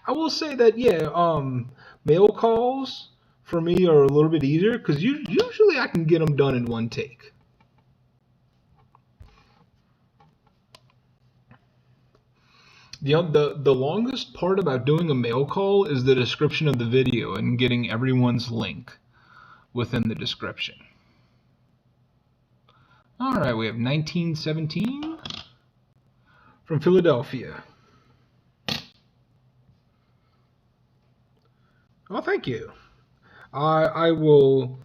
I will say that, yeah, mail calls for me are a little bit easier because usually I can get them done in one take. The longest part about doing a mail call is the description of the video and getting everyone's link within the description. All right, we have 1917 from Philadelphia. Oh, thank you. I will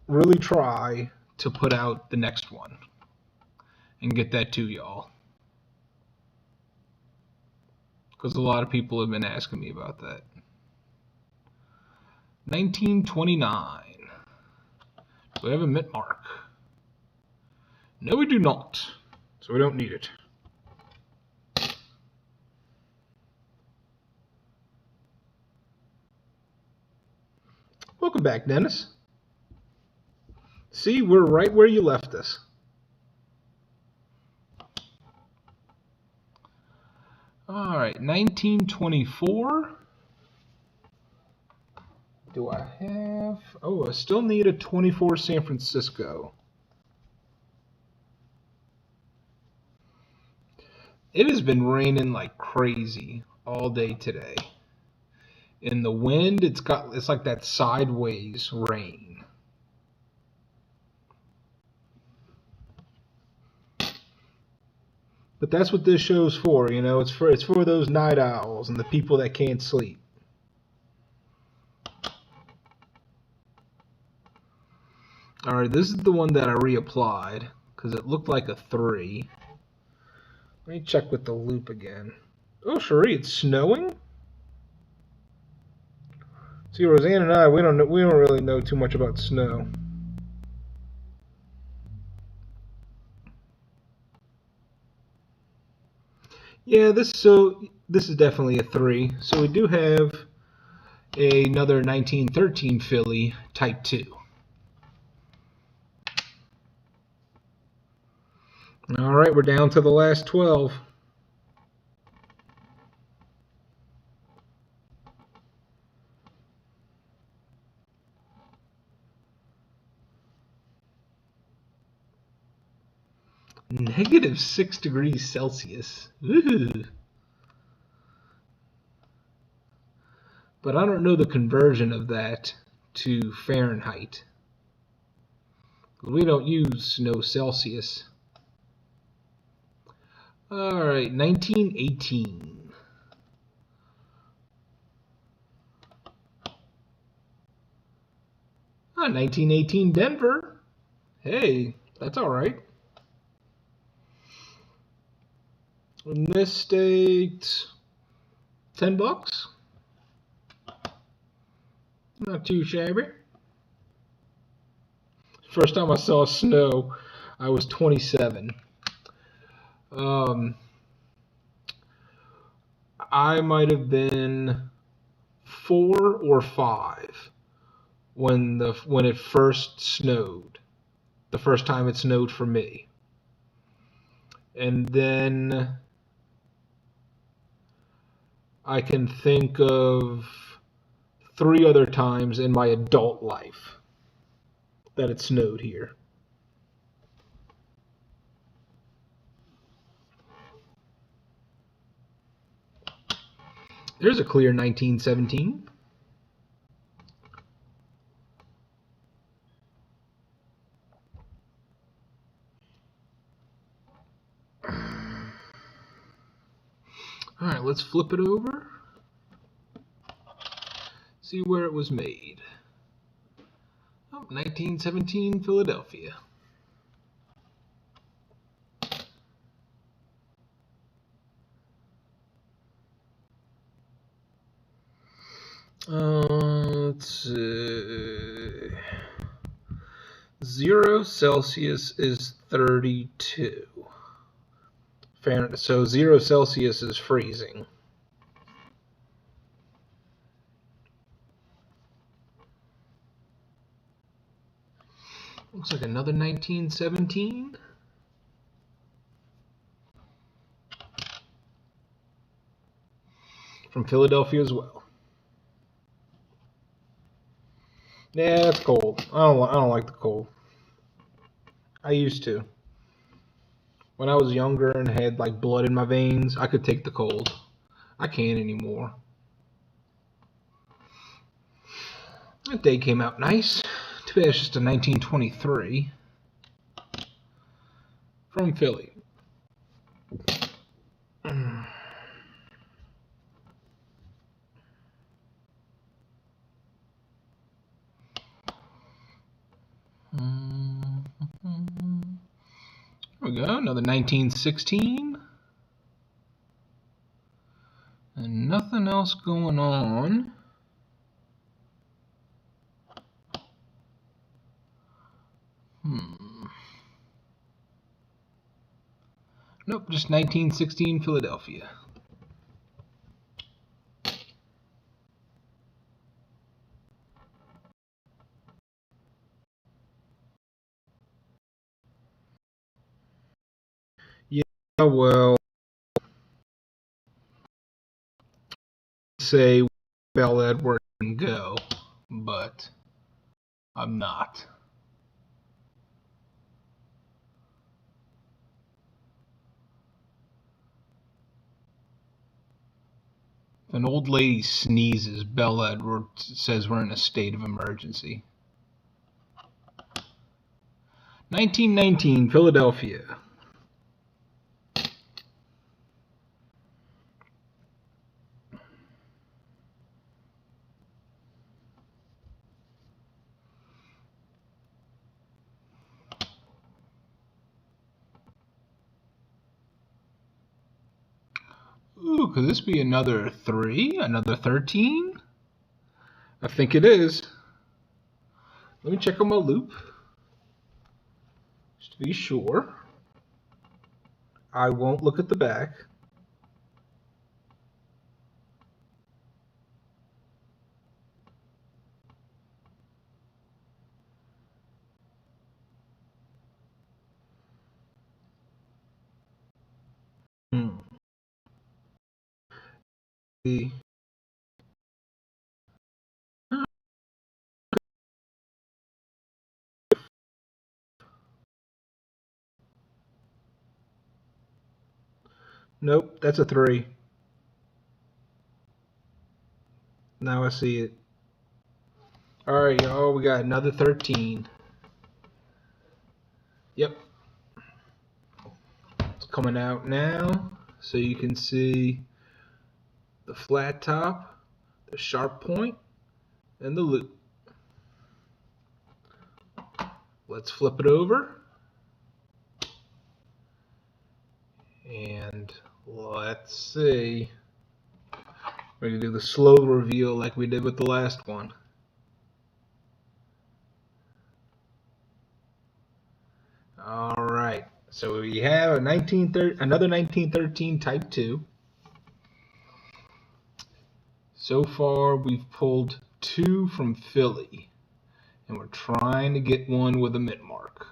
really try to put out the next one and get that to y'all, because a lot of people have been asking me about that. 1929. Do we have a mint mark? No, we do not. So we don't need it. Welcome back, Dennis. See, we're right where you left us. All right, 1924. Do I have... Oh, I still need a 24 San Francisco. It has been raining like crazy all day today. In the wind, it's like that sideways rain. But that's what this show's for, you know. It's for those night owls and the people that can't sleep. All right, this is the one that I reapplied because it looked like a 3. Let me check with the loop again. Oh, Cherie, it's snowing? See, Roseanne and I, we don't really know too much about snow. Yeah, this is definitely a 3. So we do have another 1913 Philly Type 2. All right, we're down to the last 12. -6 degrees Celsius. Ooh. But I don't know the conversion of that to Fahrenheit. We don't use no Celsius. All right, 1918. Ah, 1918 Denver. Hey, that's all right. In this state, $10. Not too shabby. First time I saw snow, I was 27. I might have been 4 or 5 when it first snowed. The first time it snowed for me. And then I can think of 3 other times in my adult life that it snowed here. There's a clear 1917. All right, let's flip it over. See where it was made. Oh, 1917 Philadelphia. Let's see. 0 Celsius is 32 Fahrenheit. So 0 Celsius is freezing. Looks like another 1917. From Philadelphia as well. Yeah, that's cold. I don't like the cold. I used to. When I was younger and had like blood in my veins, I could take the cold. I can't anymore. That day came out nice. Too bad it's just a 1923 from Philly. There we go, another 1916. And nothing else going on. Nope, just 1916 Philadelphia. Yeah, well, say Bell Edward can go, but I'm not. If an old lady sneezes, Bell Edward says we're in a state of emergency. 1919 Philadelphia. Ooh, could this be another 3? Another 13? I think it is. Let me check on my loop. Just to be sure. I won't look at the back. Nope, that's a 3. Now I see it. Alright, y'all, we got another 13. Yep. It's coming out now, so you can see the flat top, the sharp point, and the loop. Let's flip it over. And let's see. We're going to do the slow reveal like we did with the last one. Alright, so we have another 1913 Type 2. So far we've pulled 2 from Philly, and we're trying to get one with a mint mark.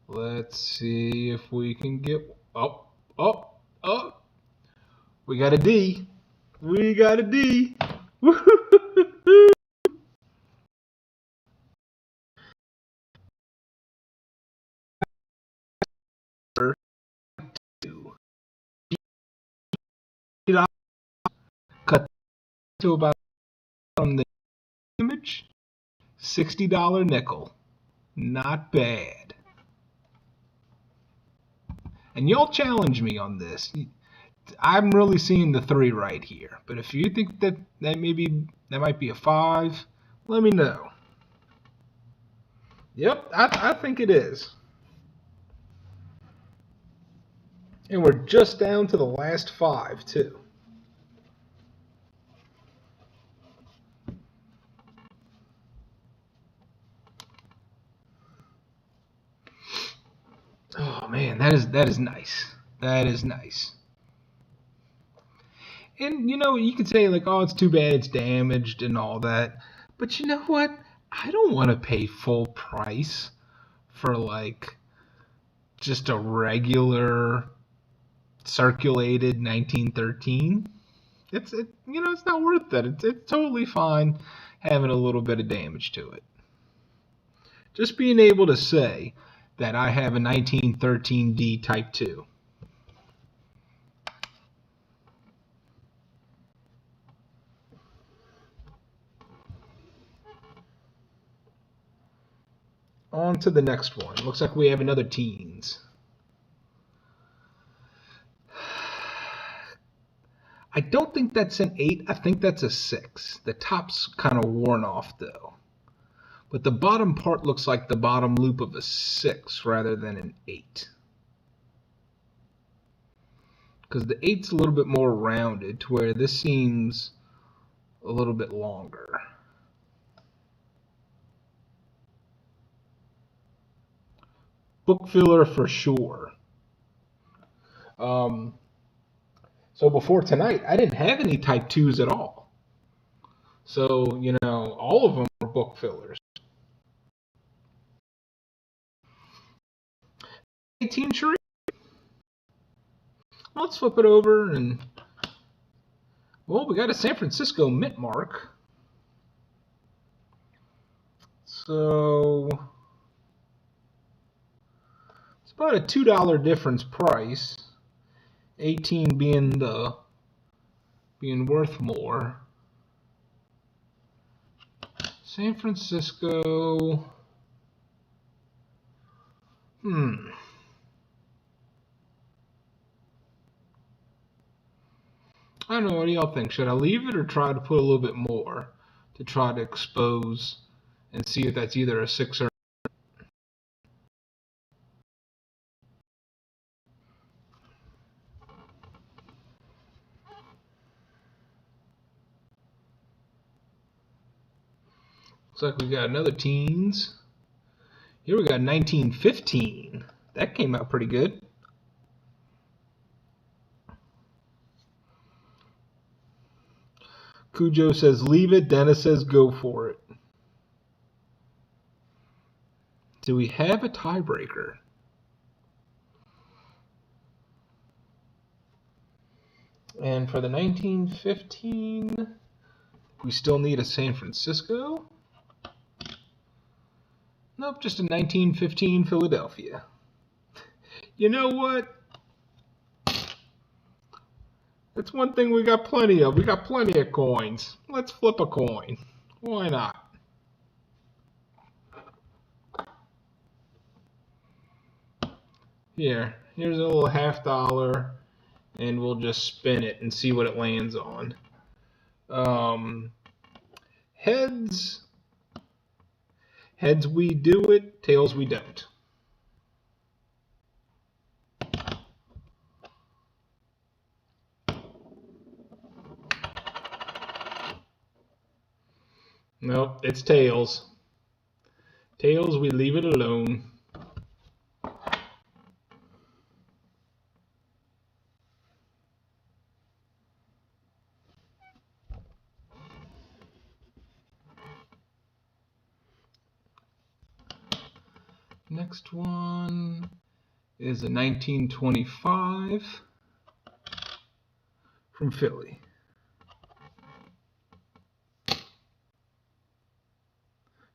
Let's see if we can get... Oh! We got a D. We got a D. Cut to about from the image. $60 nickel. Not bad. And y'all challenge me on this. I'm really seeing the 3 right here. But if you think that might be a 5, let me know. Yep, I think it is. And we're just down to the last 5 too. Oh man, that is nice. That is nice. And you know, you could say like, oh, it's too bad it's damaged and all that. But you know what? I don't want to pay full price for like just a regular circulated 1913. It's not worth it. It's totally fine having a little bit of damage to it. Just being able to say that I have a 1913D Type 2. On to the next one. Looks like we have another teens. I don't think that's an 8. I think that's a 6. The top's kind of worn off though. But the bottom part looks like the bottom loop of a 6 rather than an 8. Because the 8's a little bit more rounded to where this seems a little bit longer. Book filler for sure. So before tonight, I didn't have any Type 2s at all. So, all of them were book fillers. 18 Sharif. Let's flip it over and, well, we got a San Francisco mint mark. So it's about a $2 difference price. 18 being worth more. San Francisco. I don't know, what do y'all think? Should I leave it or try to put a little bit more to try to expose and see if that's either a 6 or... Looks like we got another teens. Here we got 1915. That came out pretty good. Cujo says leave it. Dennis says go for it. Do we have a tiebreaker? And for the 1915, we still need a San Francisco. Nope, just a 1915 Philadelphia. You know what? That's one thing we got plenty of. We got plenty of coins. Let's flip a coin. Why not? Here's a little $50, and we'll just spin it and see what it lands on. Heads. Heads we do it, tails we don't. Nope, it's tails. Tails, we leave it alone. Next one is a 1925 from Philly.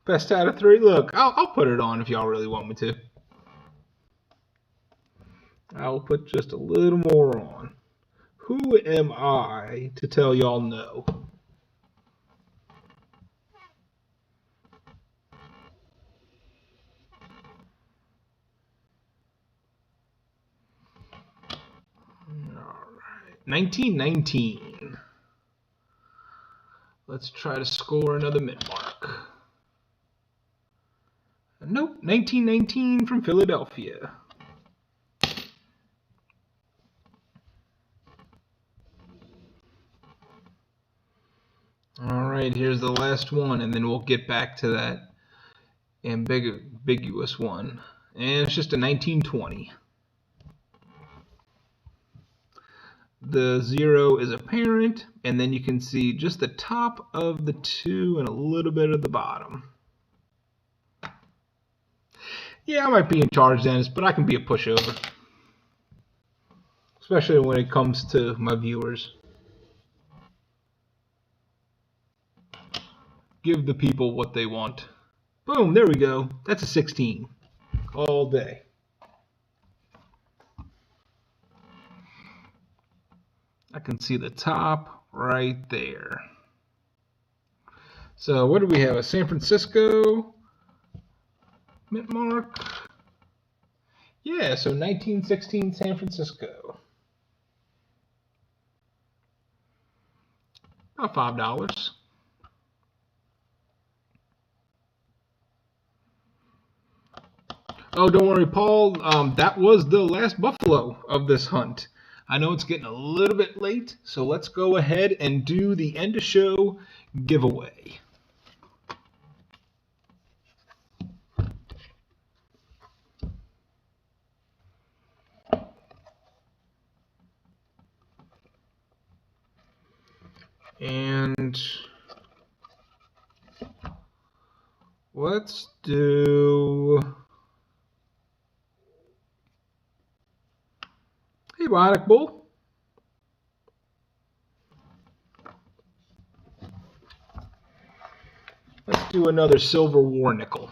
Best out of 3. Look, I'll put it on if y'all really want me to. I'll put just a little more on. Who am I to tell y'all no? All right, 1919. Let's try to score another mint mark. Nope, 1919 from Philadelphia. All right, here's the last one, and then we'll get back to that ambiguous one. And it's just a 1920. The 0 is apparent, and then you can see just the top of the 2 and a little bit of the bottom. Yeah, I might be in charge, Dennis, but I can be a pushover. Especially when it comes to my viewers. Give the people what they want. Boom, there we go. That's a 16. All day. I can see the top right there. So what do we have? A San Francisco mint mark? Yeah, so 1916 San Francisco. About $5. Oh, don't worry, Paul. That was the last buffalo of this hunt. I know it's getting a little bit late, so let's go ahead and do the end of show giveaway. And let's do... Hey, Bionic Bull. Let's do another silver war nickel.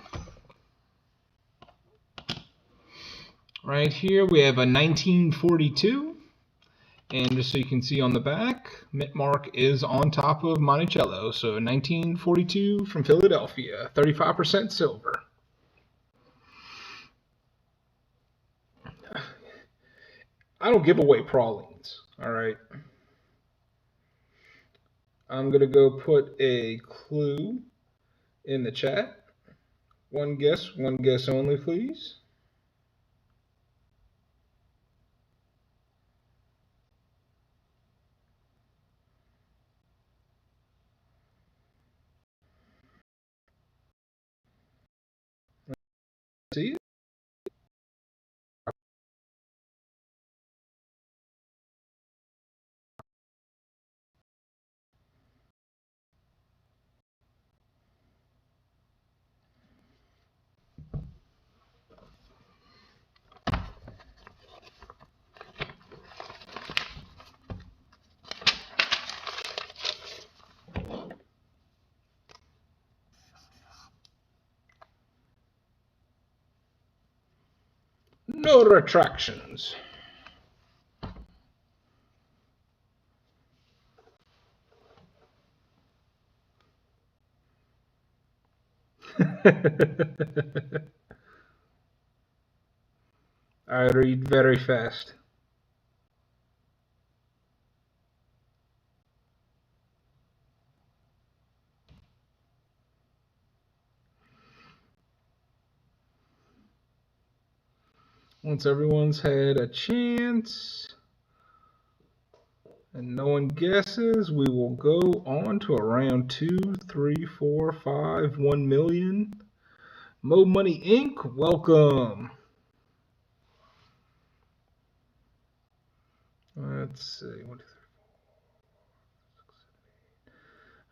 Right here we have a 1942. And just so you can see on the back, mint mark is on top of Monticello. So 1942 from Philadelphia, 35% silver. I don't give away pralines, all right? I'm going to go put a clue in the chat. One guess only, please. See it? No retractions. I read very fast. Once everyone's had a chance and no one guesses, we will go on to a round 2, 3, 4, 5, 1 million. Mo Money Inc., welcome. Let's see. 1, 2,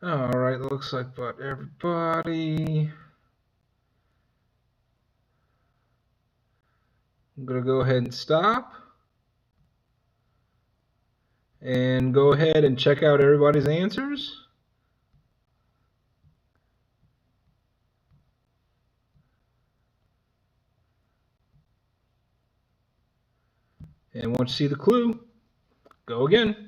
3, 4. All right, looks like about everybody. I'm going to go ahead and stop. And go ahead and check out everybody's answers. And once you see the clue, go again.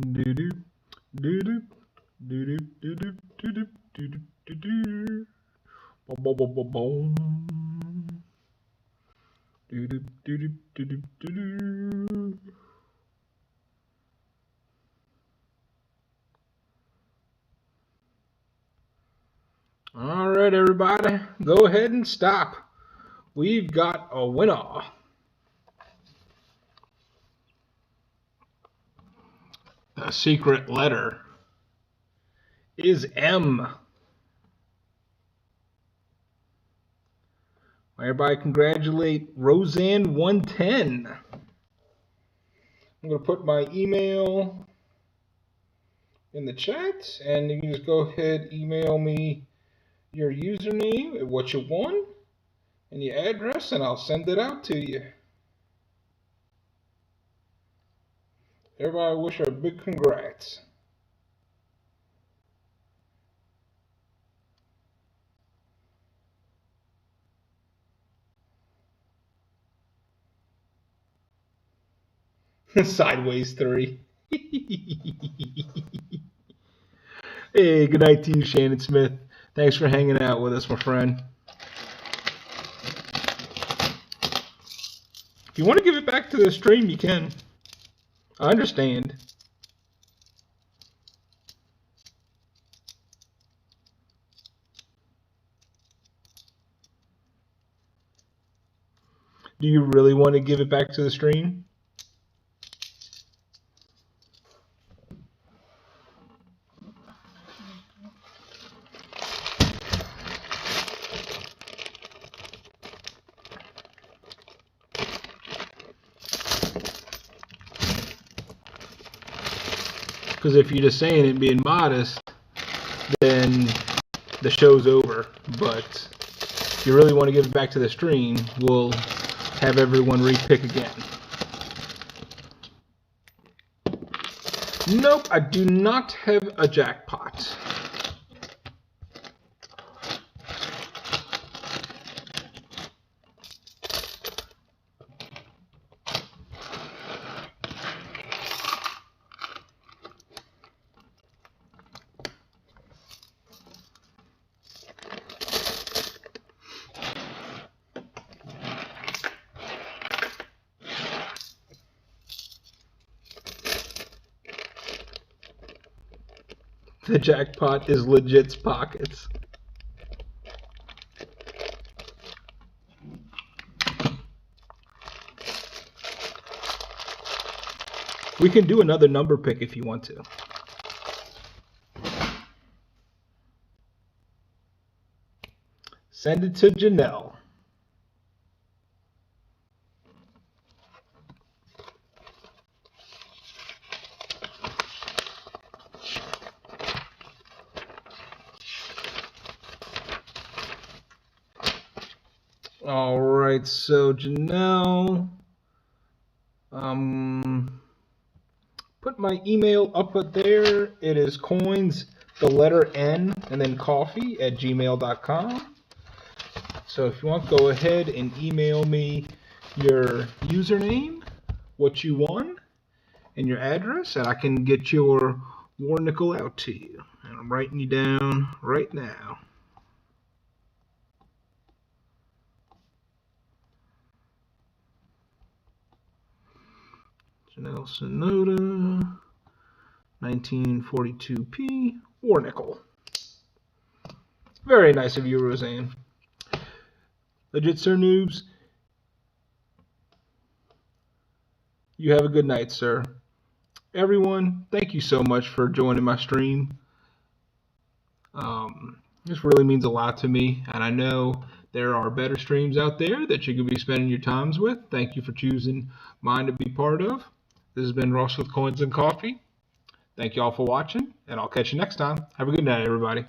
Do-do, do-do, do-do, do-do, do-do, do-do, do-do. Boom. Do-do, do-do, do-do, do-do. All right, everybody, go ahead and stop. We've got a winner. The secret letter is M. Everybody congratulate Roseanne 110. I'm going to put my email in the chat, and you can just go ahead, email me your username and what you want and your address, and I'll send it out to you. Everybody, I wish her a big congrats. Sideways 3. Hey, good night to you, Shannon Smith. Thanks for hanging out with us, my friend. If you want to give it back to the stream, you can. I understand. Do you really want to give it back to the stream? Because if you're just saying it being modest, then the show's over. But if you really want to give it back to the stream, we'll have everyone repick again. Nope, I do not have a jackpot. The jackpot is legit's pockets. We can do another number pick if you want to. Send it to Janelle. All right, so Janelle, put my email up there. It is coins, the letter N, and then coffee at gmail.com. So if you want, go ahead and email me your username, what you won, and your address, and I can get your war nickel out to you. And I'm writing you down right now. Janelle Sonoda, 1942p, war nickel. Very nice of you, Roseanne. Legit Sir Noobs, you have a good night, sir. Everyone, thank you so much for joining my stream. This really means a lot to me, and I know there are better streams out there that you could be spending your times with. Thank you for choosing mine to be part of. This has been Ross with Coins and Coffee. Thank you all for watching, and I'll catch you next time. Have a good night, everybody.